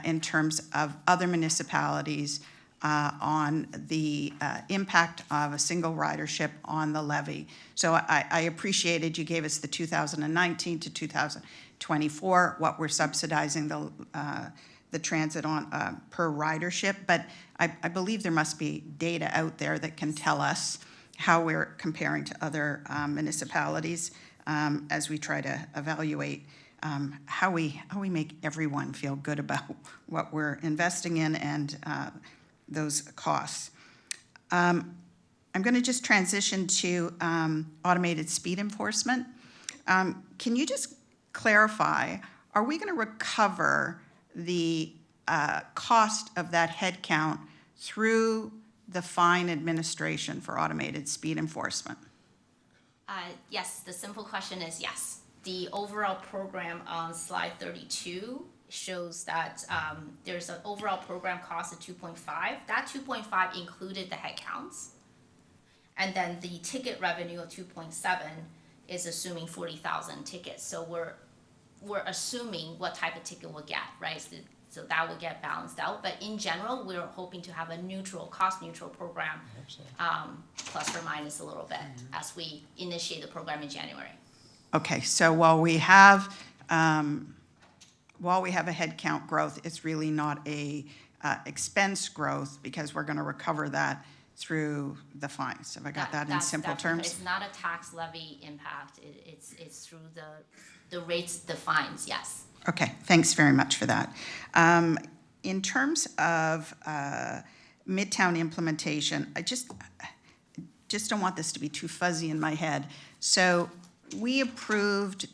in terms of other municipalities on the impact of a single ridership on the levy? So I appreciated you gave us the 2019 to 2024, what we're subsidizing the transit on per ridership, but I believe there must be data out there that can tell us how we're comparing to other municipalities as we try to evaluate how we make everyone feel good about what we're investing in and those costs. I'm going to just transition to automated speed enforcement. Can you just clarify, are we going to recover the cost of that headcount through the fine administration for automated speed enforcement? Yes, the simple question is yes. The overall program on slide 32 shows that there's an overall program cost of 2.5. That 2.5 included the headcounts. And then the ticket revenue of 2.7 is assuming 40,000 tickets. So we're assuming what type of ticket we'll get, right? So that will get balanced out. But in general, we're hoping to have a cost neutral program, plus or minus a little bit as we initiate the program in January. Okay, so while we have a headcount growth, it's really not a expense growth because we're going to recover that through the fines. Have I got that in simple terms? It's not a tax levy impact. It's through the rates, the fines, yes. Okay, thanks very much for that. In terms of Midtown implementation, I just don't want this to be too fuzzy in my head. So we approved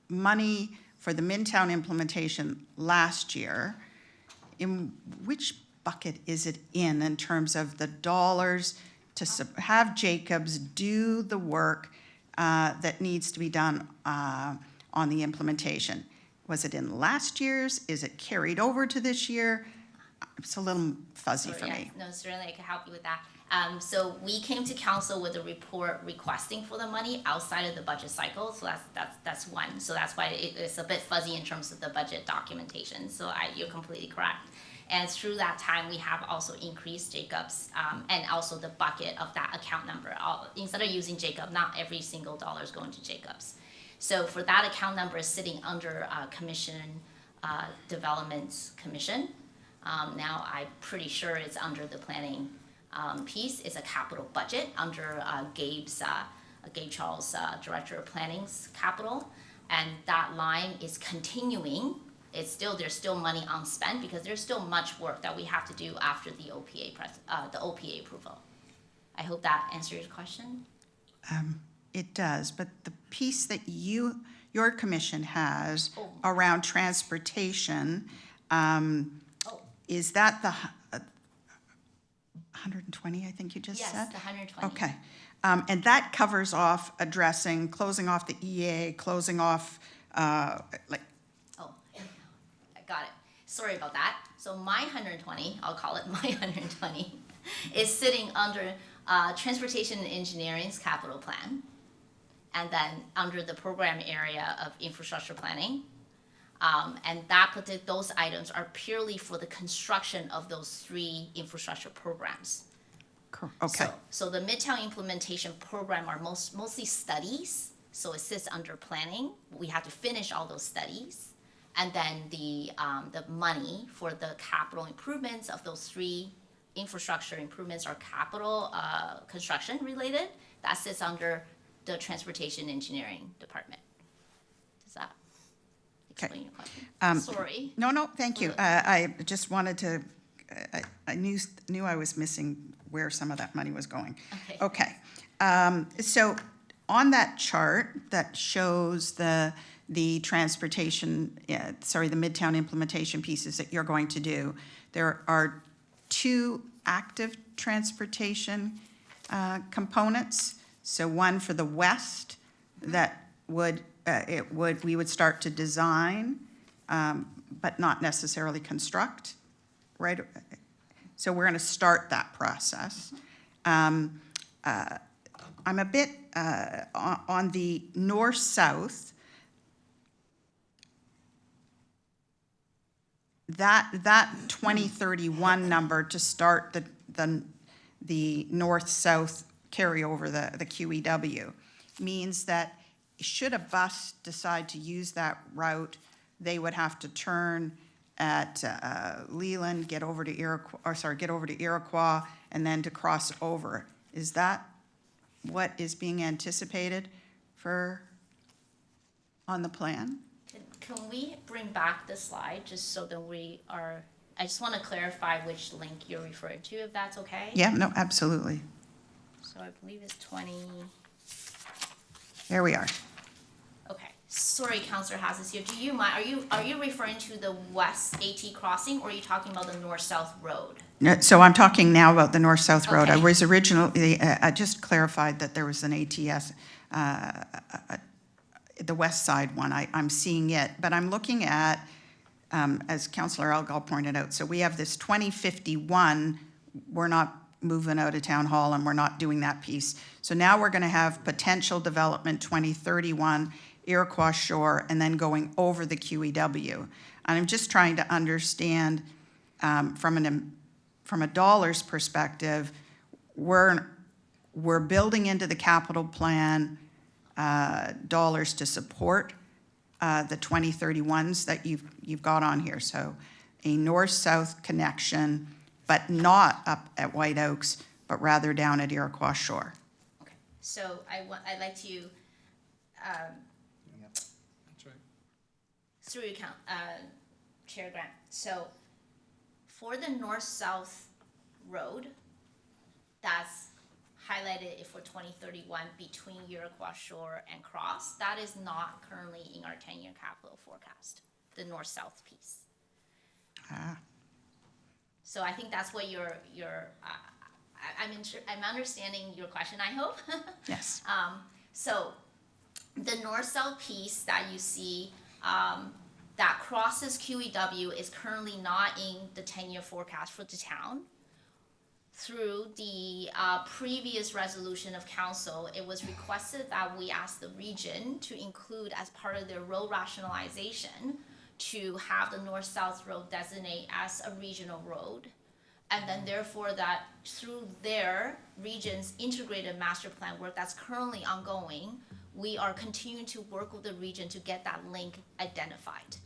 money for the Midtown implementation last year. In which bucket is it in terms of the dollars to have Jacobs do the work that needs to be done on the implementation? Was it in last year's? Is it carried over to this year? It's a little fuzzy for me. No, certainly I can help you with that. So we came to council with a report requesting for the money outside of the budget cycle. So that's one. So that's why it's a bit fuzzy in terms of the budget documentation. So you're completely correct. And through that time, we have also increased Jacobs and also the bucket of that account number. Instead of using Jacob, not every single dollar is going to Jacobs. So for that account number is sitting under Commission Development Commission. Now I'm pretty sure it's under the planning piece. It's a capital budget under Gabe Charles, Director of Planning's capital. And that line is continuing there's still money unspent because there's still much work that we have to do after the OPA approval. I hope that answers your question. It does, but the piece that your commission has around transportation, is that the 120, I think you just said? Yes, the 120. Okay. And that covers off closing off the EA, closing off, Oh, I got it. Sorry about that. So my 120, I'll call it my 120, is sitting under Transportation and Engineering's capital plan, and then under the program area of infrastructure planning. And those items are purely for the construction of those 3 infrastructure programs. okay. So the Midtown Implementation Program are mostly studies, so it sits under planning. We have to finish all those studies. And then the money for the capital improvements of those 3 infrastructure improvements are capital construction related. That sits under the Transportation Engineering Department. Does that explain your question? Sorry. No, thank you. I just wanted to, I knew I was missing where some of that money was going. Okay. So on that chart that shows the transportation, the Midtown implementation pieces that you're going to do, there are 2 active transportation components. So one for the west that we would start to design, but not necessarily construct, right? So we're going to start that process. I'm a bit on the north-south. That 2031 number to start the north-south carry over the QEW means that should a bus decide to use that route, they would have to turn at Leland, get over to Iroquois, and then to cross over. Is that what is being anticipated on the plan? Can we bring back the slide just so that I just want to clarify which link you're referring to, if that's okay? Yeah, no, absolutely. So I believe it's 20. There we are. Okay. Sorry, Councillor Haas here. Do you mind? Are you referring to the west AT crossing, or are you talking about the north-south road? No, so I'm talking now about the north-south road. Okay. I was originally, I just clarified that there was an ATS, the west side one. I'm seeing it, but I'm looking at, as Councillor Elgal pointed out, so we have this 2051, we're not moving out of Town Hall and we're not doing that piece. So now we're going to have potential development 2031, Iroquois Shore, and then going over the QEW. And I'm just trying to understand from a dollars perspective, we're building into the capital plan dollars to support the 2031s that you've got on here. So a north-south connection, but not up at White Oaks, but rather down at Iroquois Shore. Okay. So I'd like to through you, Chair Grant. So for the north-south road, that's highlighted for 2031 between Iroquois Shore and Cross. That is not currently in our 10-year capital forecast, the north-south piece. So I think that's what I'm understanding your question, I hope. Yes. So the north-south piece that you see that crosses QEW is currently not in the 10-year forecast for the town. Through the previous resolution of council, it was requested that we ask the region to include as part of their road rationalization to have the north-south road designate as a regional road. And then therefore that through their region's integrated master plan work that's currently ongoing, we are continuing to work with the region to get that link identified.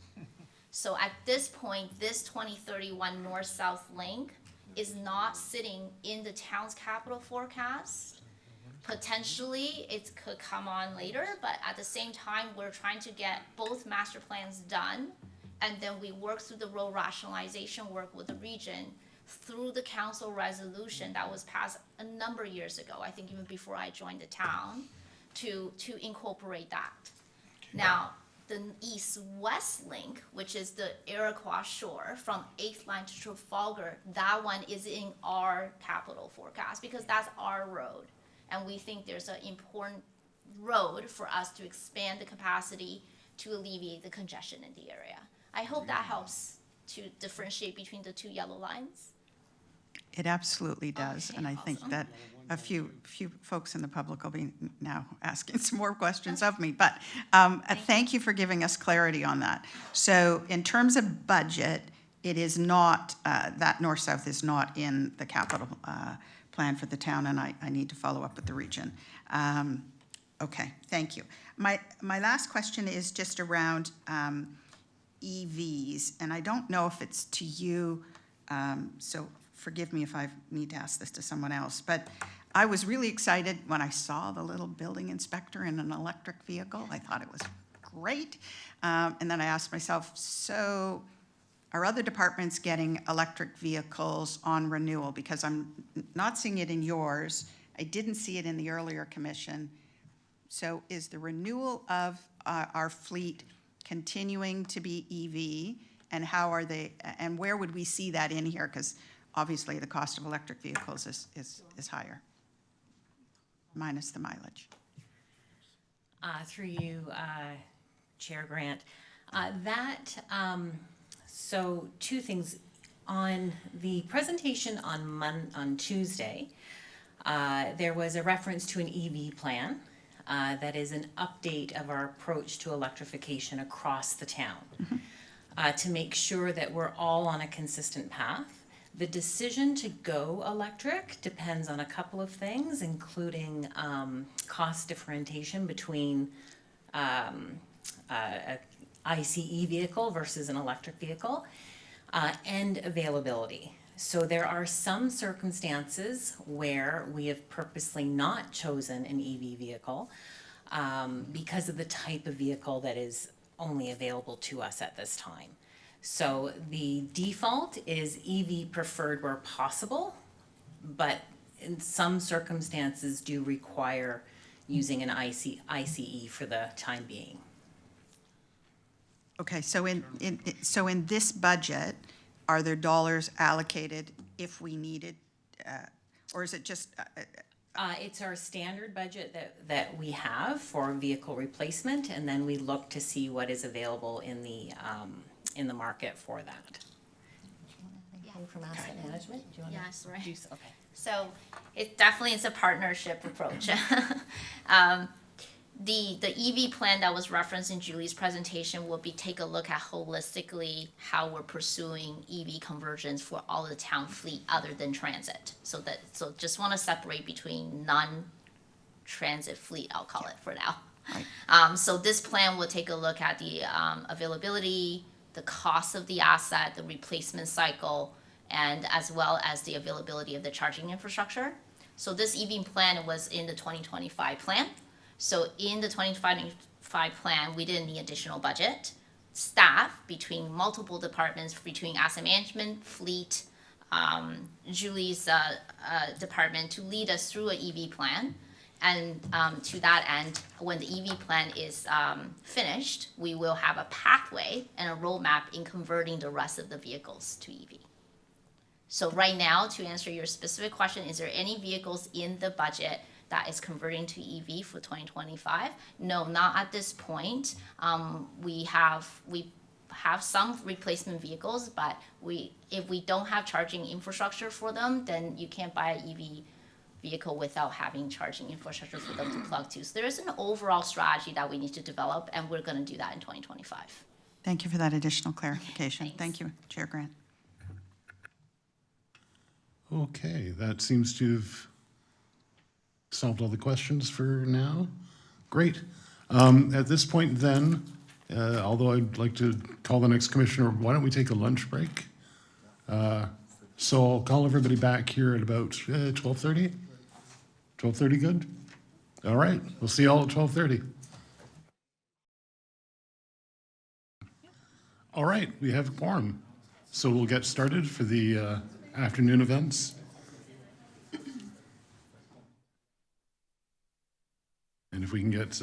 So at this point, this 2031 north-south link is not sitting in the town's capital forecast. Potentially, it could come on later, but at the same time, we're trying to get both master plans done And then we work through the road rationalization work with the region through the council resolution that was passed a number of years ago, I think even before I joined the town, to incorporate that. Now, the east-west link, which is the Iroquois shore from 8th line to Trafalgar, that one is in our capital forecast because that's our road. And we think there's an important road for us to expand the capacity to alleviate the congestion in the area. I hope that helps to differentiate between the two yellow lines. It absolutely does, Okay, and I think awesome. that a few folks in the public will be now asking some more questions of me, but thank you for giving us clarity on that. So in terms of budget, it is not, that north-south is not in the capital plan for the town, and I need to follow up with the region. Okay, thank you. My last question is just around EVs, and I don't know if it's to you, so forgive me if I need to ask this to someone else, but I was really excited when I saw the little building inspector in an electric vehicle. I thought it was great. And then I asked myself, so are other departments getting electric vehicles on renewal? Because I'm not seeing it in yours. I didn't see it in the earlier commission. So is the renewal of our fleet continuing to be EV? And how are they, and where would we see that in here? Because obviously the cost of electric vehicles is higher, minus the mileage. Through you, Chair Grant. So two things. On the presentation on Tuesday, there was a reference to an EV plan that is an update of our approach to electrification across the town to make sure that we're all on a consistent path. The decision to go electric depends on a couple of things, including cost differentiation between an ICE vehicle versus an electric vehicle, and availability. So there are some circumstances where we have purposely not chosen an EV vehicle because of the type of vehicle that is only available to us at this time. So the default is EV preferred where possible, but in some circumstances do require using an ICE for the time being. Okay, so in this budget, are there dollars allocated if we needed, or is it just? It's our standard budget that we have for vehicle replacement, and then we look to see what is available in the market for that. Anything from asset management? Do you want to? Yes, right. Okay. So it definitely is a partnership approach. The EV plan that was referenced in Julie's presentation will be take a look at holistically how we're pursuing EV conversions for all the town fleet other than transit. So just want to separate between non-transit fleet, I'll call it for now. Right. So this plan will take a look at the availability, the cost of the asset, the replacement cycle, and as well as the availability of the charging infrastructure. So this EV plan was in the 2025 plan. So in the 2025 plan, we didn't need additional budget. Staff between multiple departments, between asset management, fleet, Julie's department to lead us through an EV plan. And to that end, when the EV plan is finished, we will have a pathway and a roadmap in converting the rest of the vehicles to EV. So right now, to answer your specific question, is there any vehicles in the budget that is converting to EV for 2025? No, not at this point. We have some replacement vehicles, but if we don't have charging infrastructure for them, then you can't buy an EV vehicle without having charging infrastructure for them to plug to. So there is an overall strategy that we need to develop, and we're going to do that in 2025. Thank you for that additional clarification. Thank you, Chair Grant. Okay, that seems to have solved all the questions for now. Great. At this point then, although I'd like to call the next commissioner, why don't we take a lunch break? So I'll call everybody back here at about 12:30? 12:30 good? All right, we'll see you all at 12:30. All right, we have a quorum. So we'll get started for the afternoon events. And if we can get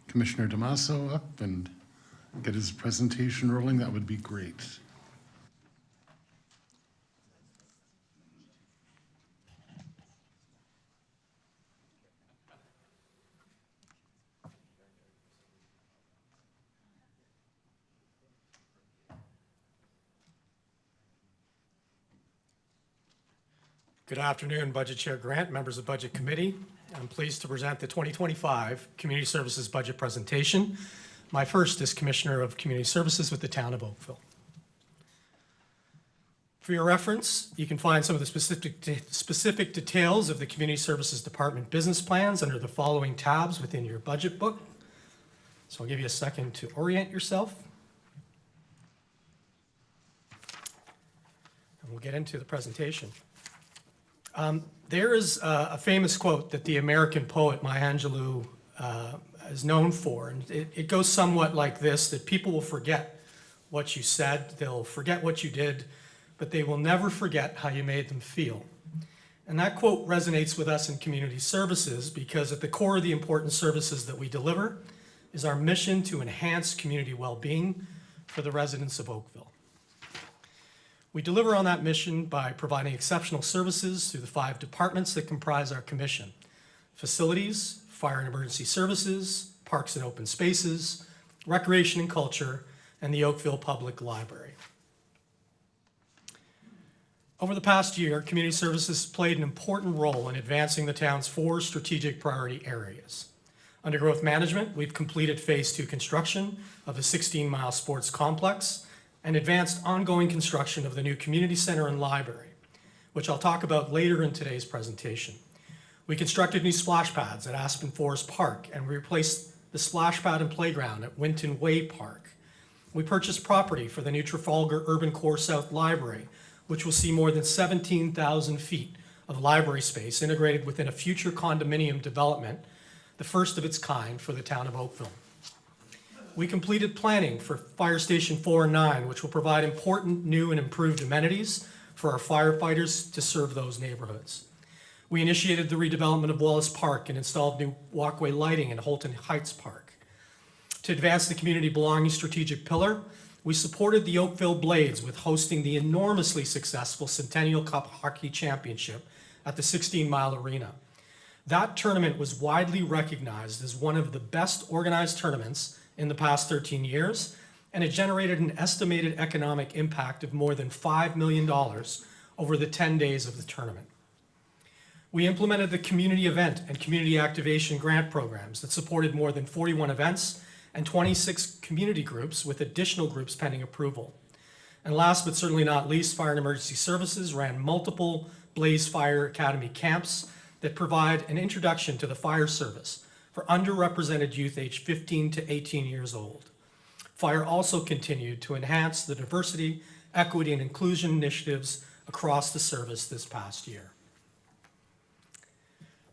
Commissioner Damaso up and get his presentation rolling, that would be great. Good afternoon, Budget Chair Grant, members of Budget Committee. I'm pleased to present the 2025 Community Services Budget Presentation. My first as Commissioner of Community Services with the Town of Oakville. For your reference, you can find some of the specific details of the Community Services Department business plans under the following tabs within your budget book. So I'll give you a second to orient yourself. And we'll get into the presentation. There is a famous quote that the American poet Maya Angelou is known for, and it goes somewhat like this, that people will forget what you said, they'll forget what you did, but they will never forget how you made them feel. And that quote resonates with us in community services because at the core of the important services that we deliver is our mission to enhance community well-being for the residents of Oakville. We deliver on that mission by providing exceptional services through the 5 departments that comprise our commission: facilities, fire and emergency services, parks and open spaces, recreation and culture, and the Oakville Public Library. Over the past year, community services played an important role in advancing the town's 4 strategic priority areas. Under growth management, we've completed phase 2 construction of the 16-mile sports complex and advanced ongoing construction of the new community center and library, which I'll talk about later in today's presentation. We constructed new splash pads at Aspen Forest Park, and we replaced the splash pad and playground at Winton Way Park. We purchased property for the new Trafalgar Urban Core South Library, which will see more than 17,000 feet of library space integrated within a future condominium development, the first of its kind for the town of Oakville. We completed planning for Fire Station 4 and 9, which will provide important new and improved amenities for our firefighters to serve those neighborhoods. We initiated the redevelopment of Wallace Park and installed new walkway lighting in Holton Heights Park. To advance the community belonging strategic pillar, we supported the Oakville Blades with hosting the enormously successful Centennial Cup Hockey Championship at the 16-mile arena. That tournament was widely recognized as one of the best organized tournaments in the past 13 years, and it generated an estimated economic impact of more than $5 million over the 10 days of the tournament. We implemented the community event and community activation grant programs that supported more than 41 events and 26 community groups with additional groups pending approval. And last but certainly not least, Fire and Emergency Services ran multiple Blaze Fire Academy camps that provide an introduction to the fire service for underrepresented youth aged 15 to 18 years old. Fire also continued to enhance the diversity, equity, and inclusion initiatives across the service this past year.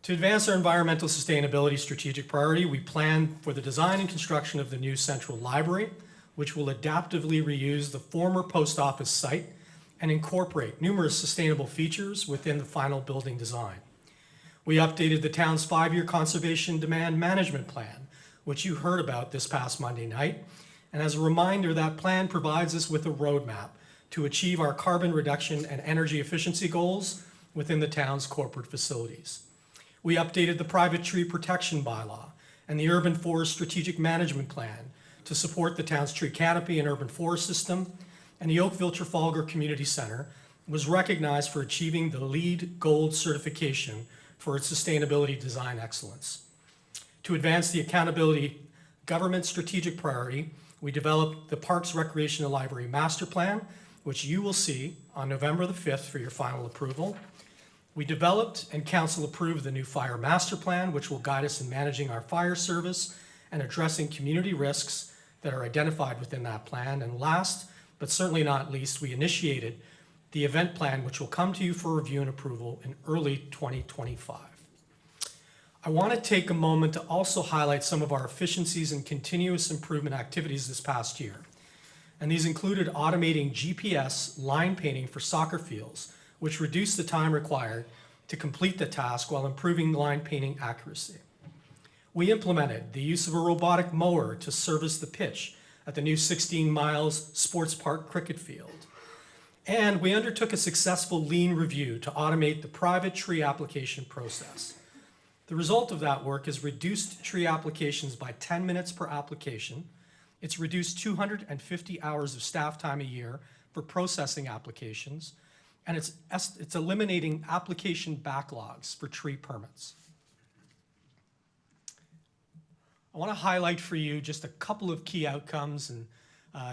To advance our environmental sustainability strategic priority, we plan for the design and construction of the new central library, which will adaptively reuse the former post office site and incorporate numerous sustainable features within the final building design. We updated the town's 5-year conservation demand management plan, which you heard about this past Monday night. And as a reminder, that plan provides us with a roadmap to achieve our carbon reduction and energy efficiency goals within the town's corporate facilities. We updated the private tree protection bylaw and the urban forest strategic management plan to support the town's tree canopy and urban forest system. And the Oakville Trafalgar Community Center was recognized for achieving the LEED Gold certification for its sustainability design excellence. To advance the accountability government strategic priority, we developed the Parks, Recreation, and Library Master Plan, which you will see on November the 5th for your final approval. We developed and council approved the new Fire Master Plan, which will guide us in managing our fire service and addressing community risks that are identified within that plan. And last, but certainly not least, we initiated the event plan, which will come to you for review and approval in early 2025. I want to take a moment to also highlight some of our efficiencies and continuous improvement activities this past year. And these included automating GPS line painting for soccer fields, which reduced the time required to complete the task while improving line painting accuracy. We implemented the use of a robotic mower to service the pitch at the new 16 Miles Sports Park cricket field. And we undertook a successful lean review to automate the private tree application process. The result of that work is reduced tree applications by 10 minutes per application. It's reduced 250 hours of staff time a year for processing applications, and it's eliminating application backlogs for tree permits. I want to highlight for you just a couple of key outcomes, and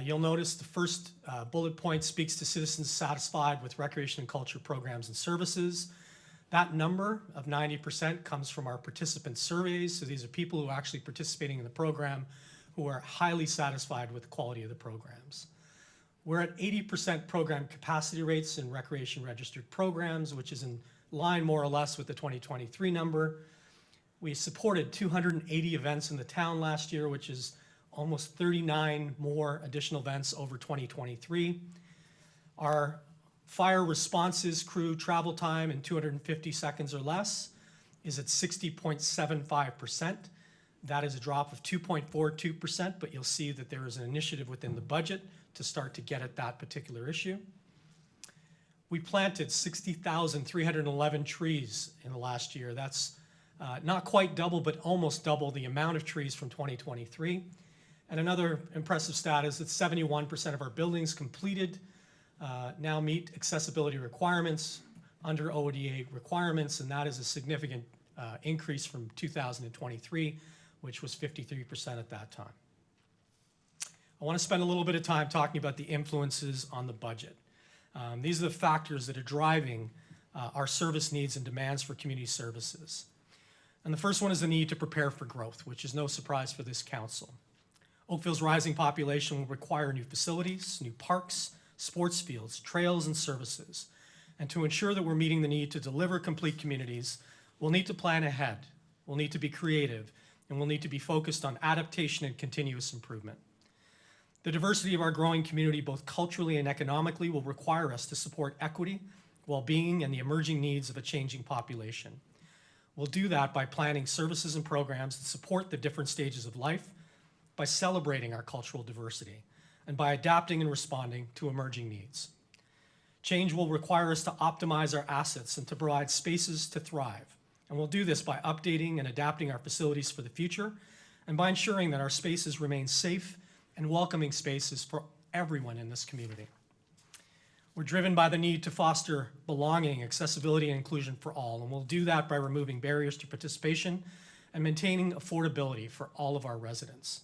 you'll notice the first bullet point speaks to citizens satisfied with recreation and culture programs and services. That number of 90% comes from our participant surveys, so these are people who are actually participating in the program who are highly satisfied with the quality of the programs. We're at 80% program capacity rates in recreation registered programs, which is in line more or less with the 2023 number. We supported 280 events in the town last year, which is almost 39 more additional events over 2023. Our fire responses crew travel time in 250 seconds or less is at 60.75%. That is a drop of 2.42%, but you'll see that there is an initiative within the budget to start to get at that particular issue. We planted 60,311 trees in the last year. That's not quite double, but almost double the amount of trees from 2023. And another impressive stat is that 71% of our buildings completed now meet accessibility requirements under ODA requirements, and that is a significant increase from 2023, which was 53% at that time. I want to spend a little bit of time talking about the influences on the budget. These are the factors that are driving our service needs and demands for community services. And the first one is the need to prepare for growth, which is no surprise for this council. Oakville's rising population will require new facilities, new parks, sports fields, trails, and services. And to ensure that we're meeting the need to deliver complete communities, we'll need to plan ahead, we'll need to be creative, and we'll need to be focused on adaptation and continuous improvement. The diversity of our growing community, both culturally and economically, will require us to support equity, well-being, and the emerging needs of a changing population. We'll do that by planning services and programs that support the different stages of life, by celebrating our cultural diversity, and by adapting and responding to emerging needs. Change will require us to optimize our assets and to provide spaces to thrive. And we'll do this by updating and adapting our facilities for the future, and by ensuring that our spaces remain safe and welcoming spaces for everyone in this community. We're driven by the need to foster belonging, accessibility, and inclusion for all, and we'll do that by removing barriers to participation and maintaining affordability for all of our residents.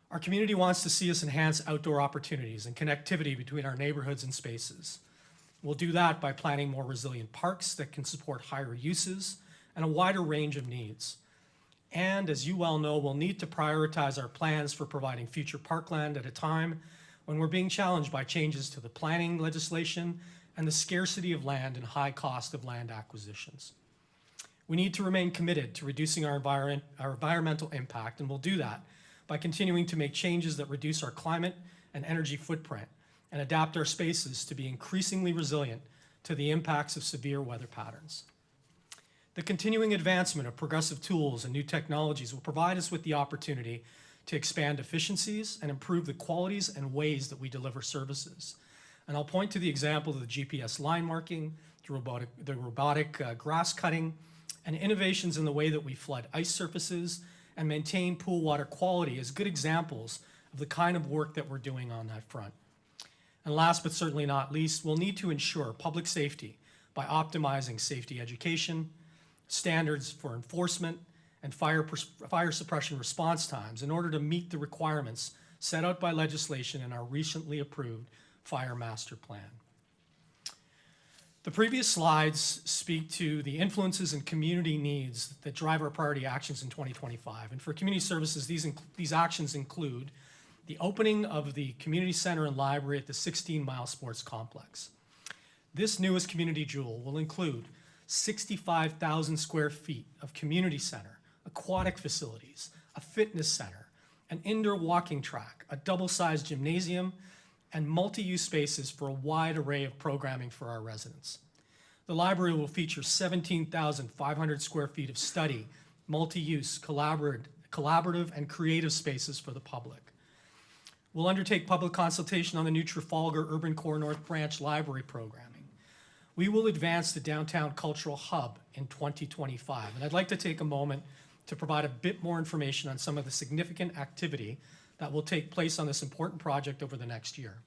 Our community wants to see us enhance outdoor opportunities and connectivity between our neighborhoods and spaces. We'll do that by planning more resilient parks that can support higher uses and a wider range of needs. And as you well know, we'll need to prioritize our plans for providing future parkland at a time when we're being challenged by changes to the planning legislation and the scarcity of land and high cost of land acquisitions. We need to remain committed to reducing our environmental impact, and we'll do that by continuing to make changes that reduce our climate and energy footprint and adapt our spaces to be increasingly resilient to the impacts of severe weather patterns. The continuing advancement of progressive tools and new technologies will provide us with the opportunity to expand efficiencies and improve the qualities and ways that we deliver services. And I'll point to the example of the GPS line marking, the robotic grass cutting, and innovations in the way that we flood ice surfaces and maintain pool water quality as good examples of the kind of work that we're doing on that front. And last but certainly not least, we'll need to ensure public safety by optimizing safety education, standards for enforcement, and fire suppression response times in order to meet the requirements set out by legislation in our recently approved Fire Master Plan. The previous slides speak to the influences and community needs that drive our priority actions in 2025. And for community services, these actions include the opening of the community center and library at the 16 Mile Sports Complex. This newest community jewel will include 65,000 square feet of community center, aquatic facilities, a fitness center, an indoor walking track, a double-sized gymnasium, and multi-use spaces for a wide array of programming for our residents. The library will feature 17,500 square feet of study, multi-use, collaborative, and creative spaces for the public. We'll undertake public consultation on the new Trafalgar Urban Core North Branch Library programming. We will advance the downtown cultural hub in 2025, and I'd like to take a moment to provide a bit more information on some of the significant activity that will take place on this important project over the next year.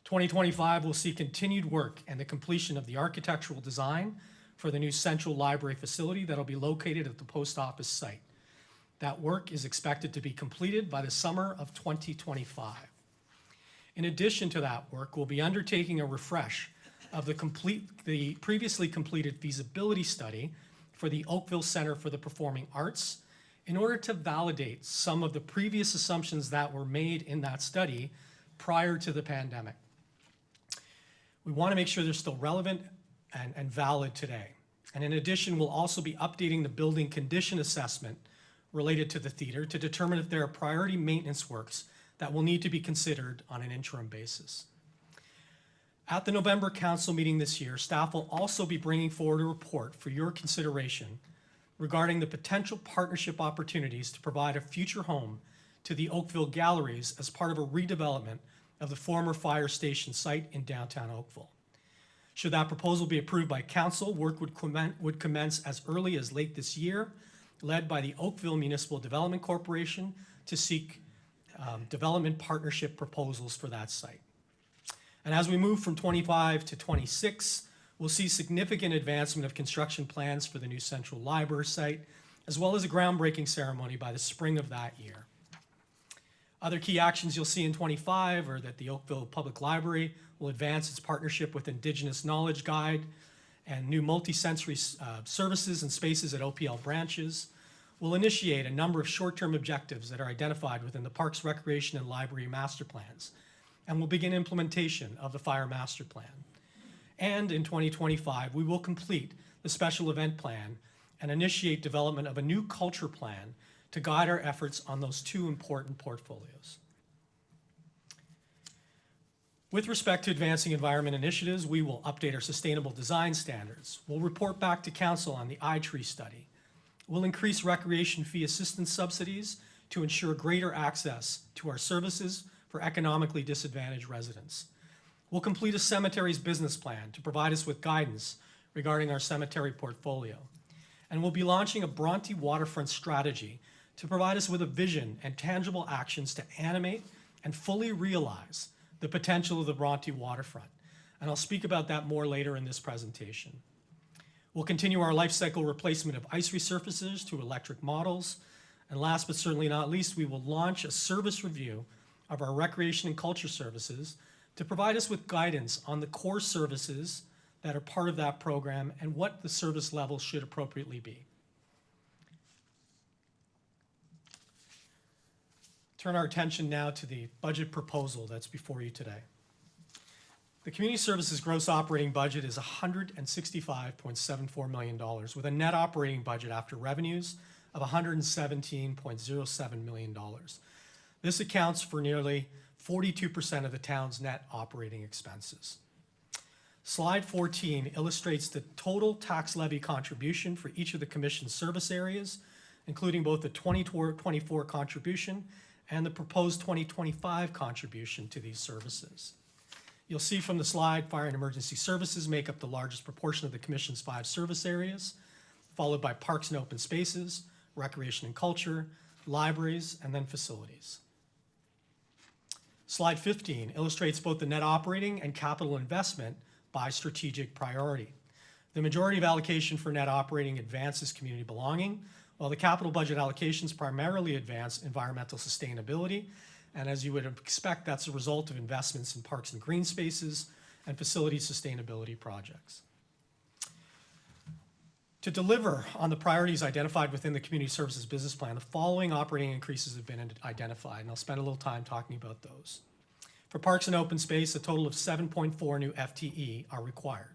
2025 will see continued work and the completion of the architectural design for the new central library facility that'll be located at the post office site. That work is expected to be completed by the summer of 2025. In addition to that work, we'll be undertaking a refresh of the previously completed feasibility study for the Oakville Center for the Performing Arts in order to validate some of the previous assumptions that were made in that study prior to the pandemic. We want to make sure they're still relevant and valid today. And in addition, we'll also be updating the building condition assessment related to the theater to determine if there are priority maintenance works that will need to be considered on an interim basis. At the November council meeting this year, staff will also be bringing forward a report for your consideration regarding the potential partnership opportunities to provide a future home to the Oakville Galleries as part of a redevelopment of the former fire station site in downtown Oakville. Should that proposal be approved by council, work would commence as early as late this year, led by the Oakville Municipal Development Corporation to seek development partnership proposals for that site. And as we move from 25 to 26, we'll see significant advancement of construction plans for the new central library site, as well as a groundbreaking ceremony by the spring of that year. Other key actions you'll see in 25 are that the Oakville Public Library will advance its partnership with Indigenous Knowledge Guide and new multi-sensory services and spaces at OPL branches. We'll initiate a number of short-term objectives that are identified within the Parks, Recreation, and Library master plans, and we'll begin implementation of the Fire Master Plan. And in 2025, we will complete the special event plan and initiate development of a new culture plan to guide our efforts on those two important portfolios. With respect to advancing environment initiatives, we will update our sustainable design standards. We'll report back to council on the iTree study. We'll increase recreation fee assistance subsidies to ensure greater access to our services for economically disadvantaged residents. We'll complete a cemeteries business plan to provide us with guidance regarding our cemetery portfolio. And we'll be launching a Bronte waterfront strategy to provide us with a vision and tangible actions to animate and fully realize the potential of the Bronte waterfront. And I'll speak about that more later in this presentation. We'll continue our life cycle replacement of ice resurfacers to electric models. And last but certainly not least, we will launch a service review of our recreation and culture services to provide us with guidance on the core services that are part of that program and what the service levels should appropriately be. Turn our attention now to the budget proposal that's before you today. The Community Services gross operating budget is $165.74 million with a net operating budget after revenues of $117.07 million. This accounts for nearly 42% of the town's net operating expenses. Slide 14 illustrates the total tax levy contribution for each of the commission's service areas, including both the 2024 contribution and the proposed 2025 contribution to these services. You'll see from the slide, fire and emergency services make up the largest proportion of the commission's 5 service areas, followed by parks and open spaces, recreation and culture, libraries, and then facilities. Slide 15 illustrates both the net operating and capital investment by strategic priority. The majority of allocation for net operating advances community belonging, while the capital budget allocations primarily advance environmental sustainability. And as you would expect, that's a result of investments in parks and green spaces and facility sustainability projects. To deliver on the priorities identified within the Community Services Business Plan, the following operating increases have been identified, and I'll spend a little time talking about those. For parks and open space, a total of 7.4 new FTE are required.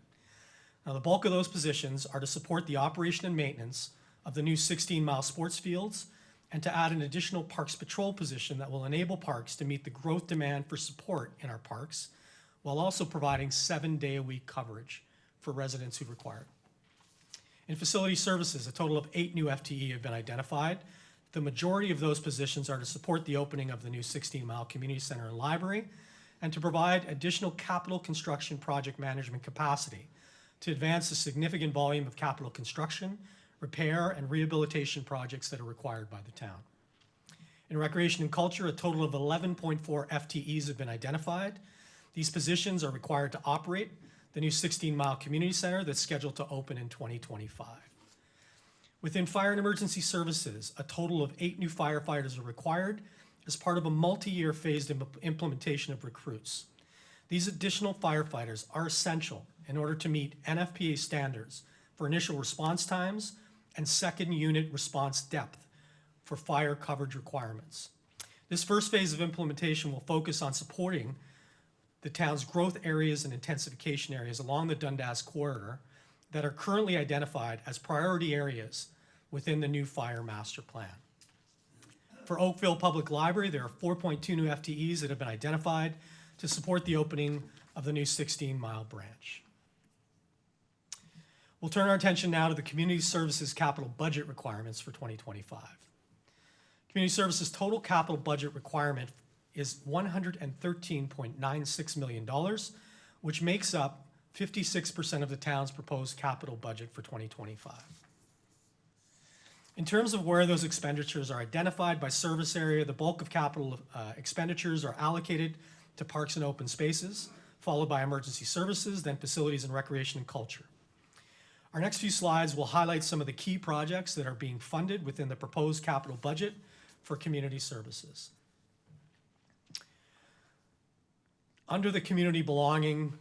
Now, the bulk of those positions are to support the operation and maintenance of the new 16-mile sports fields and to add an additional Parks Patrol position that will enable parks to meet the growth demand for support in our parks, while also providing 7-day-a-week coverage for residents who require it. In facility services, a total of 8 new FTE have been identified. The majority of those positions are to support the opening of the new 16-mile community center and library, and to provide additional capital construction project management capacity to advance the significant volume of capital construction, repair, and rehabilitation projects that are required by the town. In recreation and culture, a total of 11.4 FTEs have been identified. These positions are required to operate the new 16-mile community center that's scheduled to open in 2025. Within fire and emergency services, a total of 8 new firefighters are required as part of a multi-year phased implementation of recruits. These additional firefighters are essential in order to meet NFPA standards for initial response times and second unit response depth for fire coverage requirements. This first phase of implementation will focus on supporting the town's growth areas and intensification areas along the Dundas corridor that are currently identified as priority areas within the new fire master plan. For Oakville Public Library, there are 4.2 new FTEs that have been identified to support the opening of the new 16-mile branch. We'll turn our attention now to the community services capital budget requirements for 2025. Community services total capital budget requirement is $113.96 million, which makes up 56% of the town's proposed capital budget for 2025. In terms of where those expenditures are identified by service area, the bulk of capital expenditures are allocated to parks and open spaces, followed by emergency services, then facilities and recreation and culture. Our next few slides will highlight some of the key projects that are being funded within the proposed capital budget for community services. Under the community belonging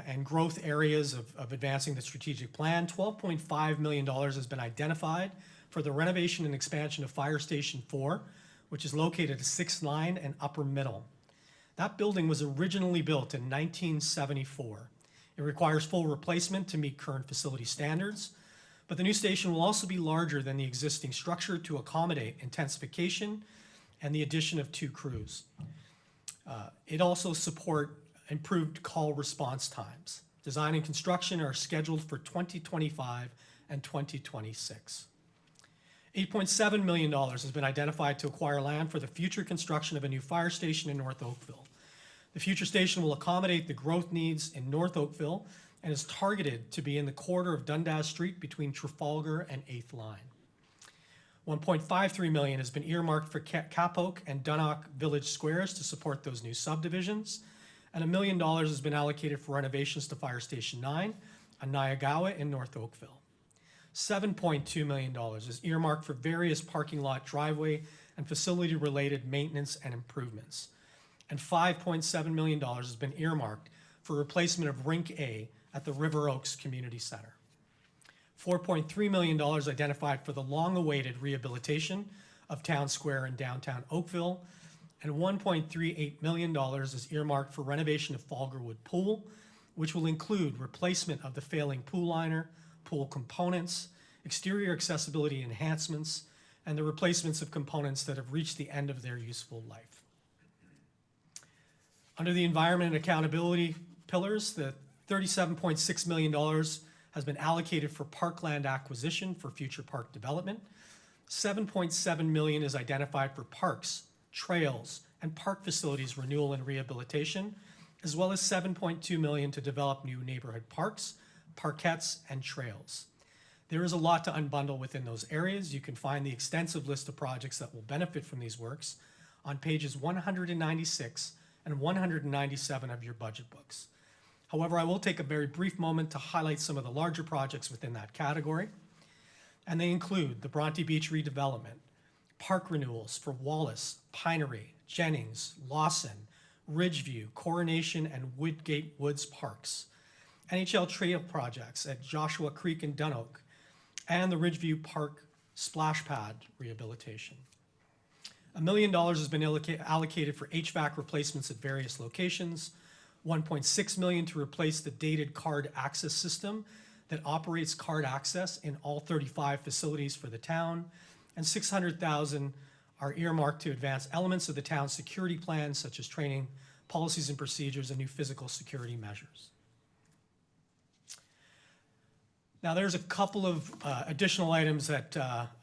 and growth areas of advancing the strategic plan, $12.5 million has been identified for the renovation and expansion of Fire Station 4, which is located at 6th Line and Upper Middle. That building was originally built in 1974. It requires full replacement to meet current facility standards, but the new station will also be larger than the existing structure to accommodate intensification and the addition of 2 crews. It also support improved call response times. Design and construction are scheduled for 2025 and 2026. $8.7 million has been identified to acquire land for the future construction of a new fire station in North Oakville. The future station will accommodate the growth needs in North Oakville and is targeted to be in the corridor of Dundas Street between Trafalgar and 8th Line. $1.53 million has been earmarked for Capoke and Dunnock Village Squares to support those new subdivisions, and $1 million has been allocated for renovations to Fire Station 9 on Nyagawa in North Oakville. $7.2 million is earmarked for various parking lot, driveway, and facility-related maintenance and improvements. And $5.7 million has been earmarked for replacement of Rink A at the River Oaks Community Center. $4.3 million identified for the long-awaited rehabilitation of Town Square in downtown Oakville, and $1.38 million is earmarked for renovation of Falgarwood Pool, which will include replacement of the failing pool liner, pool components, exterior accessibility enhancements, and the replacements of components that have reached the end of their useful life. Under the environment and accountability pillars, the $37.6 million has been allocated for parkland acquisition for future park development. $7.7 million is identified for parks, trails, and park facilities renewal and rehabilitation, as well as $7.2 million to develop new neighborhood parks, parkettes, and trails. There is a lot to unbundle within those areas. You can find the extensive list of projects that will benefit from these works on pages 196 and 197 of your budget books. However, I will take a very brief moment to highlight some of the larger projects within that category, and they include the Bronte Beach redevelopment, park renewals for Wallace, Pinery, Jennings, Lawson, Ridgeview, Coronation, and Woodgate Woods Parks, NHL trail projects at Joshua Creek and Dunoak, and the Ridgeview Park splash pad rehabilitation. $1 million has been allocated for HVAC replacements at various locations, $1.6 million to replace the dated card access system that operates card access in all 35 facilities for the town, and $600,000 are earmarked to advance elements of the town's security plan, such as training, policies and procedures, and new physical security measures. Now, there's a couple of additional items that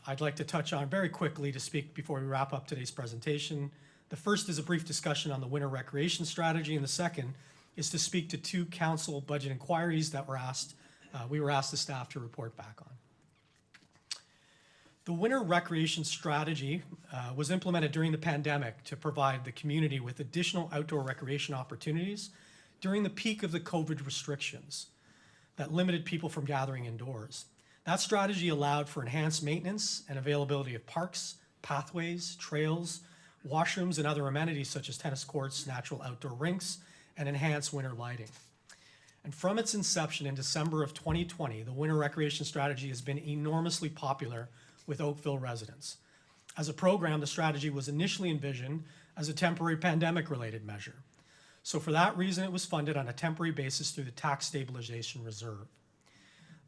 I'd like to touch on very quickly to speak before we wrap up today's presentation. The first is a brief discussion on the winter recreation strategy, and the second is to speak to 2 council budget inquiries that we were asked the staff to report back on. The winter recreation strategy was implemented during the pandemic to provide the community with additional outdoor recreation opportunities during the peak of the COVID restrictions that limited people from gathering indoors. That strategy allowed for enhanced maintenance and availability of parks, pathways, trails, washrooms, and other amenities such as tennis courts, natural outdoor rinks, and enhanced winter lighting. And from its inception in December of 2020, the winter recreation strategy has been enormously popular with Oakville residents. As a program, the strategy was initially envisioned as a temporary pandemic-related measure. So for that reason, it was funded on a temporary basis through the Tax Stabilization Reserve.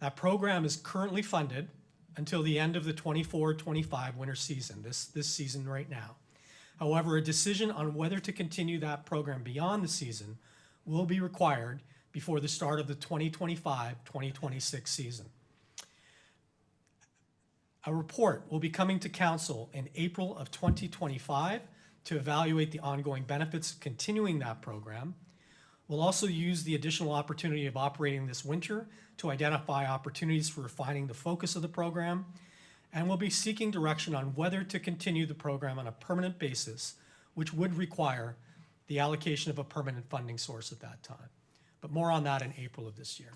That program is currently funded until the end of the 24-25 winter season, this season right now. However, a decision on whether to continue that program beyond the season will be required before the start of the 2025-2026 season. A report will be coming to council in April of 2025 to evaluate the ongoing benefits of continuing that program. We'll also use the additional opportunity of operating this winter to identify opportunities for refining the focus of the program, and we'll be seeking direction on whether to continue the program on a permanent basis, which would require the allocation of a permanent funding source at that time. But more on that in April of this year.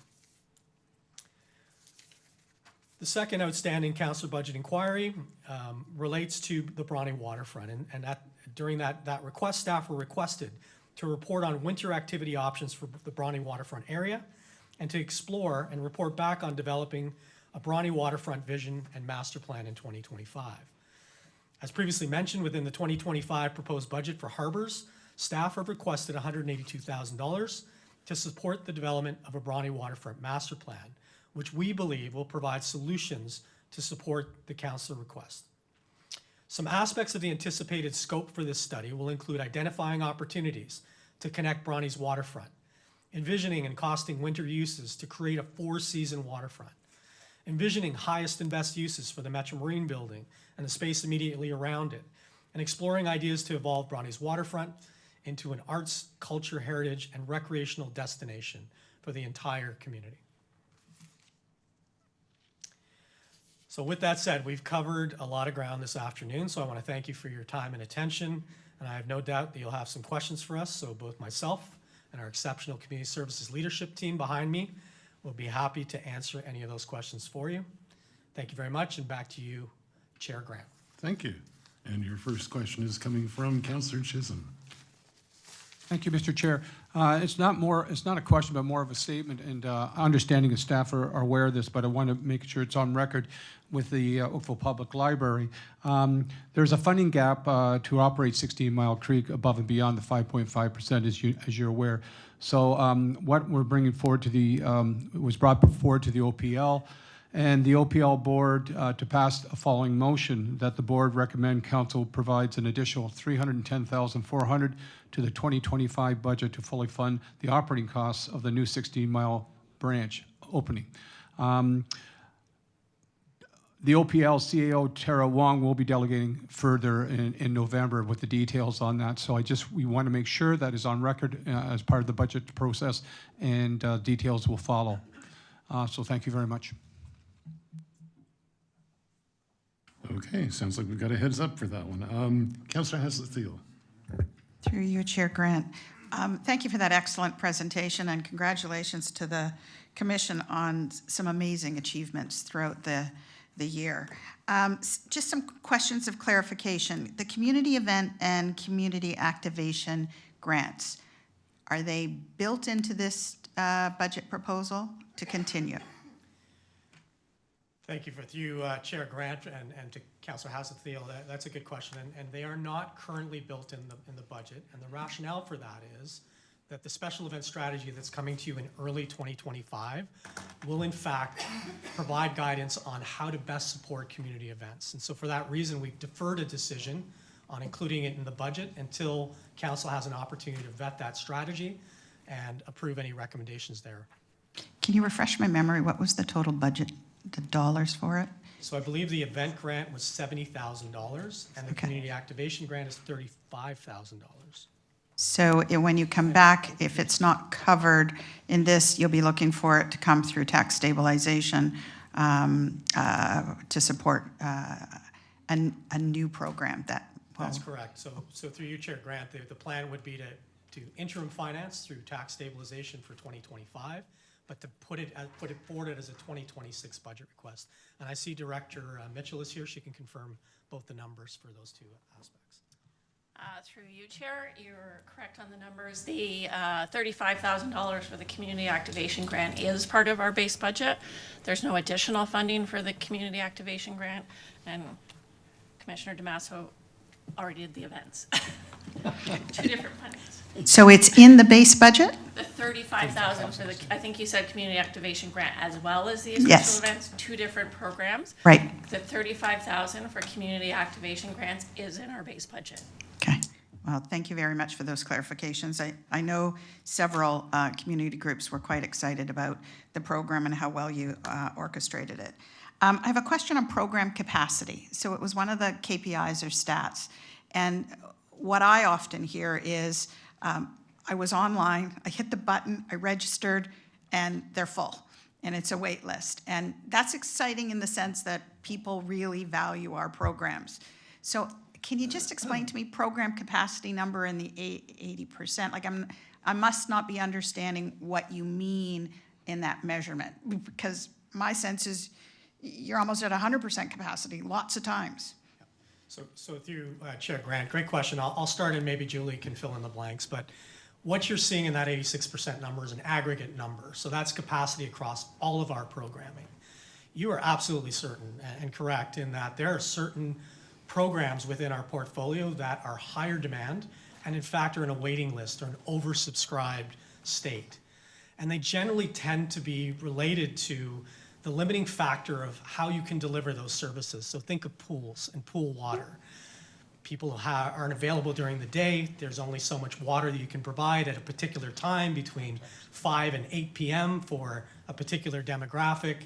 The second outstanding council budget inquiry relates to the Bronte waterfront. And during that request, staff were requested to report on winter activity options for the Bronte waterfront area and to explore and report back on developing a Bronte waterfront vision and master plan in 2025. As previously mentioned, within the 2025 proposed budget for harbors, staff have requested $182,000 to support the development of a Bronte waterfront master plan, which we believe will provide solutions to support the council request. Some aspects of the anticipated scope for this study will include identifying opportunities to connect Bronte's waterfront, envisioning and costing winter uses to create a 4-season waterfront, envisioning highest and best uses for the Metro Marine building and the space immediately around it, and exploring ideas to evolve Bronte's waterfront into an arts, culture, heritage, and recreational destination for the entire community. So with that said, we've covered a lot of ground this afternoon, so I want to thank you for your time and attention, and I have no doubt that you'll have some questions for us, so both myself and our exceptional community services leadership team behind me will be happy to answer any of those questions for you. Thank you very much, and back to you, Chair Grant. Thank you. And your first question is coming from Councillor Chisholm. Thank you, Mr. Chair. It's not a question, but more of a statement, and understanding that staff are aware of this, but I want to make sure it's on record with the Oakville Public Library. There's a funding gap to operate 16 Mile Creek above and beyond the 5.5%, as you're aware. So what we're bringing forward to the, was brought forward to the OPL, and the OPL board to pass a following motion that the board recommend council provides an additional $310,400 to the 2025 budget to fully fund the operating costs of the new 16-mile branch opening. The OPL CAO Tara Wong will be delegating further in November with the details on that. So we want to make sure that is on record as part of the budget process, and details will follow. So thank you very much. Okay, sounds like we've got a heads up for that one. Councillor Haslett-Thiel. Through you, Chair Grant. Thank you for that excellent presentation, and congratulations to the Commission on some amazing achievements throughout the year. Just some questions of clarification. The community event and community activation grants, are they built into this budget proposal to continue? Thank you Chair Grant, and to Councillor Haslett-Thiel. That's a good question, and they are not currently built in the budget. And the rationale for that is that the special event strategy that's coming to you in early 2025 will in fact provide guidance on how to best support community events. And so for that reason, we've deferred a decision on including it in the budget until council has an opportunity to vet that strategy and approve any recommendations there. Can you refresh my memory? What was the total budget, the dollars for it? So I believe the event grant was $70,000 and the community activation grant is $35,000. So when you come back, if it's not covered in this, you'll be looking for it to come through tax stabilization to support a new program that will... That's correct. So through you, Chair Grant, the plan would be to interim finance through tax stabilization for 2025, but to put it forward as a 2026 budget request. And I see Director Mitchell is here. She can confirm both the numbers for those two aspects. Through you, Chair, you're correct on the numbers. The $35,000 for the community activation grant is part of our base budget. There's no additional funding for the community activation grant, and Commissioner Damaso already did the events. Two different fundings. So it's in the base budget? The $35,000 for the, I think you said community activation grant as well as the Yes. special events, two different programs. Right. The $35,000 for community activation grants is in our base budget. Okay. Well, thank you very much for those clarifications. I know several community groups were quite excited about the program and how well you orchestrated it. I have a question on program capacity. So it was one of the KPIs or stats. And what I often hear is, I was online, I hit the button, I registered, and they're full. And it's a wait list. And that's exciting in the sense that people really value our programs. So can you just explain to me program capacity number in the 80%? Like I must not be understanding what you mean in that measurement, because my sense is you're almost at 100% capacity lots of times. So through Chair Grant, great question. I'll start and maybe Julie can fill in the blanks, but what you're seeing in that 86% number is an aggregate number. So that's capacity across all of our programming. You are absolutely certain and correct in that there are certain programs within our portfolio that are higher demand and in fact are in a waiting list or an oversubscribed state. And they generally tend to be related to the limiting factor of how you can deliver those services. So think of pools and pool water. People aren't available during the day. There's only so much water that you can provide at a particular time between 5 and 8 p.m. for a particular demographic.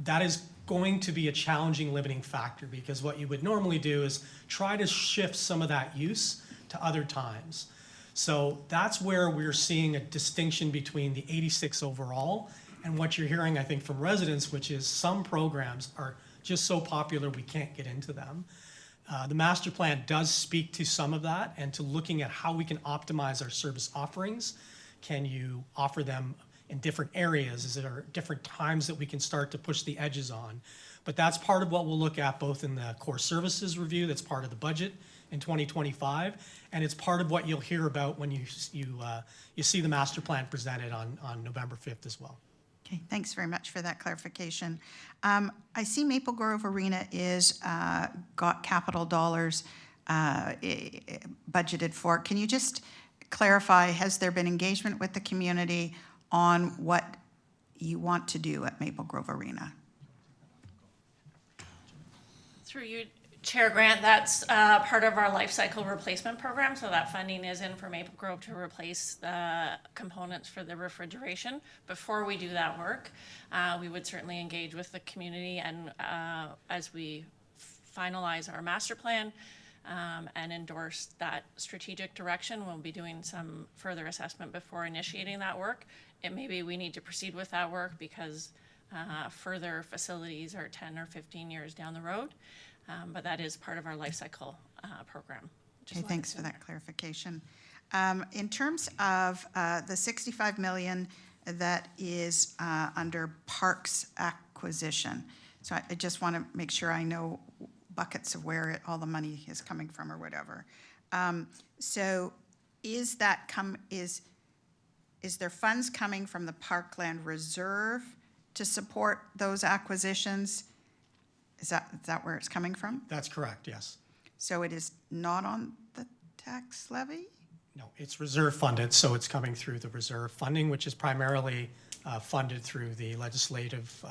That is going to be a challenging limiting factor because what you would normally do is try to shift some of that use to other times. So that's where we're seeing a distinction between the 86 overall and what you're hearing, I think, from residents, which is some programs are just so popular we can't get into them. The master plan does speak to some of that and to looking at how we can optimize our service offerings. Can you offer them in different areas? Is there different times that we can start to push the edges on? But that's part of what we'll look at both in the core services review, that's part of the budget in 2025, and it's part of what you'll hear about when you see the master plan presented on November 5th as well. Okay, thanks very much for that clarification. I see Maple Grove Arena is got capital dollars budgeted for. Can you just clarify, has there been engagement with the community on what you want to do at Maple Grove Arena? Through you, Chair Grant, that's part of our life cycle replacement program. So that funding is in for Maple Grove to replace the components for the refrigeration. Before we do that work, we would certainly engage with the community and as we finalize our master plan and endorse that strategic direction, we'll be doing some further assessment before initiating that work. And maybe we need to proceed with that work because further facilities are 10 or 15 years down the road. But that is part of our life cycle program. Okay, thanks for that clarification. In terms of the $65 million that is under parks acquisition, so I just want to make sure I know buckets of where all the money is coming from or whatever. So is there funds coming from the Parkland Reserve to support those acquisitions? Is that where it's coming from? That's correct, yes. So it is not on the tax levy? No, it's reserve funded, so it's coming through the reserve funding, which is primarily funded through the legislative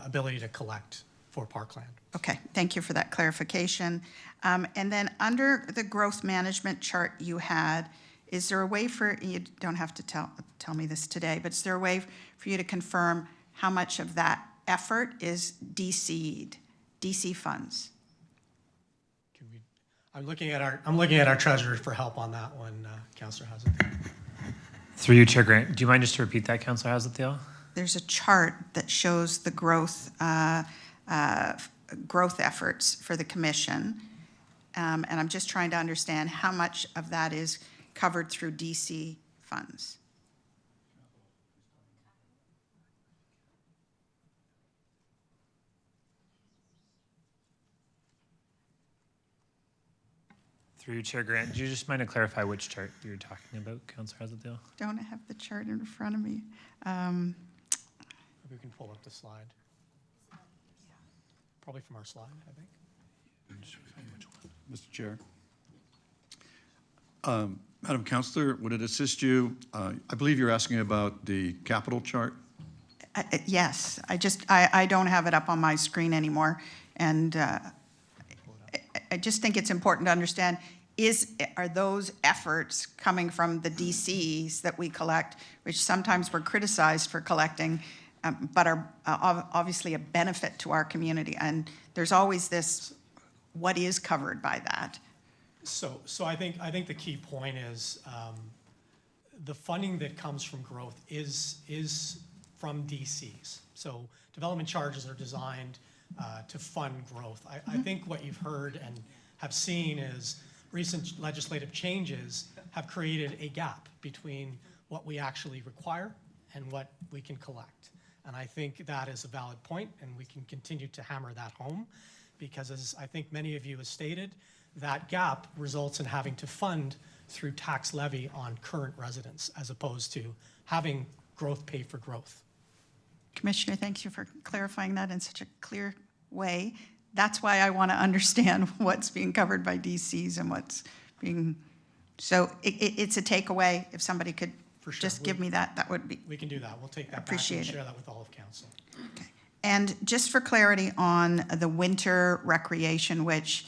ability to collect for parkland. Okay, thank you for that clarification. And then under the growth management chart you had, is there a way for, you don't have to tell me this today, but is there a way for you to confirm how much of that effort is DC funds? I'm looking at our treasurer for help on that one, Councillor Hazard. Through you, Chair Grant, do you mind just to repeat that, Councillor Hazlethiel? There's a chart that shows the growth efforts for the commission. And I'm just trying to understand how much of that is covered through DC funds. Through you, Chair Grant, do you just mind to clarify which chart you're talking about, Councillor Hazlethiel? Don't have the chart in front of me. Maybe we can pull up the slide. Probably from our slide, I think. Mr. Chair. Madam Councillor, would it assist you? I believe you're asking about the capital chart. Yes, I don't have it up on my screen anymore. And I just think it's important to understand, are those efforts coming from the DCs that we collect, which sometimes we're criticized for collecting, but are obviously a benefit to our community? And there's always this, what is covered by that? So I think the key point is the funding that comes from growth is from DCs. So development charges are designed to fund growth. I think what you've heard and have seen is recent legislative changes have created a gap between what we actually require and what we can collect. And I think that is a valid point, and we can continue to hammer that home, because as I think many of you have stated, that gap results in having to fund through tax levy on current residents as opposed to having growth pay for growth. Commissioner, thank you for clarifying that in such a clear way. That's why I want to understand what's being covered by DCs and what's being, so it's a takeaway. If somebody could just give me that, that would be. We can do that. We'll take that appreciate back and it. share that with all of council. Okay. And just for clarity on the winter recreation, which,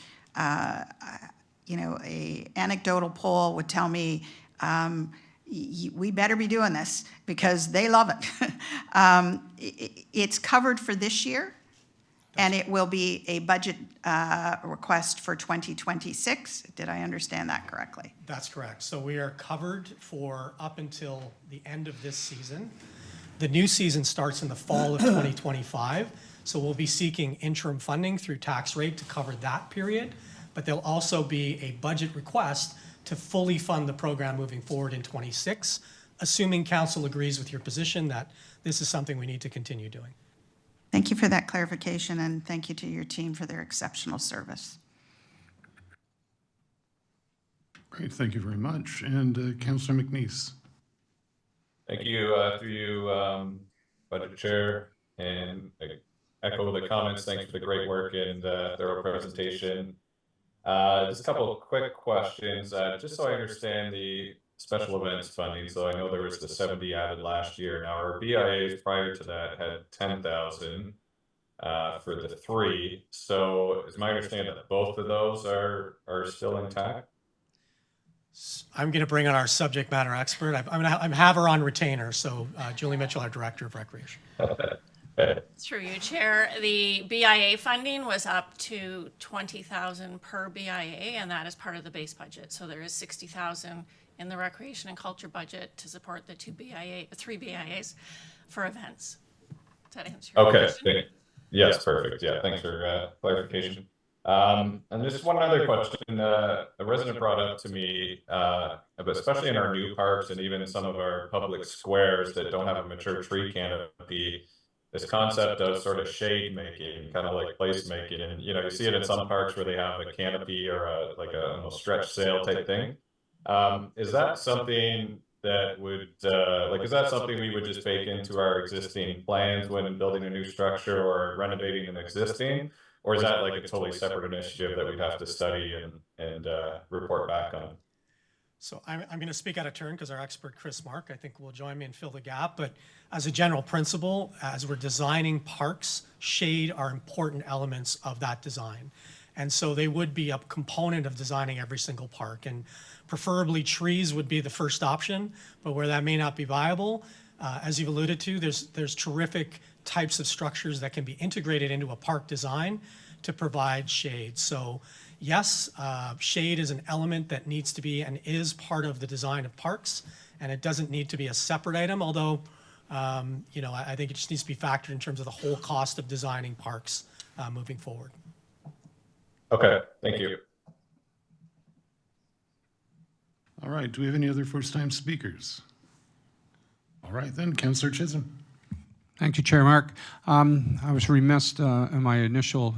you know, a anecdotal poll would tell me, we better be doing this because they love it. It's covered for this year, and it will be a budget request for 2026. Did I understand that correctly? That's correct. So we are covered for up until the end of this season. The new season starts in the fall of 2025. So we'll be seeking interim funding through tax rate to cover that period. But there'll also be a budget request to fully fund the program moving forward in 26, assuming council agrees with your position that this is something we need to continue doing. Thank you for that clarification, and thank you to your team for their exceptional service. Great, thank you very much. And Councillor McNeese. Thank you, through you, Budget Chair, and I echo the comments. Thanks for the great work and thorough presentation. Just a couple of quick questions, just so I understand the special events funding. So I know there was the 70 added last year. Now our BIAs prior to that had 10,000 for the 3. So is my understanding that both of those are still intact? I'm going to bring on our subject matter expert. I'm have her on retainer. So Julie Mitchell, our Director of Recreation. Through you, Chair. The BIA funding was up to 20,000 per BIA, and that is part of the base budget. So there is 60,000 in the Recreation and Culture budget to support the 3 BIAs for events. Does that answer your question? Yes, perfect. Yeah, thanks for clarification. And just one other question. A resident brought up to me, especially in our new parks and even some of our public squares that don't have a mature tree canopy, this concept of sort of shade making, kind of like place making. And, you know, you see it in some parks where they have a canopy or like a almost stretch sail type thing. Is that something that would, is that something we would just bake into our existing plans when building a new structure or renovating an existing? Or is that like a totally separate initiative that we'd have to study and report back on? So I'm going to speak out of turn because our expert, Chris Mark, I think will join me and fill the gap. But as a general principle, as we're designing parks, shade are important elements of that design. And so they would be a component of designing every single park. And preferably trees would be the first option, but where that may not be viable, as you've alluded to, there's terrific types of structures that can be integrated into a park design to provide shade. So yes, shade is an element that needs to be and is part of the design of parks, and it doesn't need to be a separate item, although I think it just needs to be factored in terms of the whole cost of designing parks moving forward. Okay, thank you. All right, do we have any other first-time speakers? All right then, Councillor Chisholm. Thank you, Chair Mark. I was remiss in my initial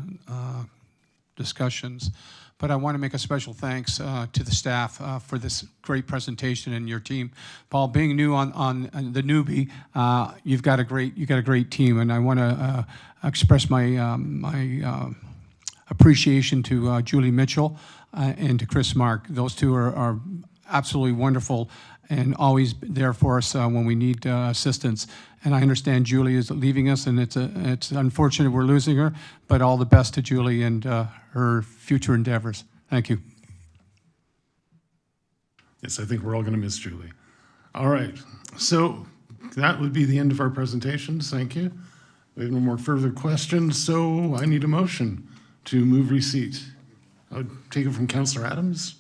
discussions, but I want to make a special thanks to the staff for this great presentation and your team. Paul, being new on the newbie, you've got a great team, and I want to express my appreciation to Julie Mitchell and to Chris Mark. Those two are absolutely wonderful and always there for us when we need assistance. And I understand Julie is leaving us, and it's unfortunate we're losing her, but all the best to Julie and her future endeavors. Thank you. Yes, I think we're all going to miss Julie. All right, so that would be the end of our presentations. Thank you. We have no more further questions, so I need a motion to move receipt. I'll take it from Councillor Adams.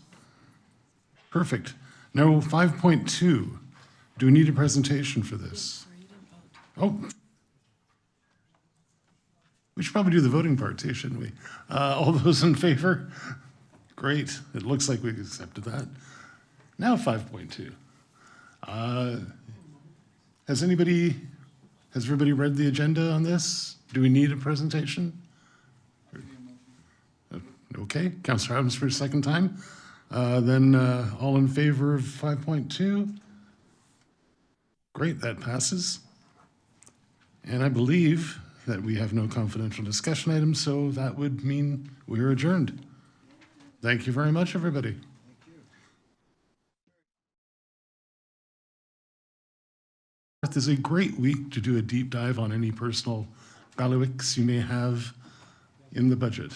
Perfect. Now 5.2. Do we need a presentation for this? Oh. We should probably do the voting part too, shouldn't we? All those in favor? Great. It looks like we accepted that. Now 5.2. Has everybody read the agenda on this? Do we need a presentation? Okay, Councillor Adams for a second time. Then all in favor of 5.2? Great, that passes. And I believe that we have no confidential discussion items, so that would mean we're adjourned. Thank you very much, everybody. This is a great week to do a deep dive on any personal bailiwicks you may have in the budget.